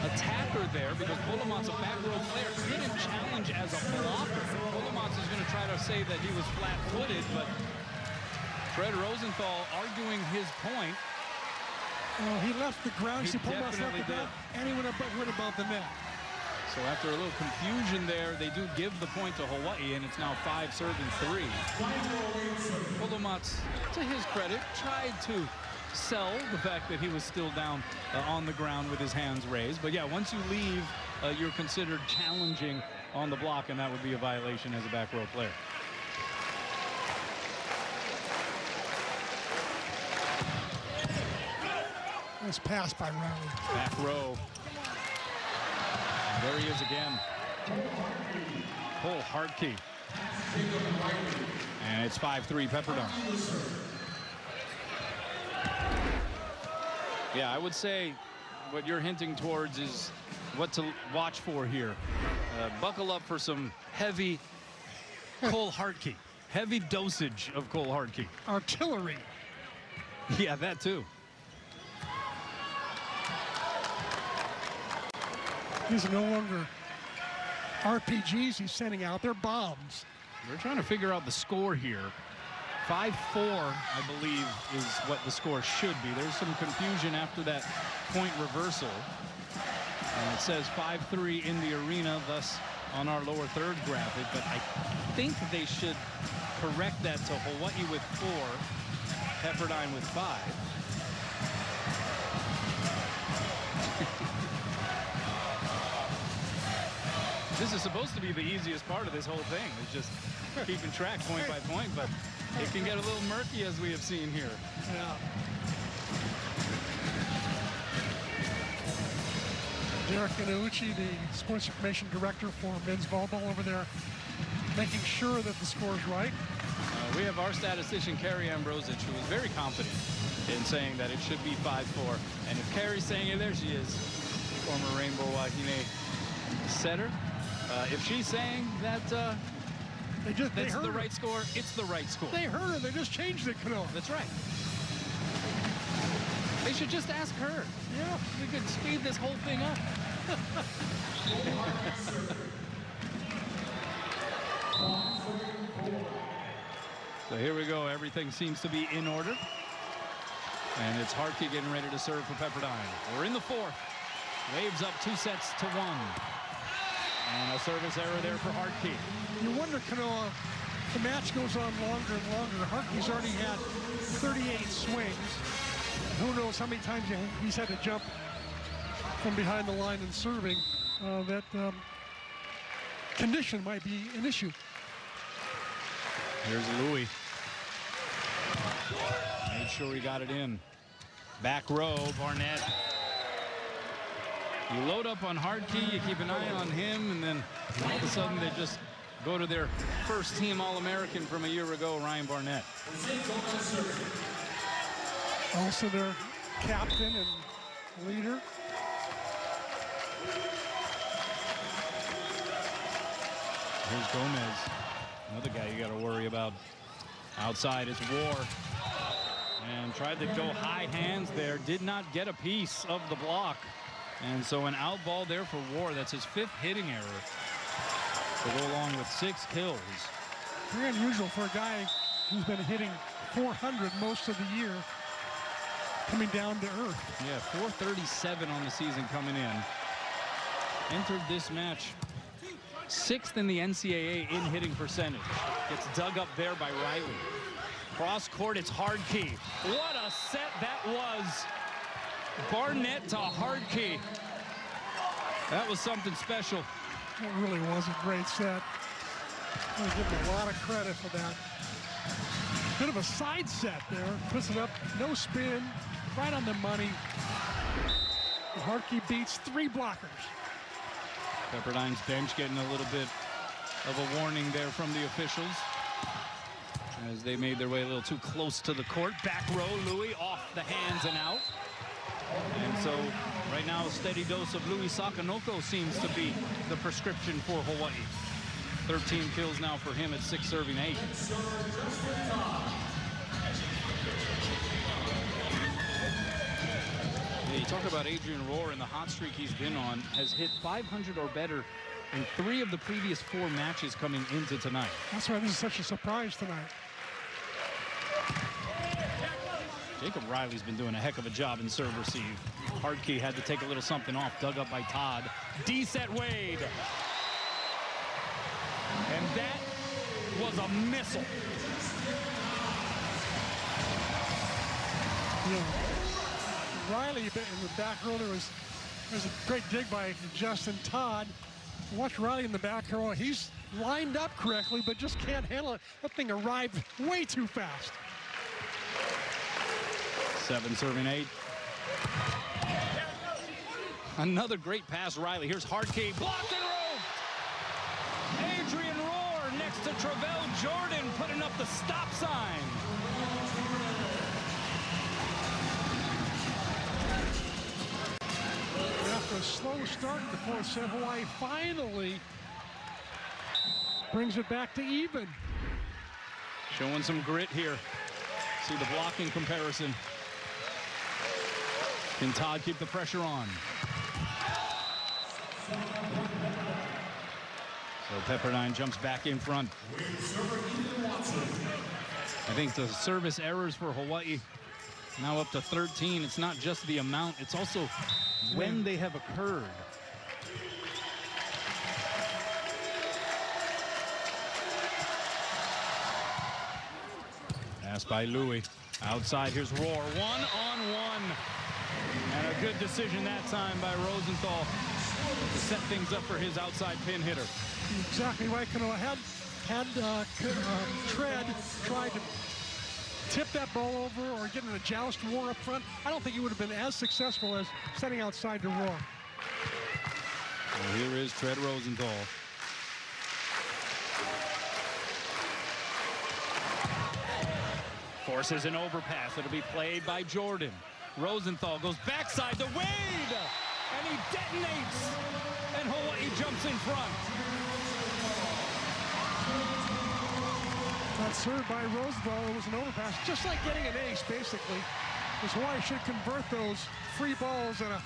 attacker there because Polomatz, a back row player, couldn't challenge as a blocker. Polomatz is going to try to say that he was flat-footed, but Fred Rosenthal arguing his point. He left the ground. He Polomatz left the ground, and he went above the net. So after a little confusion there, they do give the point to Hawaii, and it's now 5 serving 3. Polomatz, to his credit, tried to sell the fact that he was still down on the ground with his hands raised. But yeah, once you leave, you're considered challenging on the block, and that would be a violation as a back row player. Nice pass by Riley. Back row. There he is again. Cole Hartke. And it's 5-3 Pepperdine. Yeah, I would say what you're hinting towards is what to watch for here. Buckle up for some heavy Cole Hartke. Heavy dosage of Cole Hartke. Artillery. Yeah, that too. These are no longer RPGs he's sending out. They're bombs. We're trying to figure out the score here. 5-4, I believe, is what the score should be. There's some confusion after that point reversal. And it says 5-3 in the arena, thus on our lower third graphic. But I think they should correct that to Hawaii with 4, Pepperdine with 5. This is supposed to be the easiest part of this whole thing. It's just keeping track point by point, but it can get a little murky as we have seen here. Yeah. Derek Inucci, the sports information director for men's volleyball over there, making sure that the score is right. We have our statistician, Carrie Ambrosich, who is very confident in saying that it should be 5-4. And if Carrie's saying it, there she is, former Rainbow Wahine setter. If she's saying that that's the right score, it's the right score. They heard her. They just changed it, Kanoa. That's right. They should just ask her. Yeah. We could speed this whole thing up. So here we go. Everything seems to be in order. And it's Hartke getting ready to serve for Pepperdine. We're in the 4th. Waves up 2-1. And a service error there for Hartke. You wonder, Kanoa, the match goes on longer and longer. Hartke's already had 38 swings. Who knows how many times he's had to jump from behind the line and serving. That condition might be an issue. Here's Louis. Made sure he got it in. Back row, Barnett. You load up on Hartke, you keep an eye on him, and then all of a sudden they just go to their first team All-American from a year ago, Ryan Barnett. Also their captain and leader. Here's Gomez, another guy you got to worry about. Outside is War. And tried to go high hands there, did not get a piece of the block. And so an out ball there for War. That's his 5th hitting error to go along with 6 kills. Very unusual for a guy who's been hitting 400 most of the year, coming down to earth. Yeah, 437 on the season coming in. Entered this match 6th in the NCAA in hitting percentage. Gets dug up there by Riley. Cross court, it's Hartke. What a set that was. Barnett to Hartke. That was something special. It really was a great set. I give him a lot of credit for that. Bit of a side set there. Puts it up, no spin, right on the money. Hartke beats 3 blockers. Pepperdine's bench getting a little bit of a warning there from the officials as they made their way a little too close to the court. Back row, Louis off the hands and out. And so right now a steady dose of Louis Sakanoko seems to be the prescription for Hawaii. 13 kills now for him at 6 serving 8. Yeah, you talk about Adrian Rohr and the hot streak he's been on, has hit 500 or better in 3 of the previous 4 matches coming into tonight. That's why this is such a surprise tonight. Jacob Riley's been doing a heck of a job in serve receive. Hartke had to take a little something off, dug up by Todd. D-set Wade. And that was a missile. Yeah. Riley in the back row, there's a great dig by Justin Todd. Watch Riley in the back row. He's lined up correctly, but just can't handle it. That thing arrived way too fast. 7 serving 8. Another great pass, Riley. Here's Hartke, blocked and roped. Adrian Rohr next to Travell Jordan putting up the stop sign. After a slow start in the fourth set, Hawaii finally brings it back to even. Showing some grit here. See the blocking comparison. Can Todd keep the pressure on? So Pepperdine jumps back in front. I think the service errors for Hawaii now up to 13. It's not just the amount, it's also when they have occurred. Pass by Louis. Outside, here's Rohr. 1-on-1. And a good decision that time by Rosenthal to set things up for his outside pin hitter. Exactly right. Had Tread tried to tip that ball over or get in a joust war up front, I don't think he would have been as successful as setting outside to Rohr. Well, here is Tread Rosenthal. Forces an overpass. It'll be played by Jordan. Rosenthal goes backside to Wade, and he detonates, and Hawaii jumps in front. That serve by Rosenthal, it was an overpass, just like getting an ace, basically. Because Hawaii should convert those free balls at a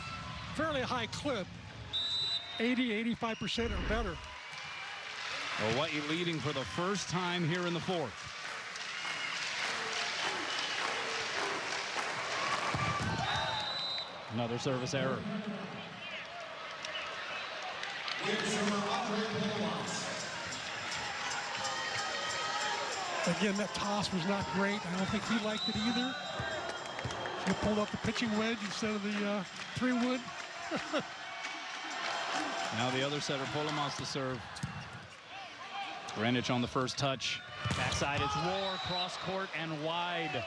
fairly high clip, 80–85% or better. Hawaii leading for the first time here in the fourth. Another service error. Again, that toss was not great. I don't think he liked it either. He pulled up the pitching wedge instead of the 3-wood. Now the other setter, Polomas, to serve. Greenwich on the first touch. Backside, it's Rohr, cross court and wide.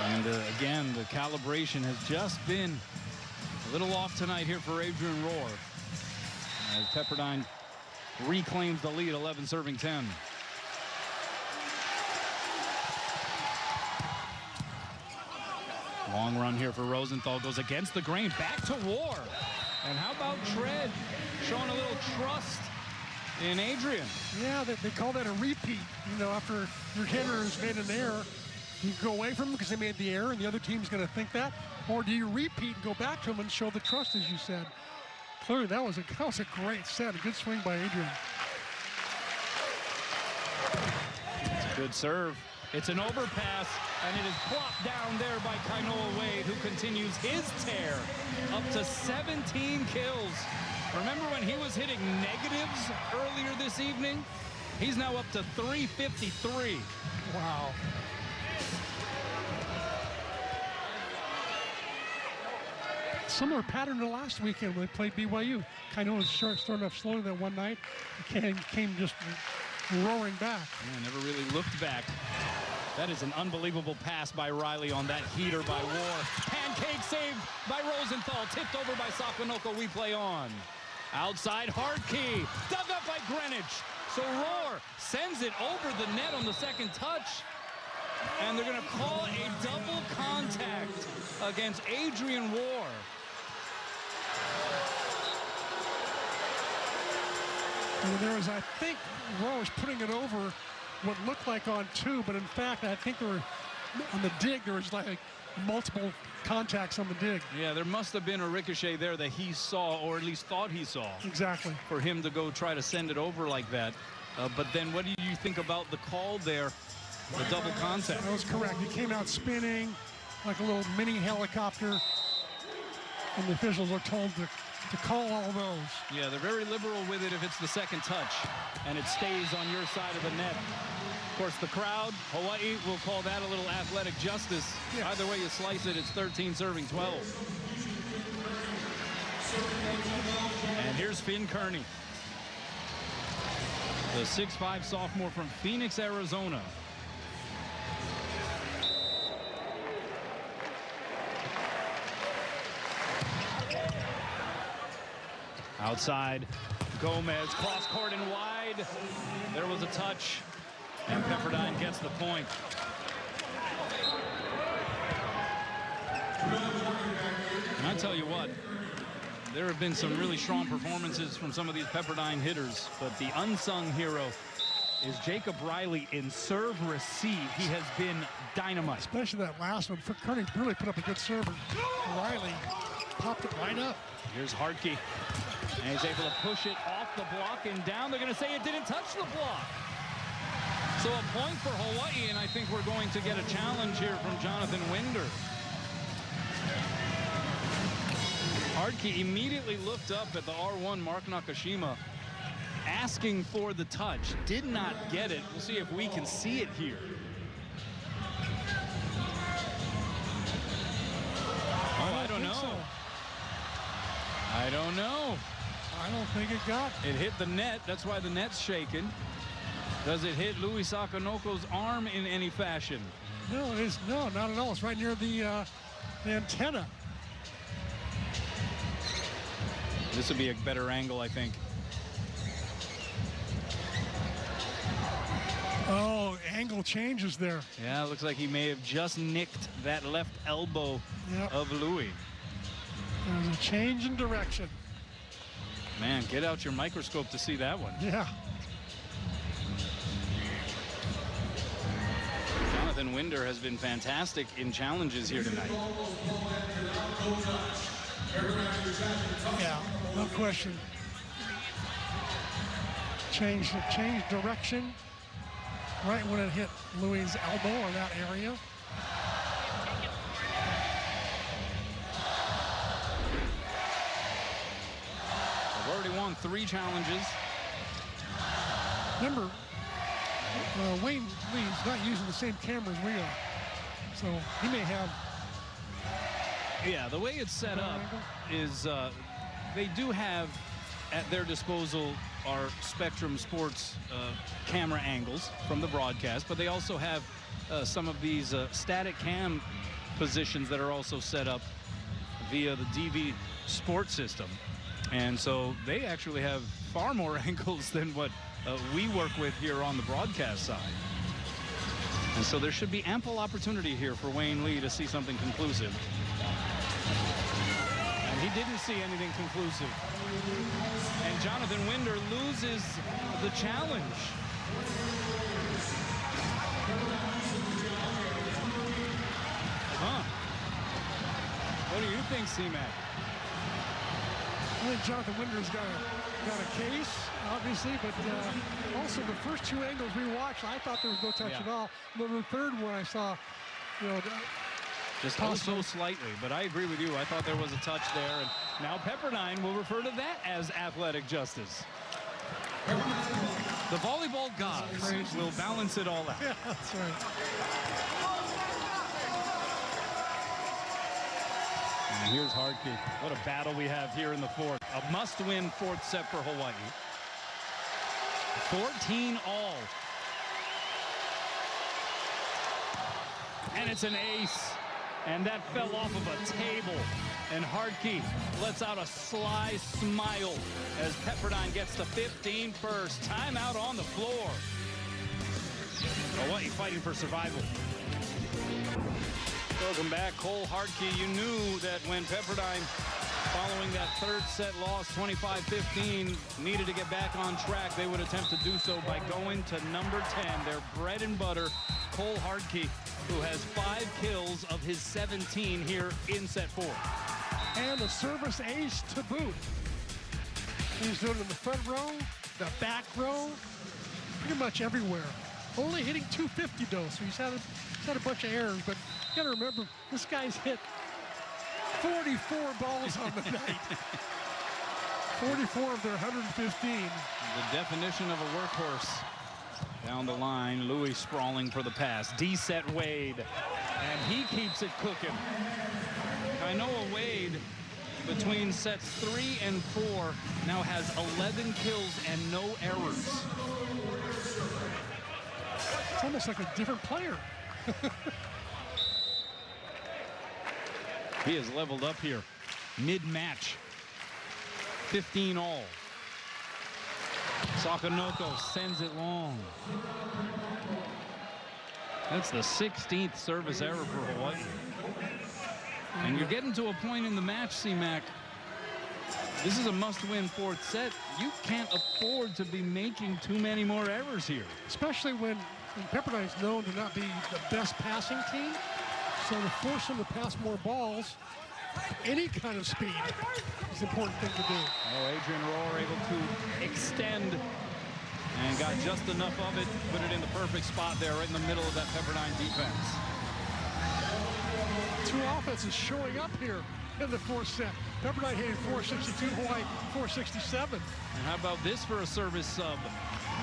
And again, the calibration has just been a little off tonight here for Adrian Rohr, as Pepperdine reclaims the lead, 11 serving 10. Long run here for Rosenthal, goes against the grain, back to Rohr. And how about Tread showing a little trust in Adrian? Yeah, they call that a repeat. You know, after your hitter has made an error, you go away from them because they made the error and the other team's going to think that? Or do you repeat and go back to them and show the trust, as you said? Clearly, that was a great set. A good swing by Adrian. It's a good serve. It's an overpass, and it is plopped down there by Kainoa Wade, who continues his tear up to 17 kills. Remember when he was hitting negatives earlier this evening? He's now up to 353. Wow. Similar pattern to last weekend when they played BYU. Kainoa was starting off slowly that one night. Came just roaring back. Yeah, never really looked back. That is an unbelievable pass by Riley on that heater by War. Pancake saved by Rosenthal. Tipped over by Sakonoko. We play on. Outside Hartke. Dug up by Greenwich. So Roar sends it over the net on the second touch. And they're going to call a double contact against Adrian War. And there was, I think, Roar was putting it over what looked like on 2, but in fact, I think there were, on the dig, there was like multiple contacts on the dig. Yeah, there must have been a ricochet there that he saw, or at least thought he saw. Exactly. For him to go try to send it over like that. But then what do you think about the call there, the double contact? That was correct. He came out spinning like a little mini helicopter, and the officials are told to call all those. Yeah, they're very liberal with it if it's the second touch and it stays on your side of the net. Of course, the crowd, Hawaii, will call that a little athletic justice. Yeah. Either way you slice it, it's 13 serving 12. And here's Finn Kearney, the 6'5" sophomore from Phoenix, Arizona. Outside, Gomez, cross court and wide. There was a touch, and Pepperdine gets the point. And I tell you what, there have been some really strong performances from some of these Pepperdine hitters, but the unsung hero is Jacob Riley in serve receive. He has been dynamite. Especially that last one. Kearney really put up a good serve. Riley popped it right up. Here's Hartke. And he's able to push it off the block and down. They're going to say it didn't touch the block. So a point for Hawaii, and I think we're going to get a challenge here from Jonathan Winder. Hartke immediately looked up at the R1 Mark Nakashima, asking for the touch. Did not get it. We'll see if we can see it here. Oh, I don't know. So. I don't know. I don't think it got. It hit the net. That's why the net's shaking. Does it hit Louis Sakonoko's arm in any fashion? No, it is. No, not at all. It's right near the antenna. This would be a better angle, I think. Oh, angle changes there. Yeah, it looks like he may have just nicked that left elbow of Louis. There's a change in direction. Man, get out your microscope to see that one. Yeah. Jonathan Winder has been fantastic in challenges here tonight. Yeah, no question. Change direction right when it hit Louis' elbow or that area. They've already won 3 challenges. Remember, Wayne Lee's not using the same camera as we are, so he may have. Yeah, the way it's set up is they do have at their disposal our Spectrum Sports camera angles from the broadcast, but they also have some of these static cam positions that are also set up via the DV Sports system. And so they actually have far more angles than what we work with here on the broadcast side. And so there should be ample opportunity here for Wayne Lee to see something conclusive. And he didn't see anything conclusive. And Jonathan Winder loses the challenge. Huh. What do you think, C-Mac? I think Jonathan Winder's got a case, obviously, but also the first 2 angles we watched, I thought there was no touch at all. But the third one I saw, just so slightly, but I agree with you. I thought there was a touch there, and now Pepperdine will refer to that as athletic justice. The volleyball gods will balance it all out. Yeah, that's right. And here's Hartke. What a battle we have here in the 4th. A must-win 4th set for Hawaii. 14 all. and it's an ace. And that fell off of a table. And Hardkey lets out a sly smile as Pepperdine gets to 15 first. Timeout on the floor. Hawaii fighting for survival. Welcome back, Cole Hardkey. You knew that when Pepperdine, following that third set loss, 25-15, needed to get back on track, they would attempt to do so by going to number 10, their bread and butter, Cole Hardkey, who has 5 kills of his 17 here in set 4. And a service ace to boot. He's doing it in the front row, the back row, pretty much everywhere. Only hitting 250 though, so he's had a bunch of errors, but you gotta remember, this guy's hit 44 balls on the night. 44 of their 115. The definition of a workhorse. Down the line, Louis sprawling for the pass. D-set Wade, and he keeps it cooking. Kainoa Wade, between sets 3 and 4, now has 11 kills and no errors. It's almost like a different player. He has leveled up here. Mid-match. 15 all. Sakanoko sends it long. That's the 16th service error for Hawaii. And you're getting to a point in the match, C-Mac. This is a must-win fourth set. You can't afford to be making too many more errors here. Especially when Pepperdine is known to not be the best passing team. So to force them to pass more balls, any kind of speed is an important thing to do. Oh, Adrian Rohr able to extend and got just enough of it, put it in the perfect spot there right in the middle of that Pepperdine defense. 2 offenses showing up here in the fourth set. Pepperdine hitting 462, Hawaii 467. And how about this for a service sub?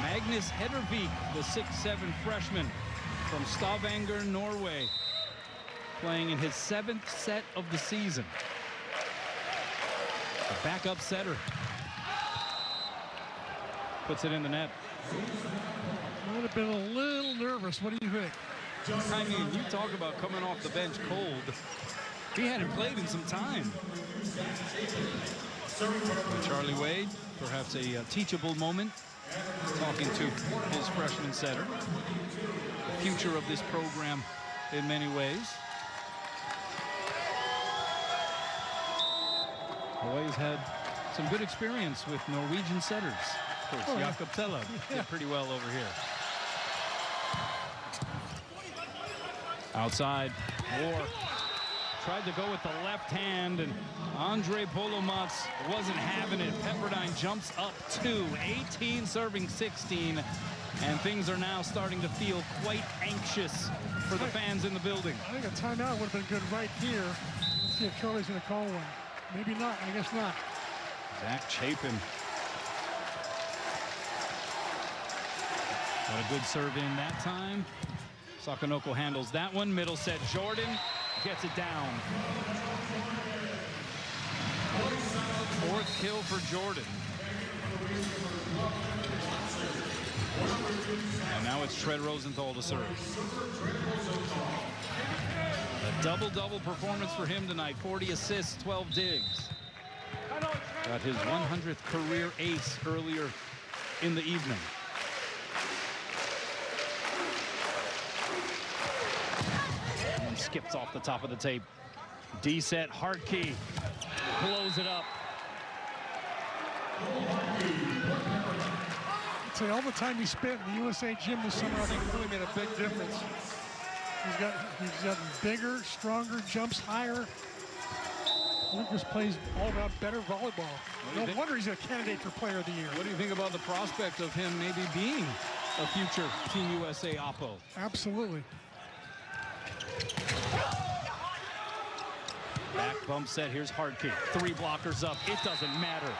Magnus Heddervik, the 6'7" freshman from Stavanger, Norway, playing in his 7th set of the season. A backup setter. Puts it in the net. Might have been a little nervous. What do you think? I mean, you talk about coming off the bench cold. He hadn't played in some time. Charlie Wade, perhaps a teachable moment, talking to his freshman setter. The future of this program in many ways. Hawaii's had some good experience with Norwegian setters. Of course, Jakob Tella did pretty well over here. Outside, War tried to go with the left hand, and Andre Polomats wasn't having it. Pepperdine jumps up 2, 18 serving 16, and things are now starting to feel quite anxious for the fans in the building. I think a timeout would have been good right here. Let's see if Charlie's going to call one. Maybe not. I guess not. Zach Chapin. Got a good serve in that time. Sakanoko handles that one. Middle set, Jordan gets it down. 4th kill for Jordan. And now it's Tread Rosenthal to serve. A double-double performance for him tonight. 40 assists, 12 digs. Got his 100th career ace earlier in the evening. And skips off the top of the tape. D-set, Hardkey blows it up. I'd say all the time he spent in the USA gym this summer, I think really made a big difference. He's gotten bigger, stronger, jumps higher. He just plays all around better volleyball. No wonder he's a candidate for Player of the Year. What do you think about the prospect of him maybe being a future Team USA Oppo? Absolutely. Back bump set. Here's Hardkey. 3 blockers up. It doesn't matter.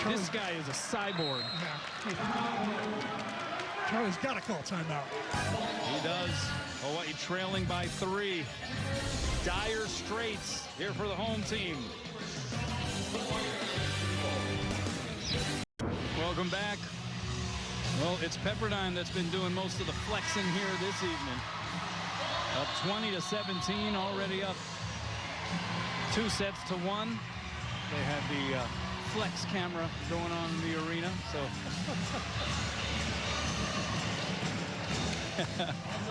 This guy is a cyborg. Charlie's got to call timeout. He does. Hawaii trailing by 3. Dire straits here for the home team. Welcome back. Well, it's Pepperdine that's been doing most of the flexing here this evening. Up 20-17, already up 2 sets to 1. They had the flex camera going on in the arena, so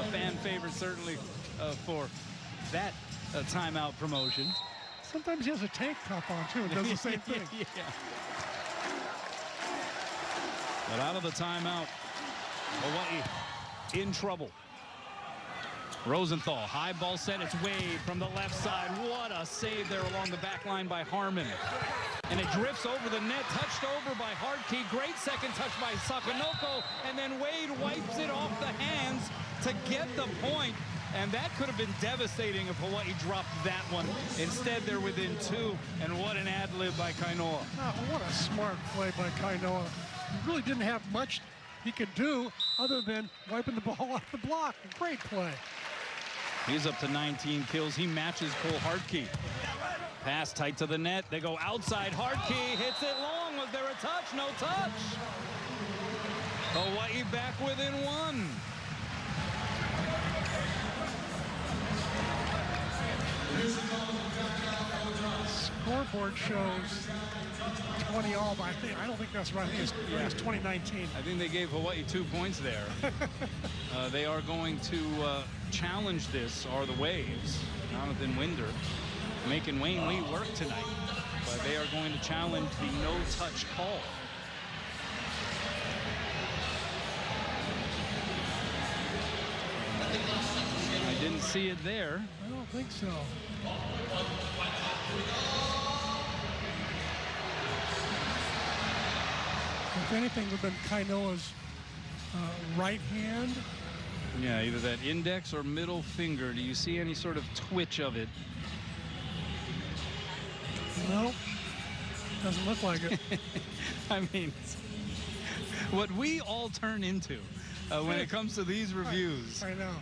a fan favorite certainly for that timeout promotion. Sometimes he has a tank top on too and does the same thing. Yeah. But out of the timeout, Hawaii in trouble. Rosenthal, high ball set, it's Wade from the left side. What a save there along the back line by Harmon. And it drifts over the net, touched over by Hardkey. Great second touch by Sakanoko, and then Wade wipes it off the hands to get the point. And that could have been devastating if Hawaii dropped that one. Instead, they're within 2, and what an ad-lib by Kainoa. Oh, what a smart play by Kainoa. He really didn't have much he could do other than wiping the ball off the block. Great play. He's up to 19 kills. He matches Cole Hardkey. Pass tight to the net. They go outside. Hardkey hits it long. Was there a touch? No touch. Hawaii back within 1. Scoreboard shows 20 all, but I don't think that's right. I think it's 2019. I think they gave Hawaii 2 points there. They are going to challenge this, are the Waves. Jonathan Winder making Wayne Lee work tonight. But they are going to challenge the no-touch call. I didn't see it there. I don't think so. If anything, would have been Kainoa's right hand. Yeah, either that index or middle finger. Do you see any sort of twitch of it? No, doesn't look like it. I mean, what we all turn into when it comes to these reviews. I know.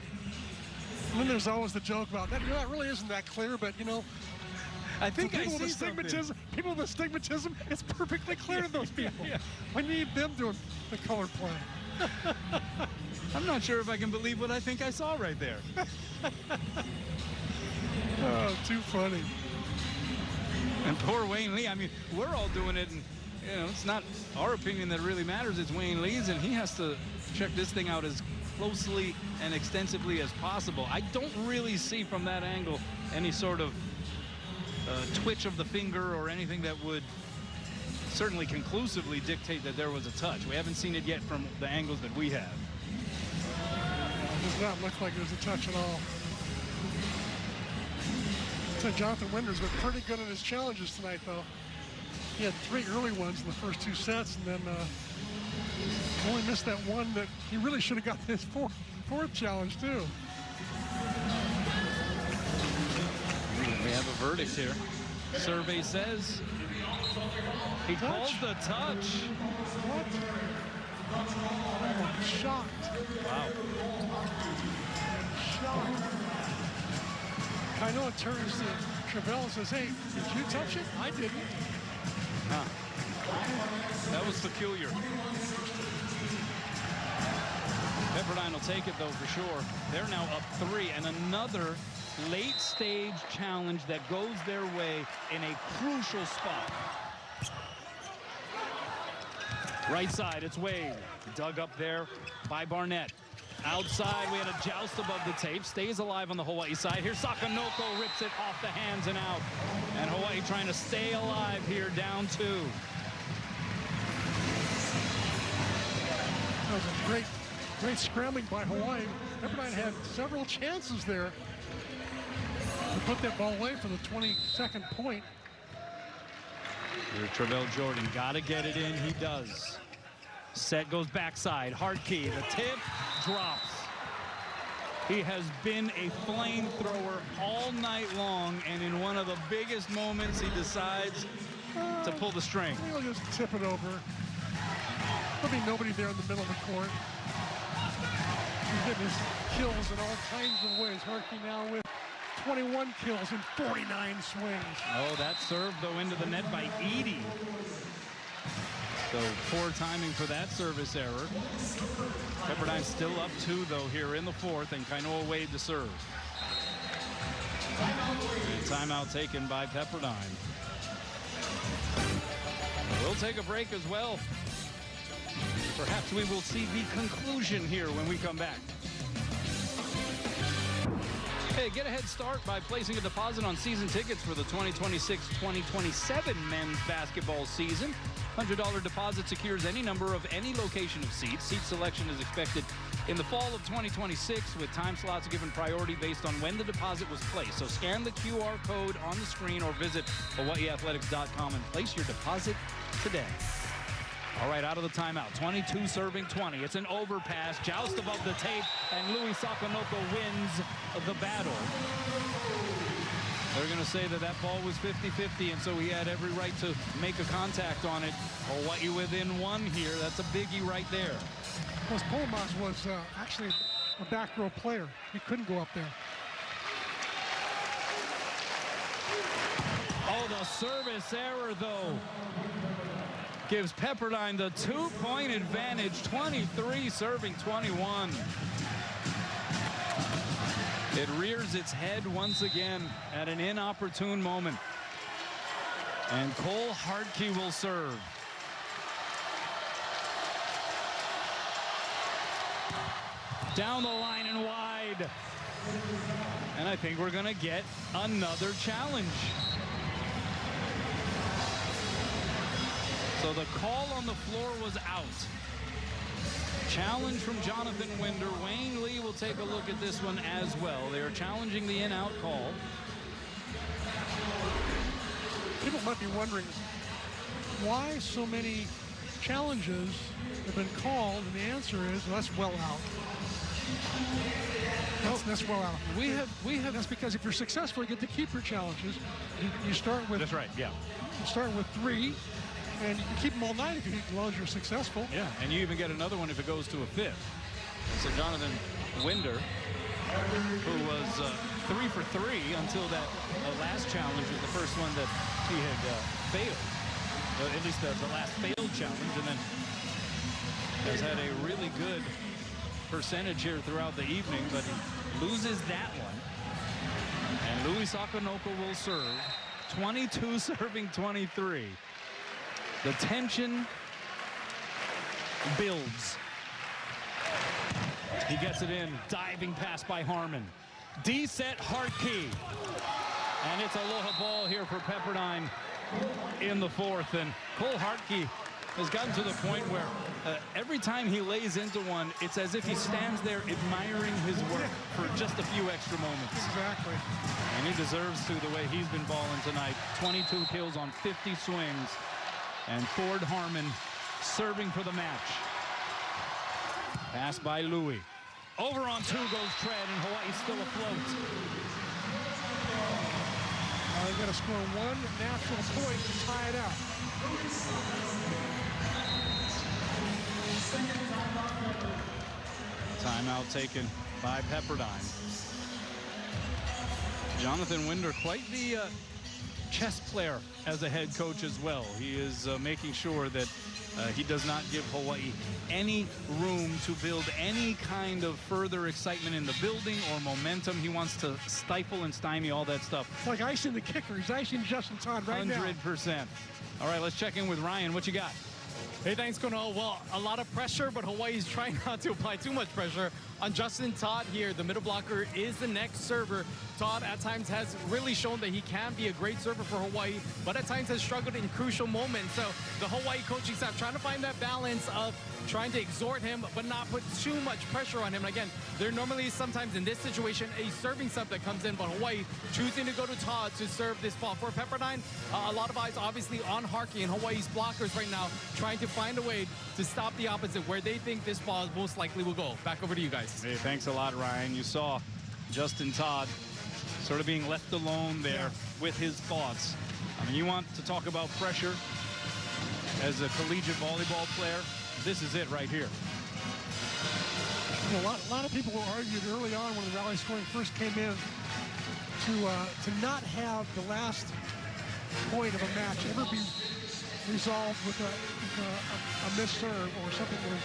And then there's always the joke about that. You know, that really isn't that clear, but you know, I think people with astigmatism, people with astigmatism, it's perfectly clear to those people. Yeah. We need them doing the color play. I'm not sure if I can believe what I think I saw right there. Oh, too funny. And poor Wayne Lee. I mean, we're all doing it, and you know, it's not our opinion that really matters. It's Wayne Lee's, and he has to check this thing out as closely and extensively as possible. I don't really see from that angle any sort of twitch of the finger or anything that would certainly conclusively dictate that there was a touch. We haven't seen it yet from the angles that we have. It does not look like there's a touch at all. So Jonathan Winder's been pretty good at his challenges tonight, though. He had 3 early ones in the first 2 sets, and then only missed that one that he really should have got his fourth challenge, too. We have a verdict here. Survey says he calls the touch. What? I'm shocked. Wow. Shocked. Kainoa turns to Travell and says, hey, did you touch it? I didn't. Huh. That was peculiar. Pepperdine will take it, though, for sure. They're now up 3, and another late-stage challenge that goes their way in a crucial spot. Right side, it's Wade. Dug up there by Barnett. Outside, we had a joust above the tape. Stays alive on the Hawaii side. Here's Sakanoko, rips it off the hands and out. And Hawaii trying to stay alive here, down 2. That was a great scrambling by Hawaii. Pepperdine had several chances there to put that ball away for the 22nd point. Here's Travell Jordan, gotta get it in, he does. Set goes backside, Hardkey, the tip drops. He has been a flamethrower all night long, and in one of the biggest moments, he decides to pull the string. He'll just tip it over. There'll be nobody there in the middle of the court. He's getting his kills in all kinds of ways. Hardkey now with 21 kills and 49 swings. Oh, that serve, though, into the net by Edie. So poor timing for that service error. Pepperdine still up 2 though here in the 4th, and Kainoa Wade to serve. And timeout taken by Pepperdine. We'll take a break as well. Perhaps we will see the conclusion here when we come back. Hey, get a head start by placing a deposit on season tickets for the 2026-2027 men's basketball season. $100 deposit secures any number of any location of seats. Seat selection is expected in the fall of 2026 with time slots given priority based on when the deposit was placed. So scan the QR code on the screen or visit hawaiiathletics.com and place your deposit today. All right, out of the timeout, 22 serving 20. It's an overpass, joust above the tape, and Louis Sakonoko wins the battle. They're going to say that that ball was 50-50, and so he had every right to make a contact on it. Hawaii within 1 here. That's a biggie right there. Well, Polmas was actually a back row player. He couldn't go up there. Oh, the service error, though, gives Pepperdine the 2-point advantage, 23 serving 21. It rears its head once again at an inopportune moment. And Cole Hartke will serve. Down the line and wide. And I think we're going to get another challenge. So the call on the floor was out. Challenge from Jonathan Winder. Wayne Lee will take a look at this one as well. They are challenging the in-out call. People might be wondering why so many challenges have been called, and the answer is, well, that's well out. That's well out. We have. That's because if you're successful, you get to keep your challenges. You start with. That's right. Yeah. You start with 3. And you can keep them all night if as long as you're successful. Yeah, and you even get another one if it goes to a 5th. So Jonathan Winder, who was 3 for 3 until that last challenge was the first one that he had failed. At least the last failed challenge, and then has had a really good percentage here throughout the evening, but he loses that one. And Louis Sakonoko will serve. 22 serving 23. The tension builds. He gets it in. Diving pass by Harmon. D-set Hartke. And it's a aloha ball here for Pepperdine in the 4th. And Cole Hartke has gotten to the point where every time he lays into one, it's as if he stands there admiring his work for just a few extra moments. Exactly. And he deserves to the way he's been balling tonight. 22 kills on 50 swings. And Ford Harmon serving for the match. Pass by Louis. Over on 2 goes Tread, and Hawaii's still afloat. They've got to score 1 natural point to tie it out. Timeout taken by Pepperdine. Jonathan Winder, quite the chess player as a head coach as well. He is making sure that he does not give Hawaii any room to build any kind of further excitement in the building or momentum. He wants to stifle and stymie all that stuff. It's like icing the kicker. He's icing Justin Todd right now. 100%. All right, let's check in with Ryan. What you got? Hey, thanks, Kono. Well, a lot of pressure, but Hawaii's trying not to apply too much pressure on Justin Todd here. The middle blocker is the next server. Todd at times has really shown that he can be a great server for Hawaii, but at times has struggled in crucial moments. So the Hawaii coaching staff trying to find that balance of trying to exhort him, but not put too much pressure on him. And again, there normally is sometimes in this situation a serving sub that comes in, but Hawaii choosing to go to Todd to serve this ball. For Pepperdine, a lot of eyes obviously on Hartke and Hawaii's blockers right now, trying to find a way to stop the opposite where they think this ball most likely will go. Back over to you guys. Hey, thanks a lot, Ryan. You saw Justin Todd sort of being left alone there with his thoughts. I mean, you want to talk about pressure as a collegiate volleyball player? This is it right here. You know, a lot of people argued early on when the rally scoring first came in to not have the last point of a match ever be resolved with a missed serve or something was,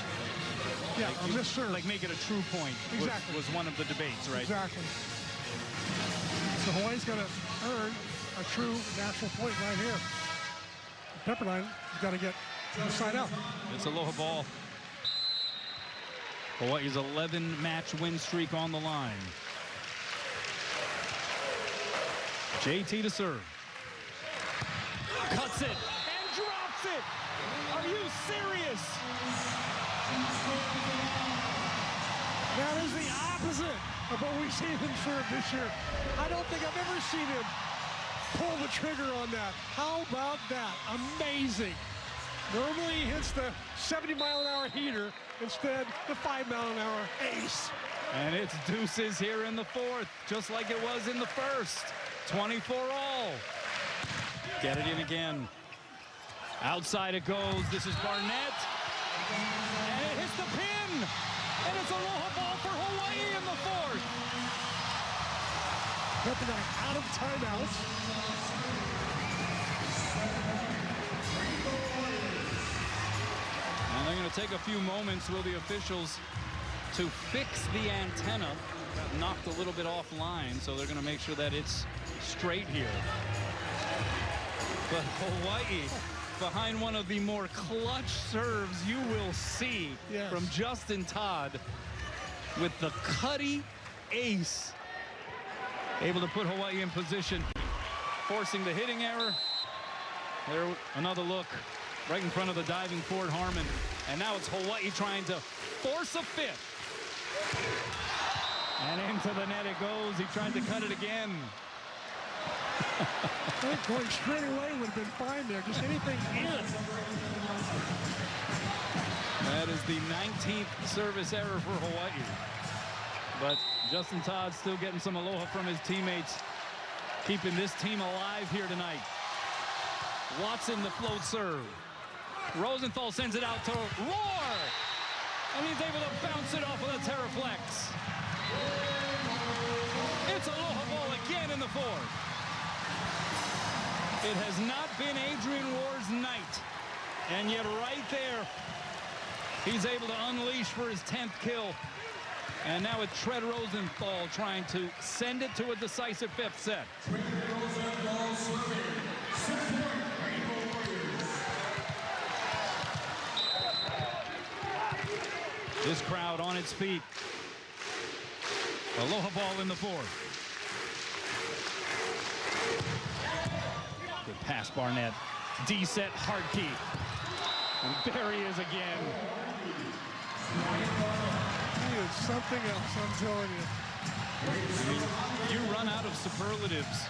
yeah, a missed serve. Like make it a true point. Exactly. Was one of the debates, right? Exactly. So Hawaii's got to earn a true natural point right here. Pepperdine has got to get inside out. It's Aloha ball. Hawaii's 11-match win streak on the line. JT to serve. Cuts it and drops it. Are you serious? That is the opposite of what we've seen him serve this year. I don't think I've ever seen him pull the trigger on that. How about that? Amazing. Normally he hits the 70-mile-an-hour heater, instead the 5-mile-an-hour ace. And it's deuces here in the fourth, just like it was in the first. 24 all. Get it in again. Outside it goes. This is Barnett. And it hits the pin. And it's Aloha ball for Hawaii in the fourth. Pepperdine out of timeouts. And they're going to take a few moments, will the officials, to fix the antenna. Got knocked a little bit offline, so they're going to make sure that it's straight here. But Hawaii behind one of the more clutch serves you will see from Justin Todd with the Cuddy ace. Able to put Hawaii in position, forcing the hitting error. There, another look right in front of the diving Ford Harmon. And now it's Hawaii trying to force a fifth. And into the net it goes. He tried to cut it again. I think going straight away would have been fine there. Just anything in. That is the 19th service error for Hawaii. But Justin Todd still getting some aloha from his teammates, keeping this team alive here tonight. Watson the float serve. Rosenthal sends it out to Roar. And he's able to bounce it off with a Terraflex. It's Aloha ball again in the fourth. It has not been Adrian Roar's night. And yet right there, he's able to unleash for his 10th kill. And now it's Tread Rosenthal trying to send it to a decisive fifth set. This crowd on its feet. Aloha ball in the fourth. Good pass, Barnett. D-set, hard key. And there he is again. He is something else, I'm telling you. I mean, you run out of superlatives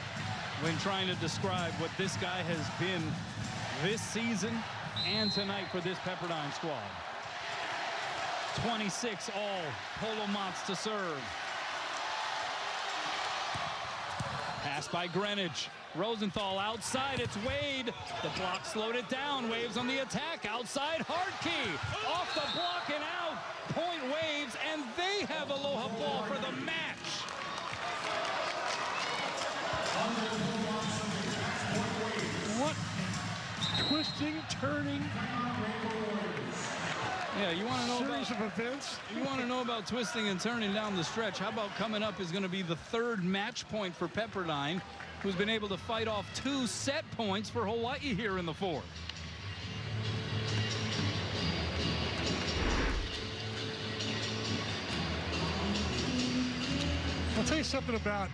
when trying to describe what this guy has been this season and tonight for this Pepperdine squad. 26 all. Polo Mats to serve. Pass by Greenwich. Rosenthal outside. It's Wade. The block slowed it down. Waves on the attack. Outside Hardkey. Off the block and out. Point Waves, and they have Aloha ball for the match. What twisting, turning. Yeah, you want to know series of events. You want to know about twisting and turning down the stretch. How about coming up is going to be the third match point for Pepperdine, who's been able to fight off 2 set points for Hawaii here in the fourth. I'll tell you something about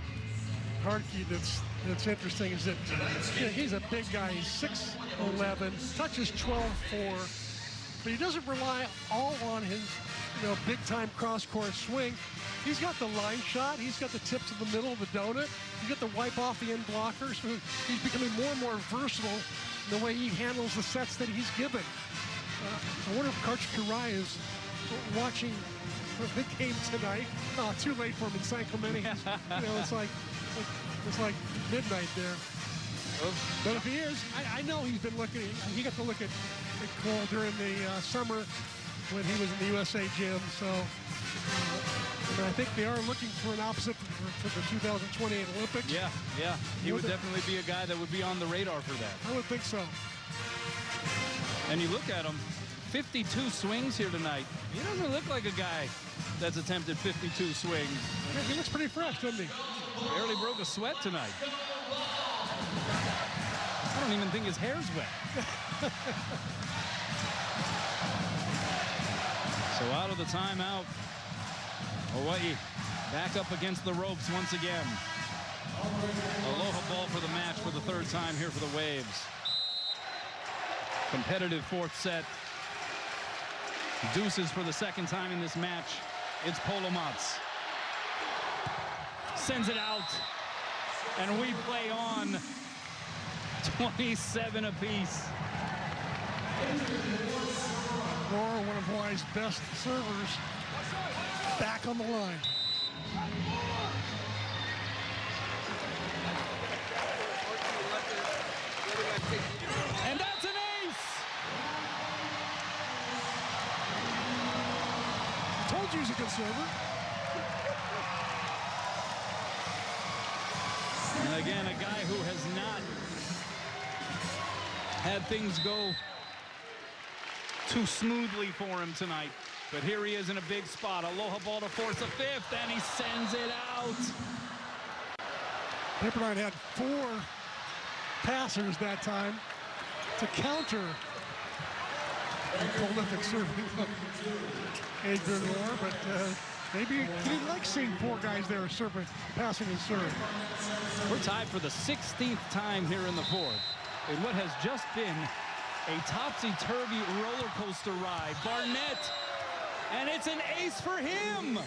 Hardkey that's interesting is that he's a big guy. He's 6'11", touches 12'4". But he doesn't rely all on his, big-time cross-court swing. He's got the line shot. He's got the tip to the middle of the donut. He's got the wipe off the end blockers. So he's becoming more and more versatile in the way he handles the sets that he's given. I wonder if Coach Kirai is watching the game tonight. Too late for him in San Clemente. It's like midnight there. But if he is, I know he's been looking. He got to look at Cole during the summer when he was in the USA gym. So I think they are looking for an opposite for the 2028 Olympics. Yeah. He would definitely be a guy that would be on the radar for that. I would think so. And you look at him, 52 swings here tonight. He doesn't look like a guy that's attempted 52 swings. Yeah, he looks pretty fresh, doesn't he? Barely broke a sweat tonight. I don't even think his hair's wet. So out of the timeout, Hawaii back up against the ropes once again. Aloha ball for the match for the third time here for the Waves. Competitive fourth set. Deuces for the second time in this match. It's Polomats. Sends it out. And we play on 27 apiece. Roar, one of Hawaii's best servers, back on the line. And that's an ace! Told you he's a good server. And again, a guy who has not had things go too smoothly for him tonight. But here he is in a big spot. Aloha ball to force a fifth, and he sends it out. Pepperdine had 4 passers that time to counter the prolific serving of Adrian Roar, but maybe he didn't like seeing 4 guys there serving, passing his serve. We're tied for the 16th time here in the fourth in what has just been a topsy-turvy roller coaster ride. Barnett, and it's an ace for him.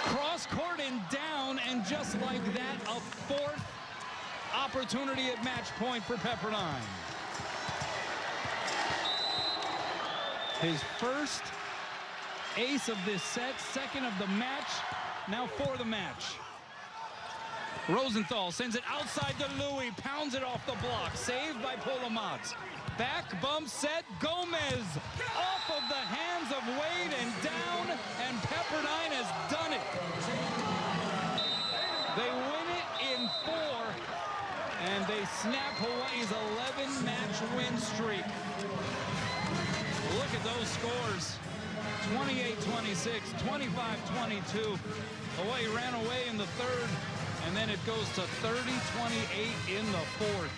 Cross court and down, and just like that, a 4th opportunity at match point for Pepperdine. His first ace of this set, second of the match, now for the match. Rosenthal sends it outside to Louis, pounds it off the block, saved by Polomats. Back bump set, Gomez off of the hands of Wade and down, and Pepperdine has done it. They win it in 4, and they snap Hawaii's 11-match win streak. Look at those scores. 28-26, 25-22. Hawaii ran away in the third, and then it goes to 30-28 in the fourth.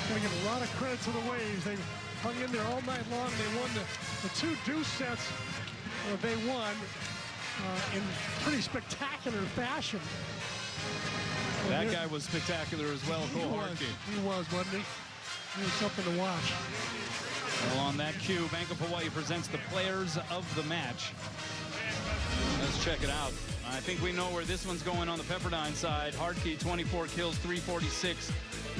Gotta give a lot of credit to the Waves. They hung in there all night long. They won the 2 deuce sets they won in pretty spectacular fashion. That guy was spectacular as well, Cole Hartke. He was, wasn't he? He was something to watch. Well, on that cue, Bank of Hawaii presents the players of the match. Let's check it out. I think we know where this one's going on the Pepperdine side. Hartke, 24 kills, 346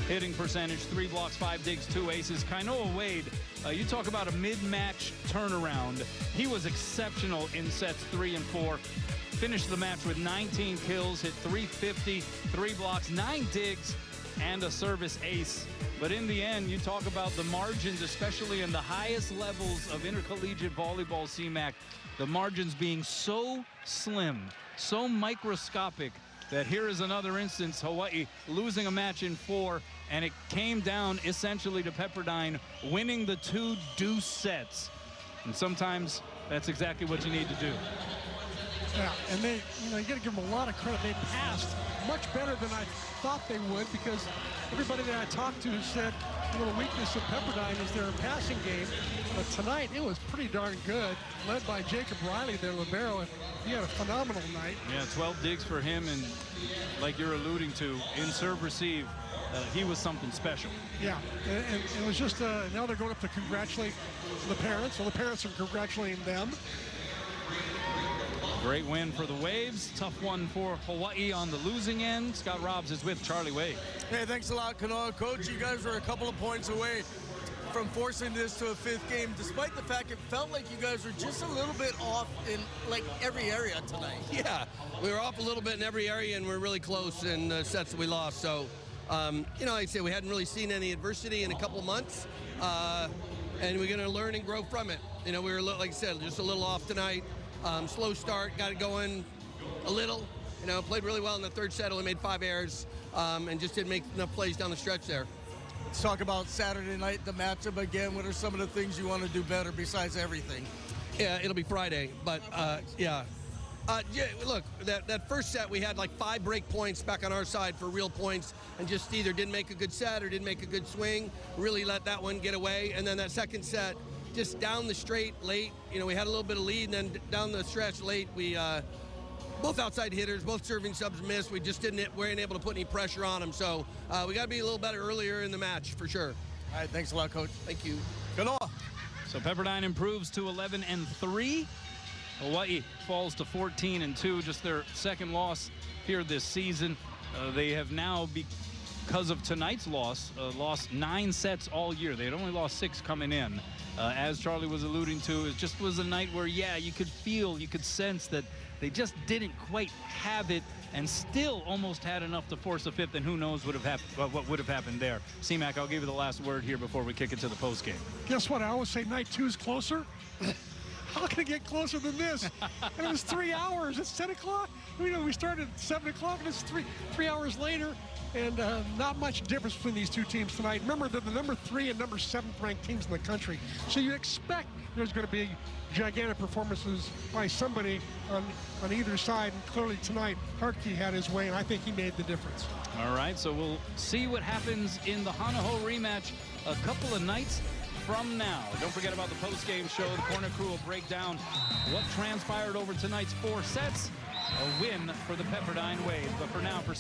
hitting percentage, 3 blocks, 5 digs, 2 aces. Kainoa Wade, you talk about a mid-match turnaround. He was exceptional in sets 3 and 4. Finished the match with 19 kills, hit 350, 3 blocks, 9 digs, and a service ace. But in the end, you talk about the margins, especially in the highest levels of intercollegiate volleyball CMAC, the margins being so slim, so microscopic, that here is another instance, Hawaii losing a match in 4, and it came down essentially to Pepperdine winning the 2 deuce sets. And sometimes that's exactly what you need to do. Yeah, and they, you got to give them a lot of credit. They passed much better than I thought they would, because everybody that I talked to said a little weakness of Pepperdine is their passing game. But tonight, it was pretty darn good, led by Jacob Riley, their libero, and he had a phenomenal night. Yeah, 12 digs for him, and like you're alluding to, in serve receive, he was something special. Yeah, and it was just, now they're going up to congratulate the parents, so the parents are congratulating them. Great win for the Waves. Tough one for Hawaii on the losing end. Scott Robbs is with Charlie Wade. Hey, thanks a lot, Kanoa. Coach, you guys were a couple of points away from forcing this to a 5th game, despite the fact it felt like you guys were just a little bit off in like every area tonight. Yeah, we were off a little bit in every area, and we're really close in the sets that we lost. So, like I said, we hadn't really seen any adversity in a couple months, and we're going to learn and grow from it. We were, like I said, just a little off tonight. Slow start, got it going a little. Played really well in the 3rd set, only made 5 errors, and just didn't make enough plays down the stretch there. Let's talk about Saturday night, the matchup again. What are some of the things you want to do better besides everything? Yeah, it'll be Friday, but yeah. Look, that first set we had like 5 break points back on our side for real points, and just either didn't make a good set or didn't make a good swing. Really let that one get away. And then that second set, just down the straight late. You know, we had a little bit of lead, and then down the stretch late, we both outside hitters, both serving subs missed. We just weren't able to put any pressure on them. So we got to be a little better earlier in the match for sure. All right, thanks a lot, Coach. Thank you. Kanoa. So Pepperdine improves to 11-3. Hawaii falls to 14-2, just their second loss here this season. They have now, because of tonight's loss, lost 9 sets all year. They had only lost 6 coming in. As Charlie was alluding to, it just was a night where, yeah, you could feel, you could sense that they just didn't quite have it, and still almost had enough to force a fifth, and who knows what would have happened there. C-Mac, I'll give you the last word here before we kick it to the postgame. Guess what? I always say night 2 is closer. How can it get closer than this? And it was 3 hours. It's 10 o'clock. You know, we started at 7 o'clock, and it's three hours later. And not much difference between these two teams tonight. Remember, they're the number 3 and number 7 ranked teams in the country. So you expect there's going to be gigantic performances by somebody on either side. And clearly tonight, Hartke had his way, and I think he made the difference. All right, so we'll see what happens in the Hanaho rematch a couple of nights from now. Don't forget about the post-game show. The Corner Crew will break down what transpired over tonight's 4 sets. A win for the Pepperdine Waves. But for now, for